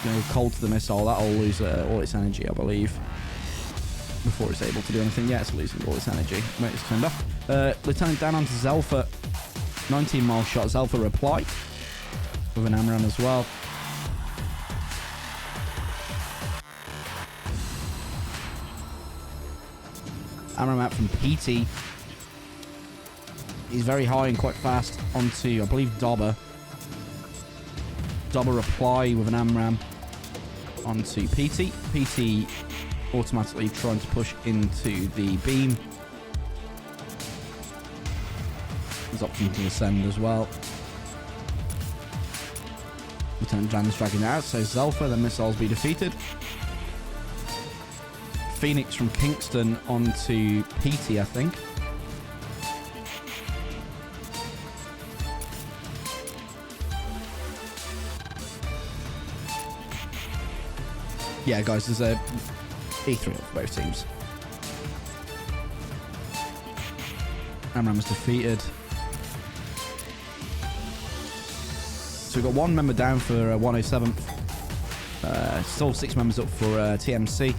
Going to go cold to the missile. That'll lose all its energy, I believe, before it's able to do anything. Yeah, it's losing all its energy. Wait, it's turned off. Lieutenant Dan onto Zelfa. 19-mile shot. Zelfa reply with an AMRAAM as well. AMRAAM out from PT. He's very high and quite fast onto, I believe, Dobber. Dobber reply with an AMRAAM onto PT. PT automatically trying to push into the beam. There's option to descend as well. Lieutenant Dan's dragging out, so Zelfa, the missiles be defeated. Phoenix from Kingston onto PT, I think. Yeah, guys, there's a E3 for both teams. AMRAAM is defeated. So we've got 1 member down for 107th. Still 6 members up for TMC.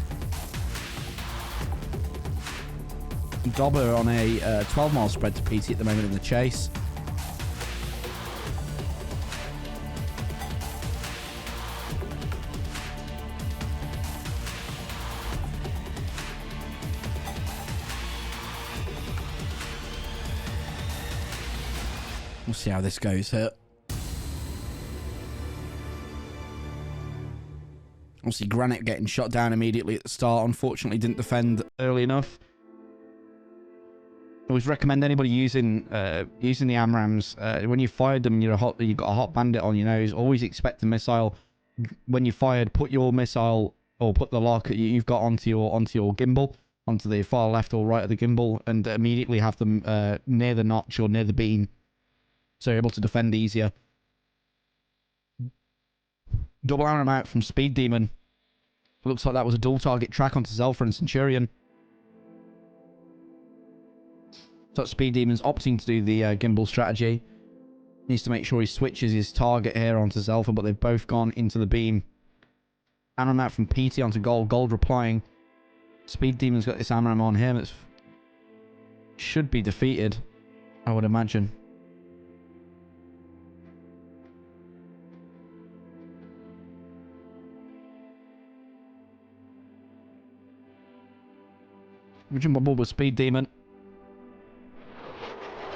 Dobber on a 12-mile spread to PT at the moment in the chase. We'll see how this goes here. Obviously, Granite getting shot down immediately at the start. Unfortunately, didn't defend early enough. I always recommend anybody using the AMRAAMs, when you fired them, you've got a hot bandit on your nose. Always expect the missile. When you fired, put your missile or put the lock you've got onto your gimbal, onto the far left or right of the gimbal, and immediately have them near the notch or near the beam, so you're able to defend easier. Double AMRAAM out from Speed Demon.
Looks like that was a dual target track onto Zelfa and Centurion. So Speed Demon's opting to do the gimbal strategy. Needs to make sure he switches his target here onto Zelfa, but they've both gone into the beam. Amram out from PT onto Gold. Gold replying. Speed Demon's got this Amram on him. It should be defeated, I would imagine. We jump on board with Speed Demon.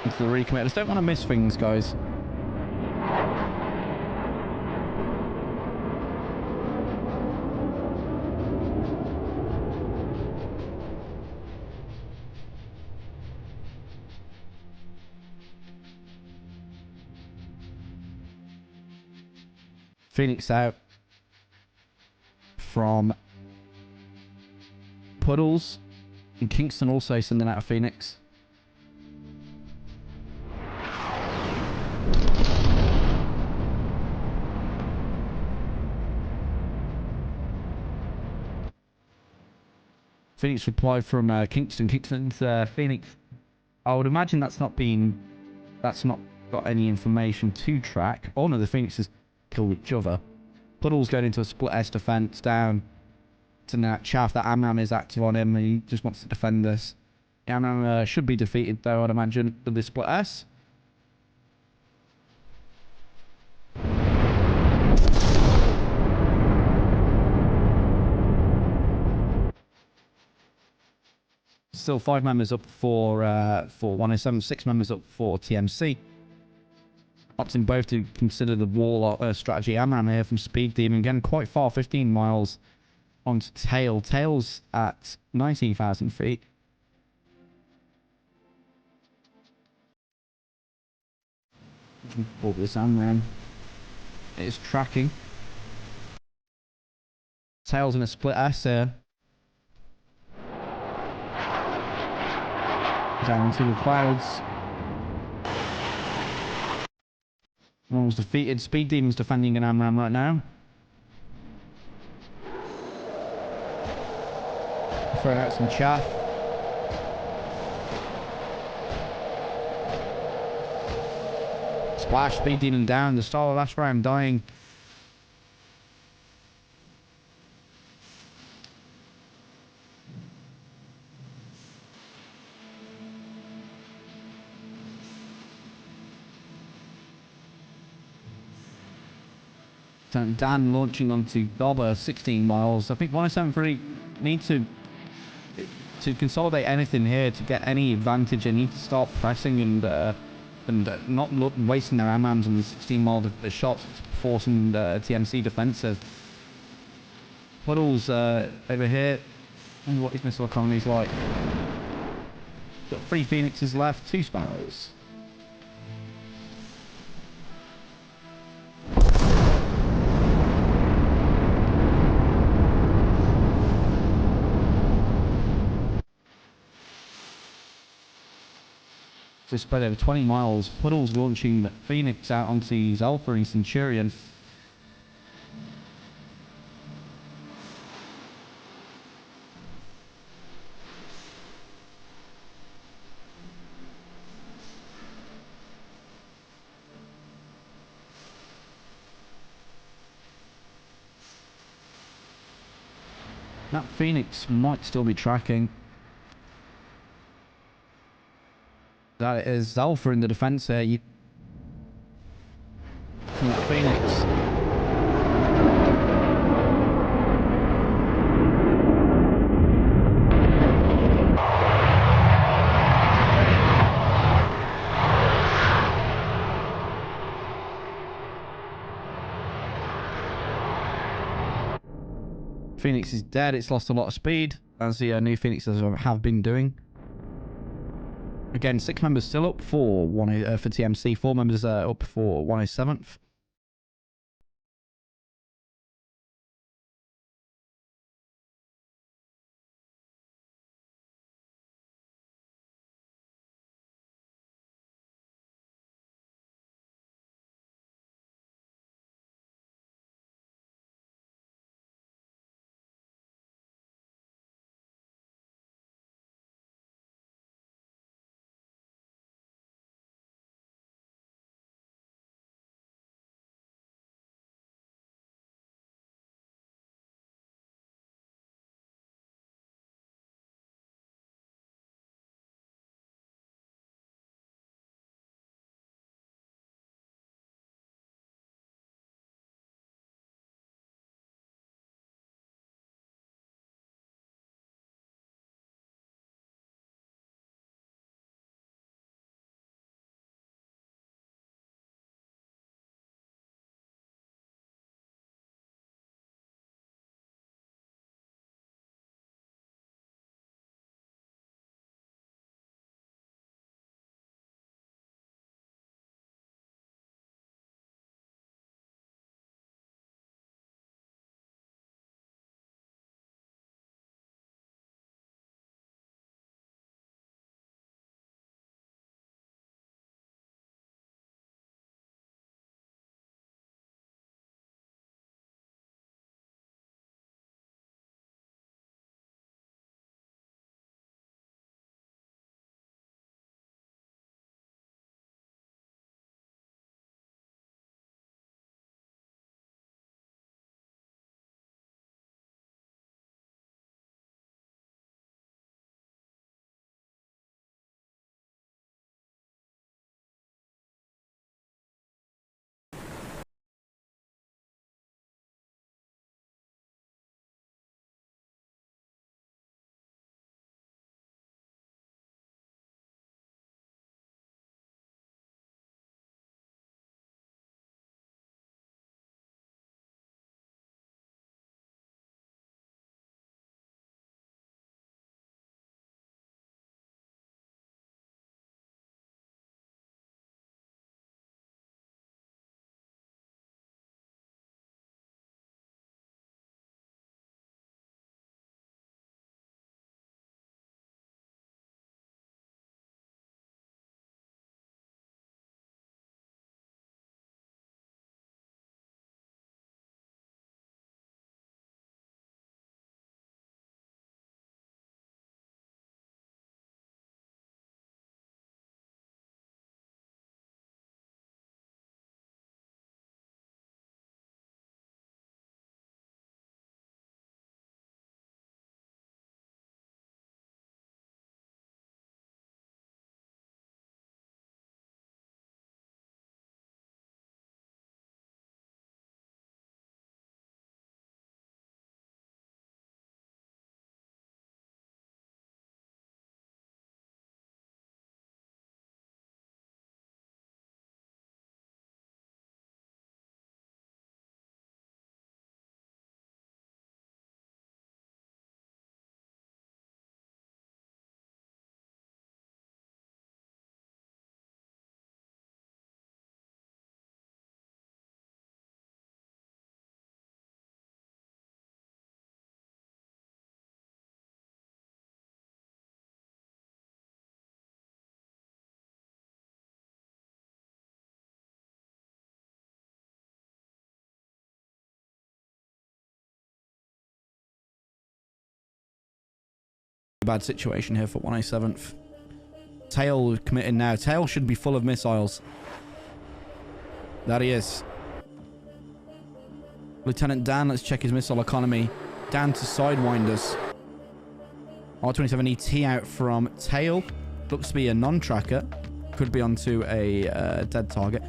Into the recommit. I just don't want to miss things, guys. Phoenix out from Puddles. And Kingston also sending out a Phoenix. Phoenix replied from Kingston. Kingston's Phoenix. I would imagine that's not got any information to track. Oh no, the Phoenixes kill each other. Puddle's going into a split S defense down to that chaff. That Amram is active on him. He just wants to defend this. Amram should be defeated though, I'd imagine, with this split S. Still 5 members up for 107, 6 members up for TMC. Opting both to consider the wall strategy. Amram here from Speed Demon, again quite far, 15 miles onto Tail. Tail's at 19,000 feet. Pull this Amram. It is tracking. Tail's in a split S here. Down into the clouds. One was defeated. Speed Demon's defending an Amram right now. Throwing out some chaff. Splash, Speed Demon down. The start of the last round dying. Dan launching onto Dobber, 16 miles. I think 107.3 need to consolidate anything here to get any advantage. They need to start pressing and not wasting their Amrams on the 16 mile shots, forcing the TMC defensive. Puddles over here. I wonder what his missile economy is like. Got 3 Phoenixes left, 2 Sparrows. So spread over 20 miles. Puddles launching Phoenix out onto Zelfa and Centurion. That Phoenix might still be tracking. That is Zelfa in the defense here. Phoenix. Phoenix is dead. It's lost a lot of speed, as the new Phoenixes have been doing. Again, 6 members still up for for TMC, 4 members up for 107th.
bad situation here for 107th. Tail committing now. Tail should be full of missiles. That he is. Lieutenant Dan, let's check his missile economy. Down to Sidewinders. R27ET out from Tail. Looks to be a non-tracker. Could be onto a dead target.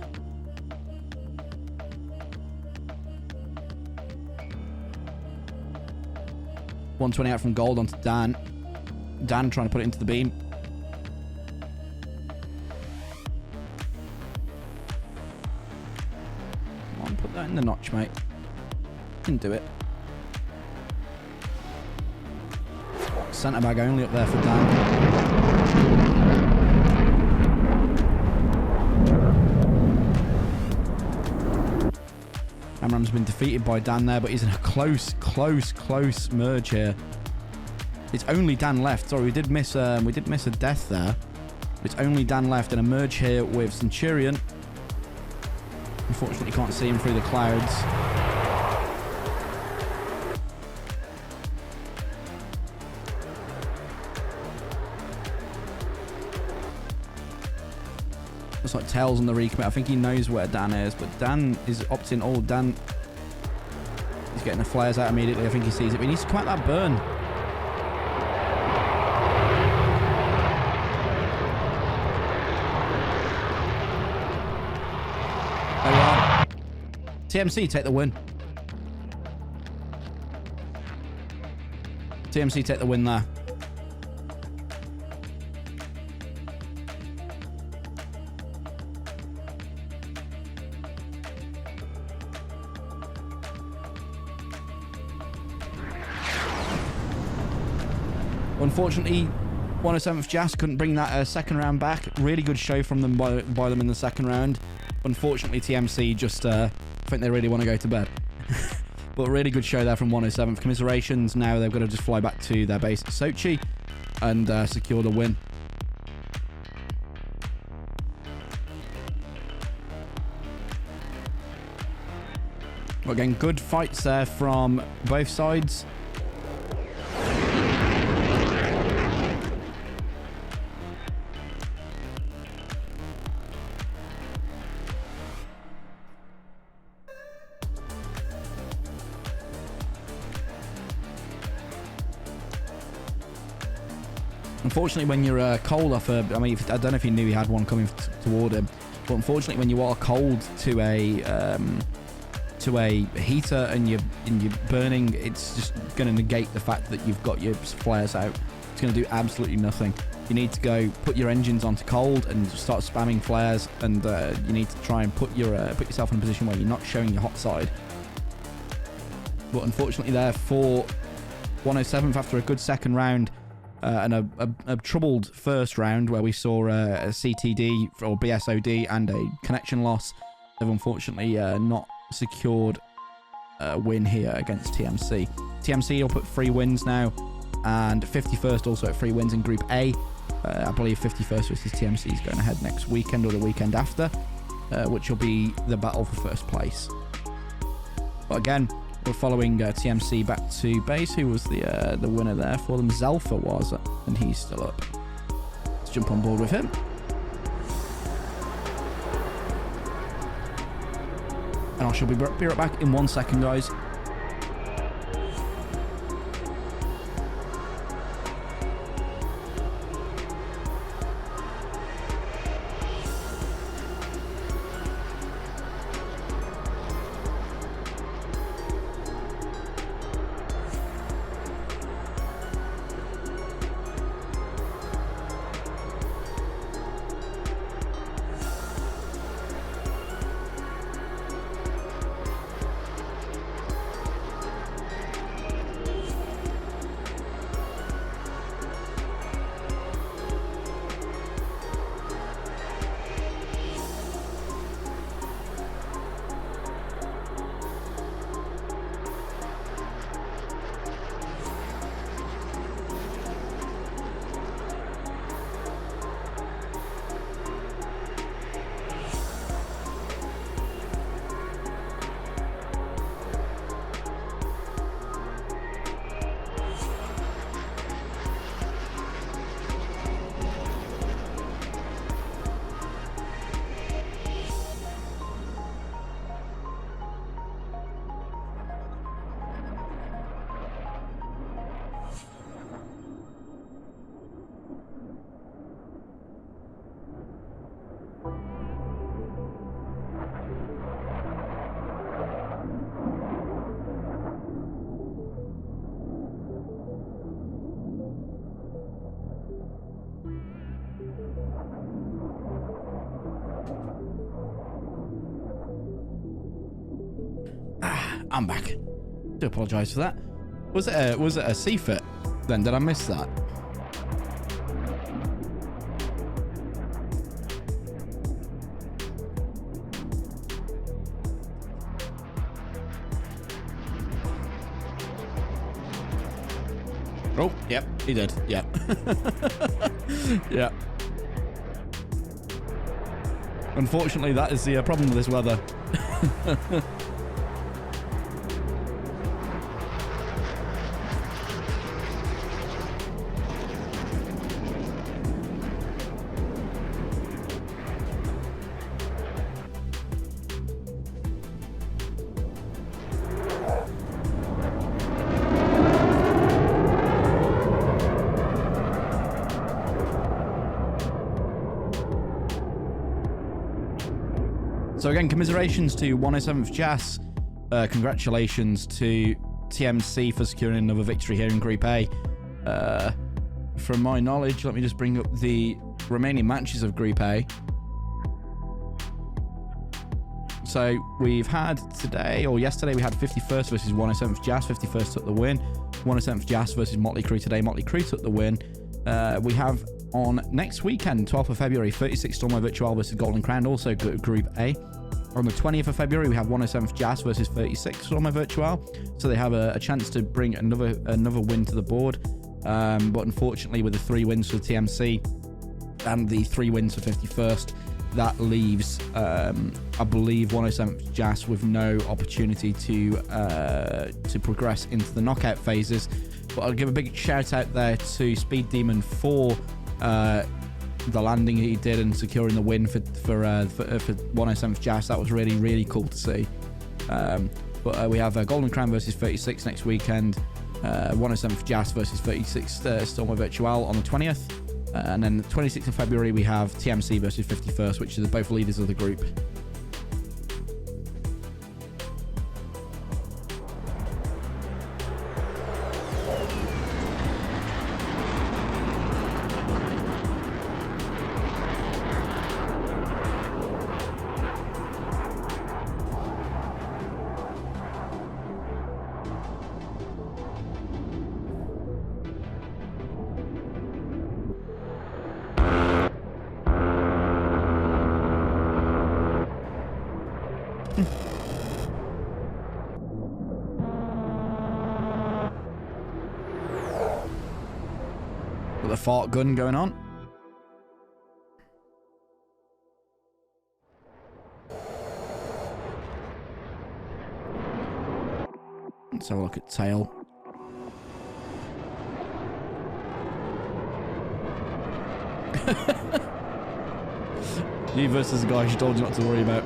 .120 out from Gold onto Dan. Dan trying to put it into the beam. Come on, put that in the notch, mate. Can do it. Centre bag only up there for Dan. Amram's been defeated by Dan there, but he's in a close merge here. It's only Dan left. Sorry, we did miss a death there. It's only Dan left in a merge here with Centurion. Unfortunately, you can't see him through the clouds. Looks like Tails on the recommit. I think he knows where Dan is, but Dan is opting all. Dan is getting the flares out immediately. I think he sees it, but he needs to come out that burn. There we are. TMC take the win. TMC take the win there. Unfortunately, 107th Jas couldn't bring that second round back. Really good show from them by them in the second round. Unfortunately, TMC just I think they really want to go to bed. But really good show there from 107th. Commiserations. Now they've got to just fly back to their base at Sochi and secure the win. But again, good fights there from both sides. Unfortunately, when you're cold off I mean, I don't know if he knew he had one coming toward him, but unfortunately, when you are cold to a heater and you're burning, it's just going to negate the fact that you've got your flares out. It's going to do absolutely nothing. You need to go put your engines onto cold and start spamming flares, and you need to try and put yourself in a position where you're not showing your hot side. But unfortunately, there for 107th, after a good second round. And a troubled first round where we saw a CTD or BSOD and a connection loss. They've unfortunately not secured a win here against TMC. TMC up at 3 wins now, and 51st also at 3 wins in Group A. I believe 51st versus TMC is going ahead next weekend or the weekend after, which will be the battle for first place. But again, we're following TMC back to base. Who was the winner there for them? Zelfa was, and he's still up. Let's jump on board with him. And I shall be right back in 1 second, guys. I'm back. Do apologise for that. Was it a CFIT then? Did I miss that? Oh, yep, he did. Yep. Yeah. Unfortunately, that is the problem with this weather. So again, commiserations to 107th JAS. Congratulations to TMC for securing another victory here in Group A. From my knowledge, let me just bring up the remaining matches of Group A. So we've had today, or yesterday, we had 51st versus 107th JAS. 51st took the win. 107th JAS versus Motley Crue today. Motley Crue took the win. We have on next weekend, 12th of February, 36 Stormo Virtual versus Golden Crown, also Group A. On the 20th of February, we have 107th JAS versus 36 Stormo Virtual. So they have a chance to bring another win to the board. But unfortunately, with the 3 wins for TMC and the 3 wins for 51st, that leaves, I believe, 107th JAS with no opportunity to progress into the knockout phases. But I'll give a big shout out there to Speed Demon for the landing he did and securing the win for 107th JAS. That was really, really cool to see. But we have Golden Crown versus 36 next weekend. 107th JAS versus 36 Stormo Virtual on the 20th. And then the 26th of February, we have TMC versus 51st, which are both leaders of the group. With a fart gun going on. Let's have a look at tail. You versus the guy she told you not to worry about.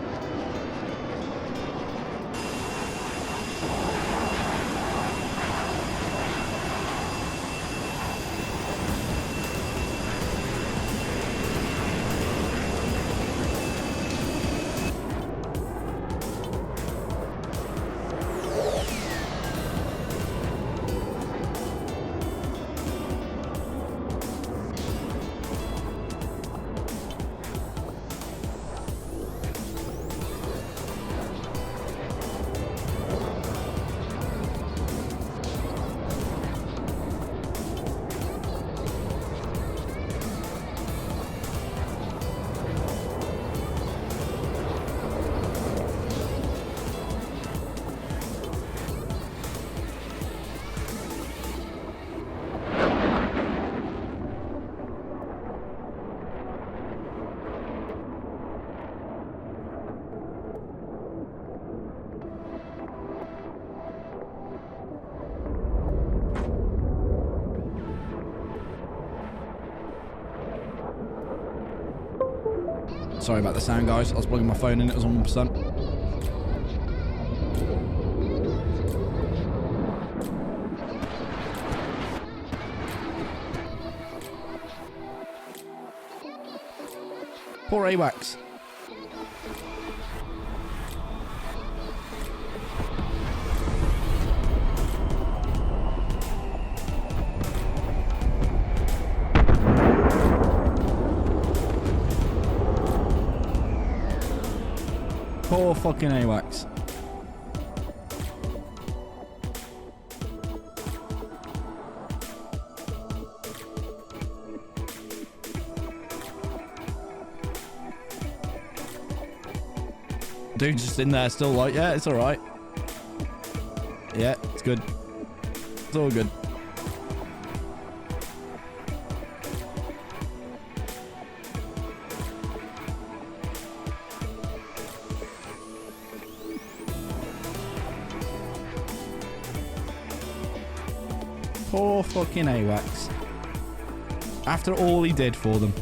Sorry about the sound, guys. I was plugging my phone in. It was on 1%. Poor AWACS. Poor fucking AWACS. Dude's just in there still like, yeah, it's alright. Yeah, it's good. It's all good. Poor fucking AWACS. After all he did for them.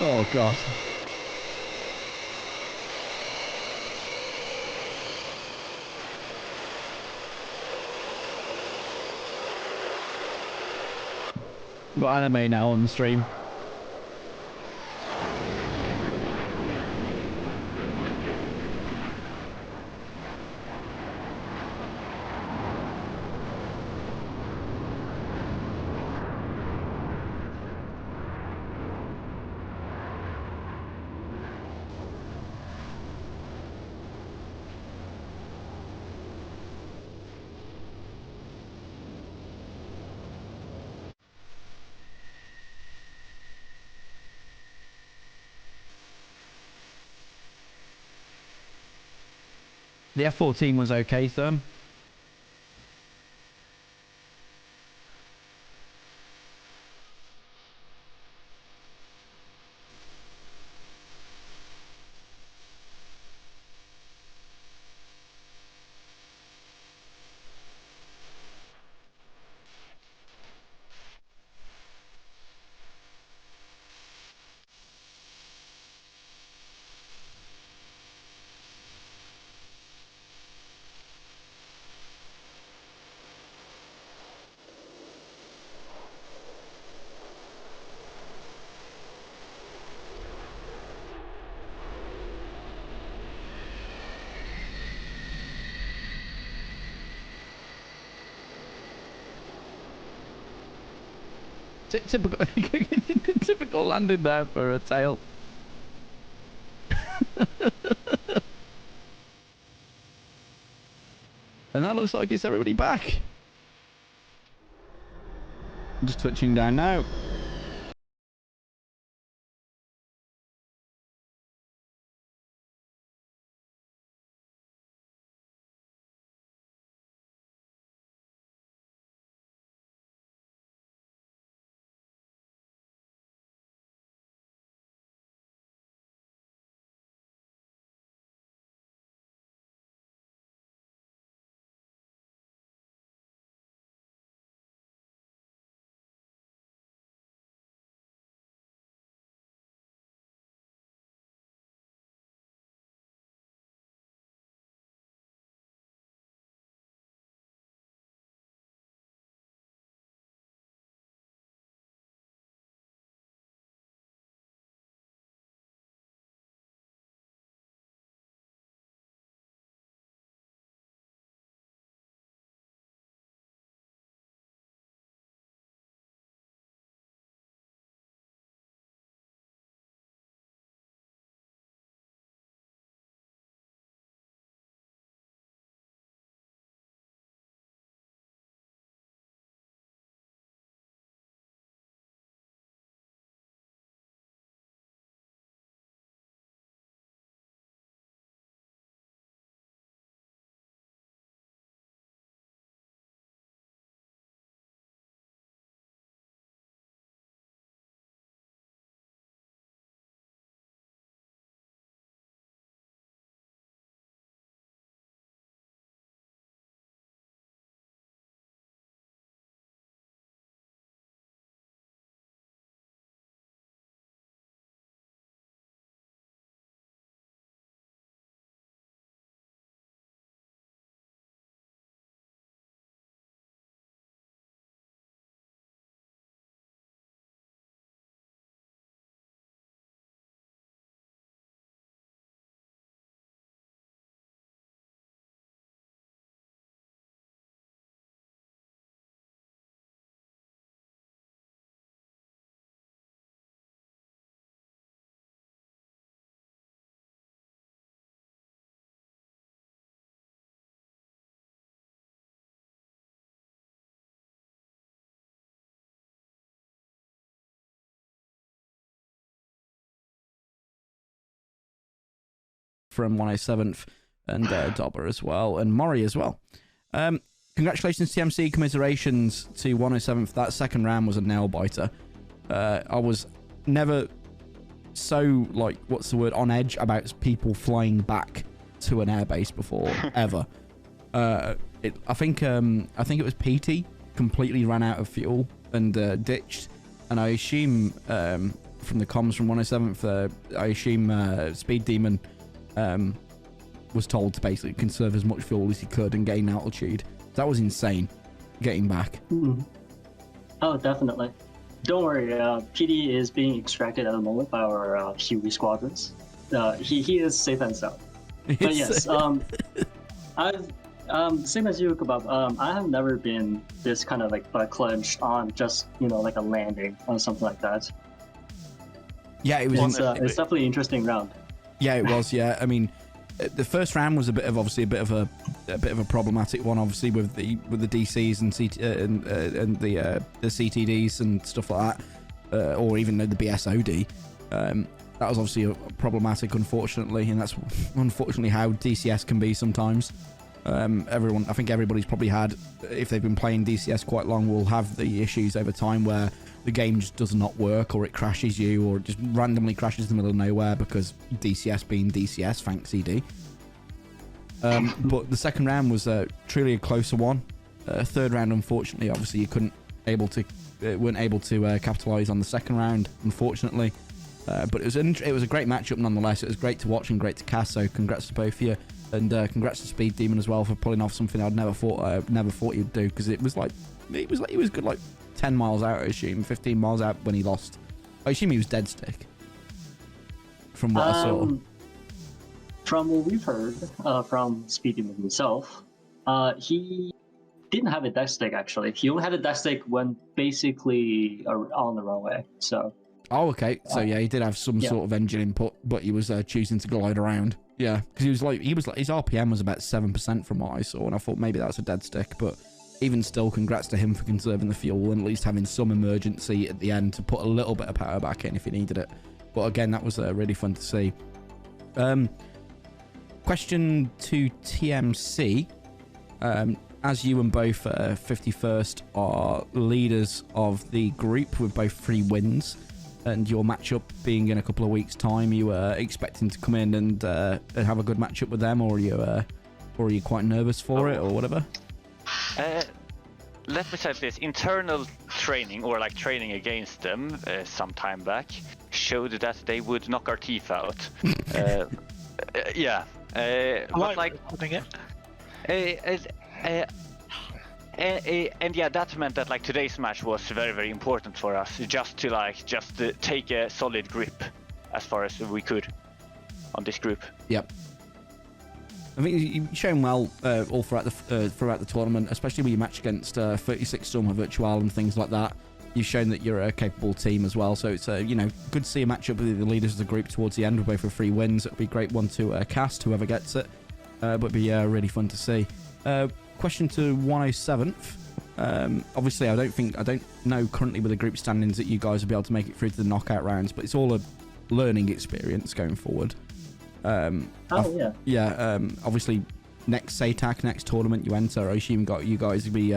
Oh, God.
Got anime now on the stream. The F14 was okay, sir. Typical, typical landing there for a tail.
And that looks like it's everybody back. Just touching down now. From 107th and Dobber as well, and Maury as well. Congratulations, TMC. Commiserations to 107th. That second round was a nail biter. I was never so, like, what's the word, on edge about people flying back to an airbase before, ever. I think it was PT completely ran out of fuel and ditched, and I assume from the comms from 107th, I assume Speed Demon was told to basically conserve as much fuel as he could and gain altitude. That was insane, getting back.
Oh, definitely. Don't worry, PD is being extracted at the moment by our Huey squadrons. He is safe and sound. But yes, I've same as you, Kebab. I have never been this kind of like butt clenched on just like a landing or something like that.
Yeah, it was.
It's definitely an interesting round.
Yeah, it was. Yeah, I mean, the first round was a bit of a problematic one, obviously with the DCs and the CTDs and stuff like that, or even the BSOD. That was obviously problematic, unfortunately, and that's unfortunately how DCS can be sometimes. I think everybody's probably had, if they've been playing DCS quite long, will have the issues over time where the game just does not work, or it crashes you, or it just randomly crashes in the middle of nowhere because DCS being DCS, thanks CD. But the second round was truly a closer one. Third round, unfortunately, obviously you weren't able to capitalise on the second round, unfortunately. But it was a great matchup nonetheless. It was great to watch and great to cast. So congrats to both of you, and congrats to Speed Demon as well for pulling off something I'd never thought he'd do, because he was good like 10 miles out, I assume, 15 miles out when he lost. I assume he was dead stick. From what I saw.
From what we've heard from Speed Demon himself, he didn't have a death stick actually. He only had a death stick when basically on the runway. So. Oh,
okay. So yeah, he did have some sort of engine input, but he was choosing to glide around. Yeah, because his RPM was about 7% from what I saw, and I thought maybe that's a dead stick. But even still, congrats to him for conserving the fuel and at least having some emergency at the end to put a little bit of power back in if he needed it. But again, that was really fun to see. Question to TMC. As you and both 51st are leaders of the group with both 3 wins, and your matchup being in a couple of weeks' time, you are expecting to come in and have a good matchup with them, or are you quite nervous for it, or whatever?
Let me say this: internal training, or like training against them, some time back, showed that they would knock our teeth out. Yeah.
like putting it.
And yeah, that meant that like today's match was very, very important for us, just to take a solid grip as far as we could on this group.
Yep. I think you've shown well all throughout the tournament, especially when you match against 36 Stormer Virtual and things like that. You've shown that you're a capable team as well, so it's good to see a matchup with the leaders of the group towards the end. We're both for 3 wins. It'll be a great one to cast, whoever gets it, but it'd be really fun to see. Question to 107th. Obviously, I don't know currently with the group standings that you guys will be able to make it through to the knockout rounds, but it's all a learning experience going forward. Obviously, next SATAC, next tournament you enter, I assume you guys will be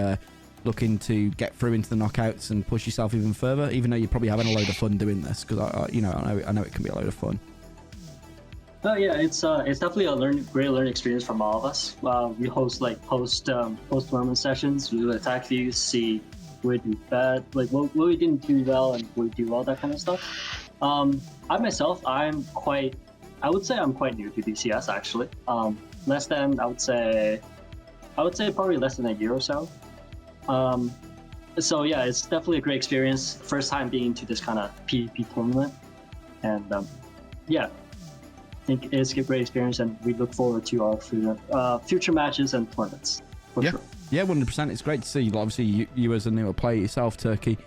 looking to get through into the knockouts and push yourself even further, even though you're probably having a load of fun doing this, because I know it can be a load of fun.
Oh yeah, it's definitely a great learning experience from all of us. We host like post tournament sessions. We do attack views, see where we do bad, like what we didn't do well and where we do well, that kind of stuff. I myself, I would say I'm quite new to DCS actually. Less than I would say probably less than a year or so. So yeah, it's definitely a great experience. First time being to this kind of PvP tournament, and yeah. I think it's a great experience, and we look forward to our future matches and tournaments. For sure.
Yeah, 100%. It's great to see. Obviously, you as a newer player yourself, Turkey.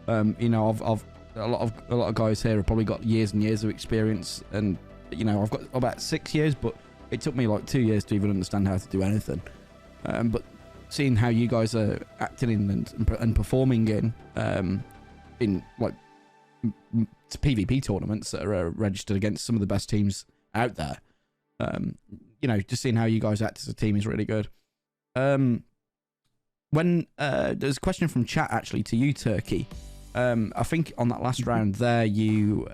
I've a lot of guys here have probably got years and years of experience, and I've got about 6 years, but it took me like 2 years to even understand how to do anything. But seeing how you guys are acting in and performing in like PvP tournaments that are registered against some of the best teams out there, just seeing how you guys act as a team is really good. When there's a question from chat actually to you, Turkey. I think on that last round there, you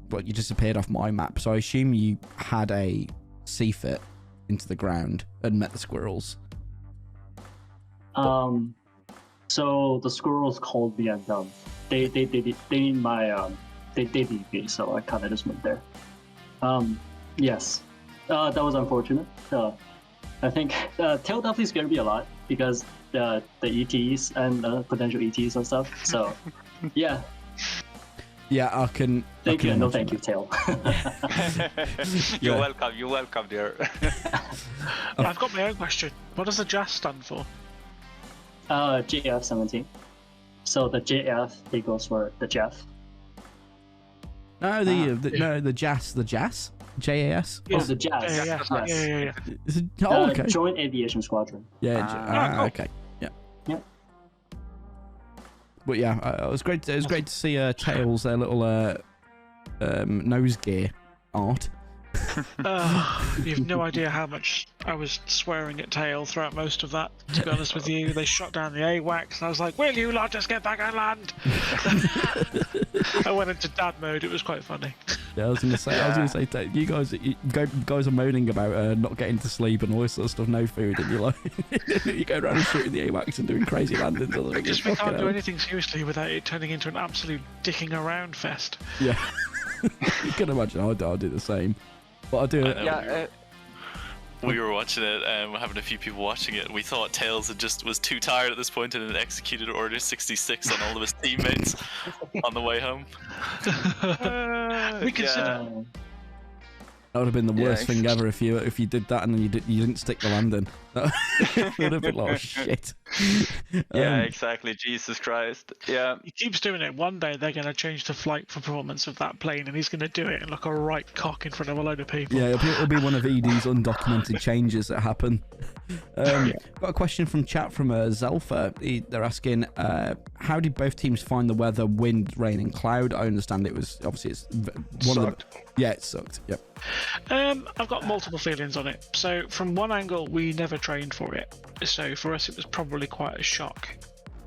disappeared off my map, so I assume you had a C-fit into the ground and met the squirrels.
So the squirrels called me and they need my they beat me, so I kind of just went there. Yes, that was unfortunate. I think tail definitely scared me a lot because the ETs and potential ETs and stuff. So yeah.
Yeah, I can.
Thank you, and no
imagine
thank you, Tail.
You're
Yeah.
welcome. You're welcome, dear.
I've got my own question. What does the JAS stand for?
JF17. So the JF, it goes for the Jeff.
No, the JAS, JAS? JAS?
Oh, the Jazz.
Yeah.
Yes.
Is it, oh, okay.
Joint Aviation Squadron.
Yeah,
cool.
okay. Yeah.
Yeah.
But yeah, it was great. It was great to see Tails, their little nose gear art.
You've no idea how much I was swearing at Tail throughout most of that, to be honest with you. They shot down the AWACS, and I was like, will you lot just get back on land? I went into dad mode. It was quite funny.
Yeah, I was gonna say, you guys are moaning about not getting to sleep and all this sort of stuff, no food, and you're like, you go around and shooting the AWACS and doing crazy landings.
Because we can't do anything seriously without it turning into an absolute dicking around fest.
Yeah, you can imagine. I'll do the same. But I do.
Yeah.
We were watching it, having a few people watching it. We thought Tails was too tired at this point and had executed Order 66 on all of his teammates on the way home.
We consider.
That would have been the worst thing ever if you did that and then you didn't stick the landing. That would have been like, oh, shit.
Yeah, exactly. Jesus Christ. Yeah.
He keeps doing it. One day they're going to change the flight performance of that plane, and he's going to do it and look a right cock in front of a load of people.
Yeah, it'll be one of ED's undocumented changes that happen. Got a question from chat from Zelfa. They're asking, how did both teams find the weather, wind, rain, and cloud? I understand it was obviously it sucked. Yep.
I've got multiple feelings on it. So from one angle, we never trained for it, so for us it was probably quite a shock.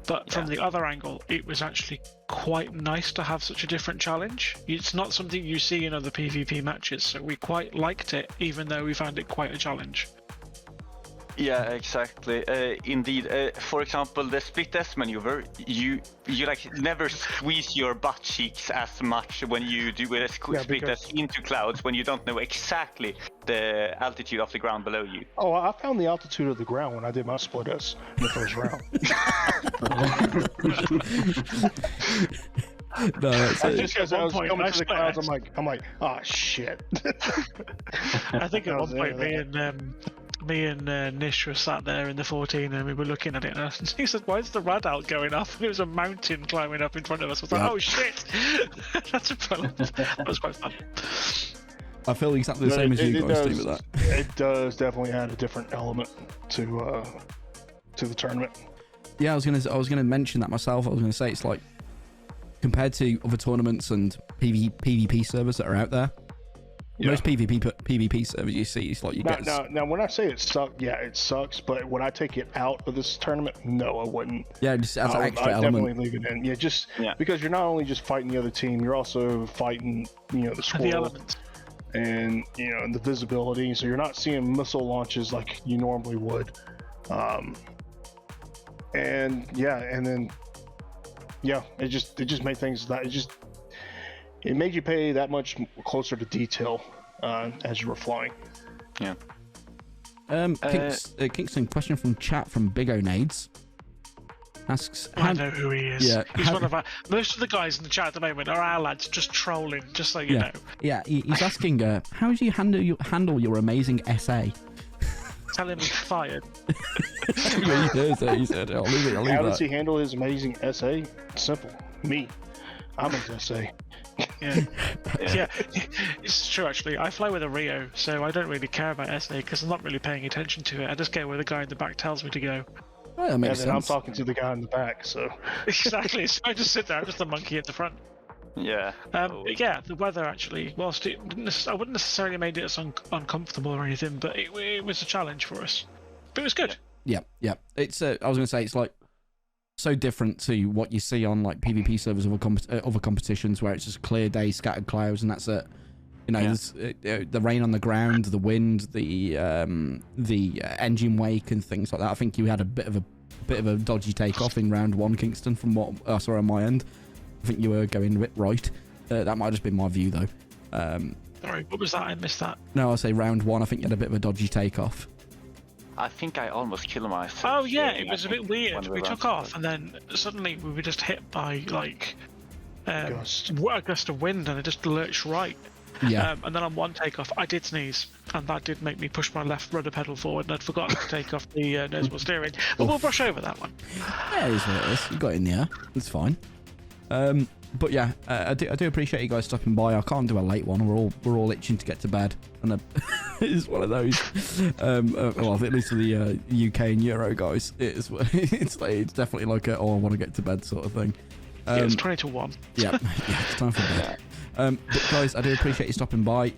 But from the other angle, it was actually quite nice to have such a different challenge. It's not something you see in other PvP matches, so we quite liked it, even though we found it quite a challenge.
Yeah, exactly. Indeed. For example, the split S maneuver, you like never squeeze your butt cheeks as much when you do a split S into clouds when you don't know exactly the altitude of the ground below you.
Oh, I found the altitude of the ground when I did my split S in the first round.
No, that's it.
Just because I was coming to the clouds, I'm like, oh shit.
I think at one point me and Nish were sat there in the 14 and we were looking at it, and he said, why is the radar going up? And it was a mountain climbing up in front of us. I was like, oh shit. That was quite fun.
I feel exactly the same as you guys do with that.
It does definitely add a different element to the tournament.
Yeah, I was gonna mention that myself. I was gonna say it's like compared to other tournaments and PvP servers that are out there.
Yeah.
Most PvP servers you see, it's like you get.
Now, when I say it sucks, yeah, it sucks. But would I take it out of this tournament? No, I wouldn't.
Yeah, just as an extra
I'd
element.
definitely leave it in. Yeah, because you're not only just fighting the other team, you're also fighting, the squirrel.
The elements.
And the visibility, so you're not seeing missile launches like you normally would, and then it just made things that it made you pay that much closer to detail as you were flying.
Yeah.
Kingston, question from chat from Big O'Nades. Asks,
I know who he is.
Yeah,
he's one of our. Most of the guys in the chat at the moment are our lads, just trolling, just so you know.
Yeah, he's asking, how do you handle your amazing SA?
Tell him he's fired.
He said, I'll leave it.
How does he handle his amazing SA? Simple. Me. I'm his SA.
Yeah. It's true actually. I fly with a Rio, so I don't really care about SA because I'm not really paying attention to it. I just go where the guy in the back tells me to go.
Well, that makes sense.
I'm talking to the guy in the back, so.
Exactly. So I just sit there. I'm just the monkey at the front.
Yeah.
Yeah, the weather actually, whilst I wouldn't necessarily made it uncomfortable or anything, but it was a challenge for us. But it was good.
Yeah. It's I was gonna say it's like so different to what you see on like PvP servers of other competitions where it's just clear day, scattered clouds, and that's it. There's the rain on the ground, the wind, the engine wake, and things like that. I think you had a bit of bit of a dodgy takeoff in round 1, Kingston, from what I saw on my end. I think you were going a bit right. That might have just been my view, though.
Sorry, what was that? I missed that.
No, I'll say round 1, I think you had a bit of a dodgy takeoff.
I think I almost killed myself.
Oh yeah, it was a bit weird. We took off, and then suddenly we were just hit by like a gust of wind, and it just lurched right.
Yeah.
And then on one takeoff, I did sneeze, and that did make me push my left rudder pedal forward, and I'd forgotten to take off the noseable steering. But we'll brush over that one.
Yeah, it is what it is. You got it in the air. It's fine. But yeah, I do appreciate you guys stopping by. I can't do a late one. We're all itching to get to bed, and it's one of those. Well, at least for the UK and Euro guys, it's definitely like a, I want to get to bed sort of thing.
Yeah, it's 20 to 1.
Yeah, it's time for bed. But guys, I do appreciate you stopping by.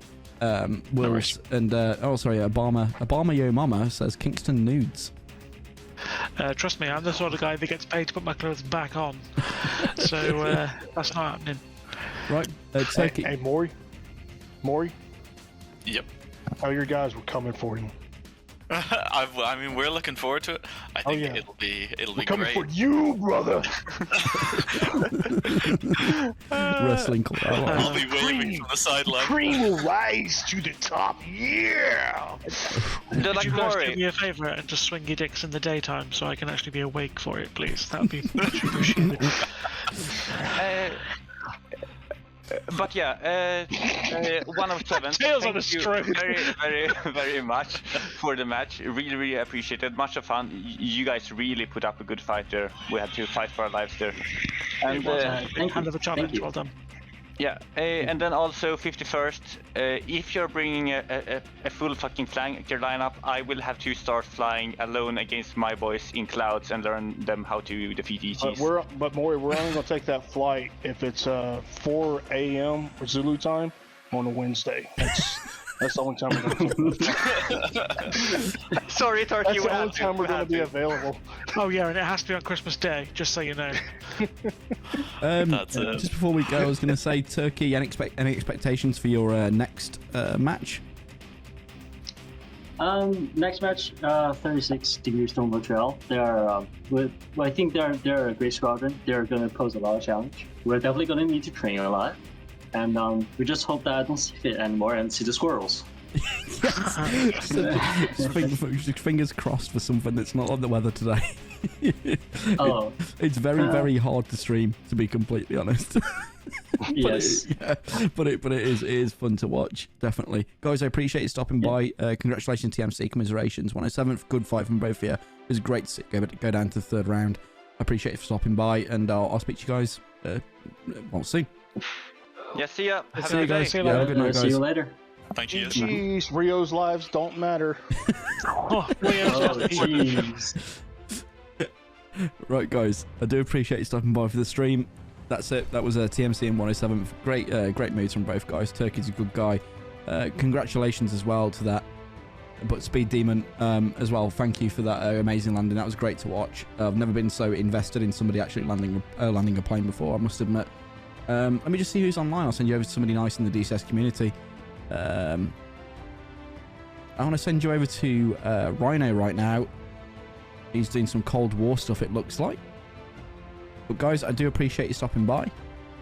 Wills and Obama Yo Mama says Kingston nudes.
Trust me, I'm the sort of guy that gets paid to put my clothes back on. So that's not happening.
Right.
Hey, Maury?
Yep.
Tell your guys we're coming for you.
I mean, we're looking forward to it. I think it'll be
we're coming
great.
for you, brother.
Wrestling club.
I'll be waving from the sideline.
Cream will rise to the top. Yeah.
Could you guys do me a favour and just swing your dicks in the daytime so I can actually be awake for it, please? That would be much appreciated.
But yeah, 107.
Tails on a
Thank you
stroke.
very much for the match. Really appreciated. Much of fun. You guys really put up a good fight there. We had to fight for our lives there. And
Kind of a challenge. Well done.
yeah, and then also 51st. If you're bringing a full fucking flanker lineup, I will have to start flying alone against my boys in clouds and learn them how to defeat ETs.
But Maury, we're only gonna take that flight if it's 4 a.m. Zulu time on a Wednesday. That's the only time we're gonna
Sorry, Turkey.
That's the only time we're gonna be available.
Oh yeah, and it has to be on Christmas Day, just so you know.
That's it.
Just before we go, I was going to say, Turkey, any expectations for your next match?
Next match, 36 Degrees Storm Montreal. They are, I think they're a great squadron. They're going to pose a lot of challenge. We're definitely going to need to train a lot, and we just hope that I don't see fit anymore and see the squirrels.
Fingers crossed for something that's not on the weather today.
Oh,
It's very hard to stream, to be completely honest.
yes.
But it is fun to watch, definitely. Guys, I appreciate you stopping by. Congratulations, TMC, commiserations. 107th, good fight from both of you. It was great to go down to the third round. I appreciate you for stopping by, and I'll speak to you guys soon.
Yeah, see ya.
See you guys. Yeah, have a good night, guys.
See you later.
Thank you.
Jeez, Rio's lives don't matter.
Oh,
Jeez.
Right, guys, I do appreciate you stopping by for the stream. That's it. That was TMC and 107th. Great moves from both guys. Turkey's a good guy. Congratulations as well to that. But Speed Demon as well. Thank you for that amazing landing. That was great to watch. I've never been so invested in somebody actually landing a plane before, I must admit. Let me just see who's online. I'll send you over to somebody nice in the DCS community. I want to send you over to Rhino right now. He's doing some Cold War stuff, it looks like. But guys, I do appreciate you stopping by.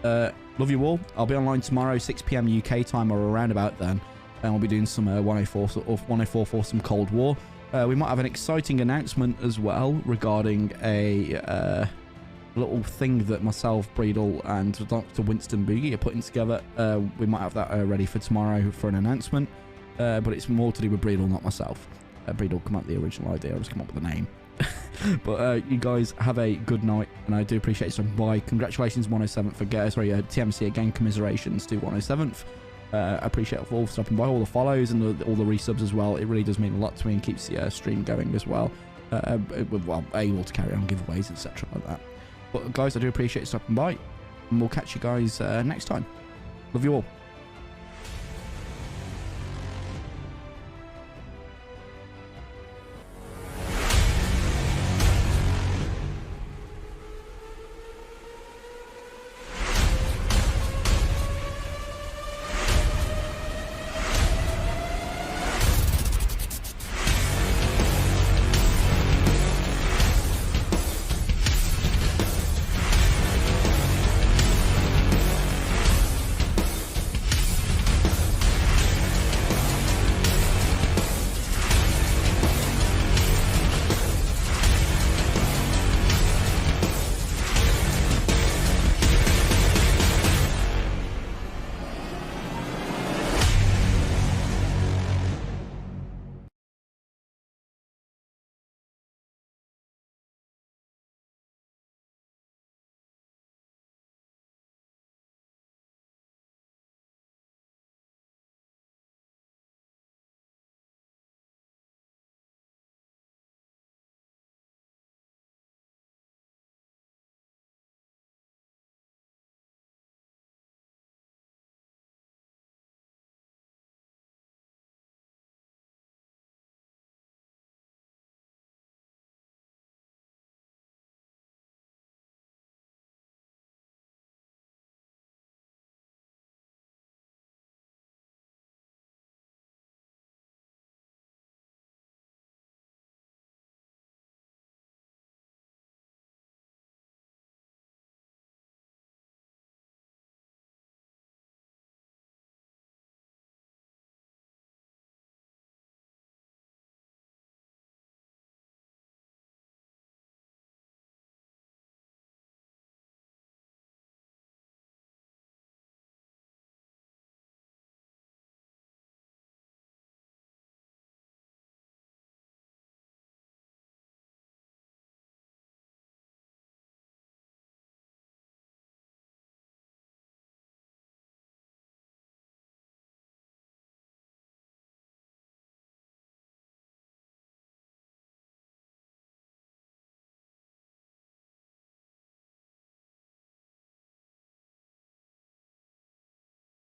Love you all. I'll be online tomorrow, 6 p.m. UK time or around about then. And we'll be doing some 104 for some Cold War. We might have an exciting announcement as well regarding a little thing that myself, Breedle, and Dr. Winston Boogie are putting together. We might have that ready for tomorrow for an announcement. But it's more to do with Breedle, not myself. Breedle come up with the original idea. I just come up with the name. But you guys have a good night, and I do appreciate you stopping by. Congratulations, 107th for TMC again. Commiserations to 107th. I appreciate all stopping by, all the follows and all the resubs as well. It really does mean a lot to me and keeps the stream going as well. Able to carry on giveaways, etc. like that. But guys, I do appreciate you stopping by, and we'll catch you guys next time. Love you all.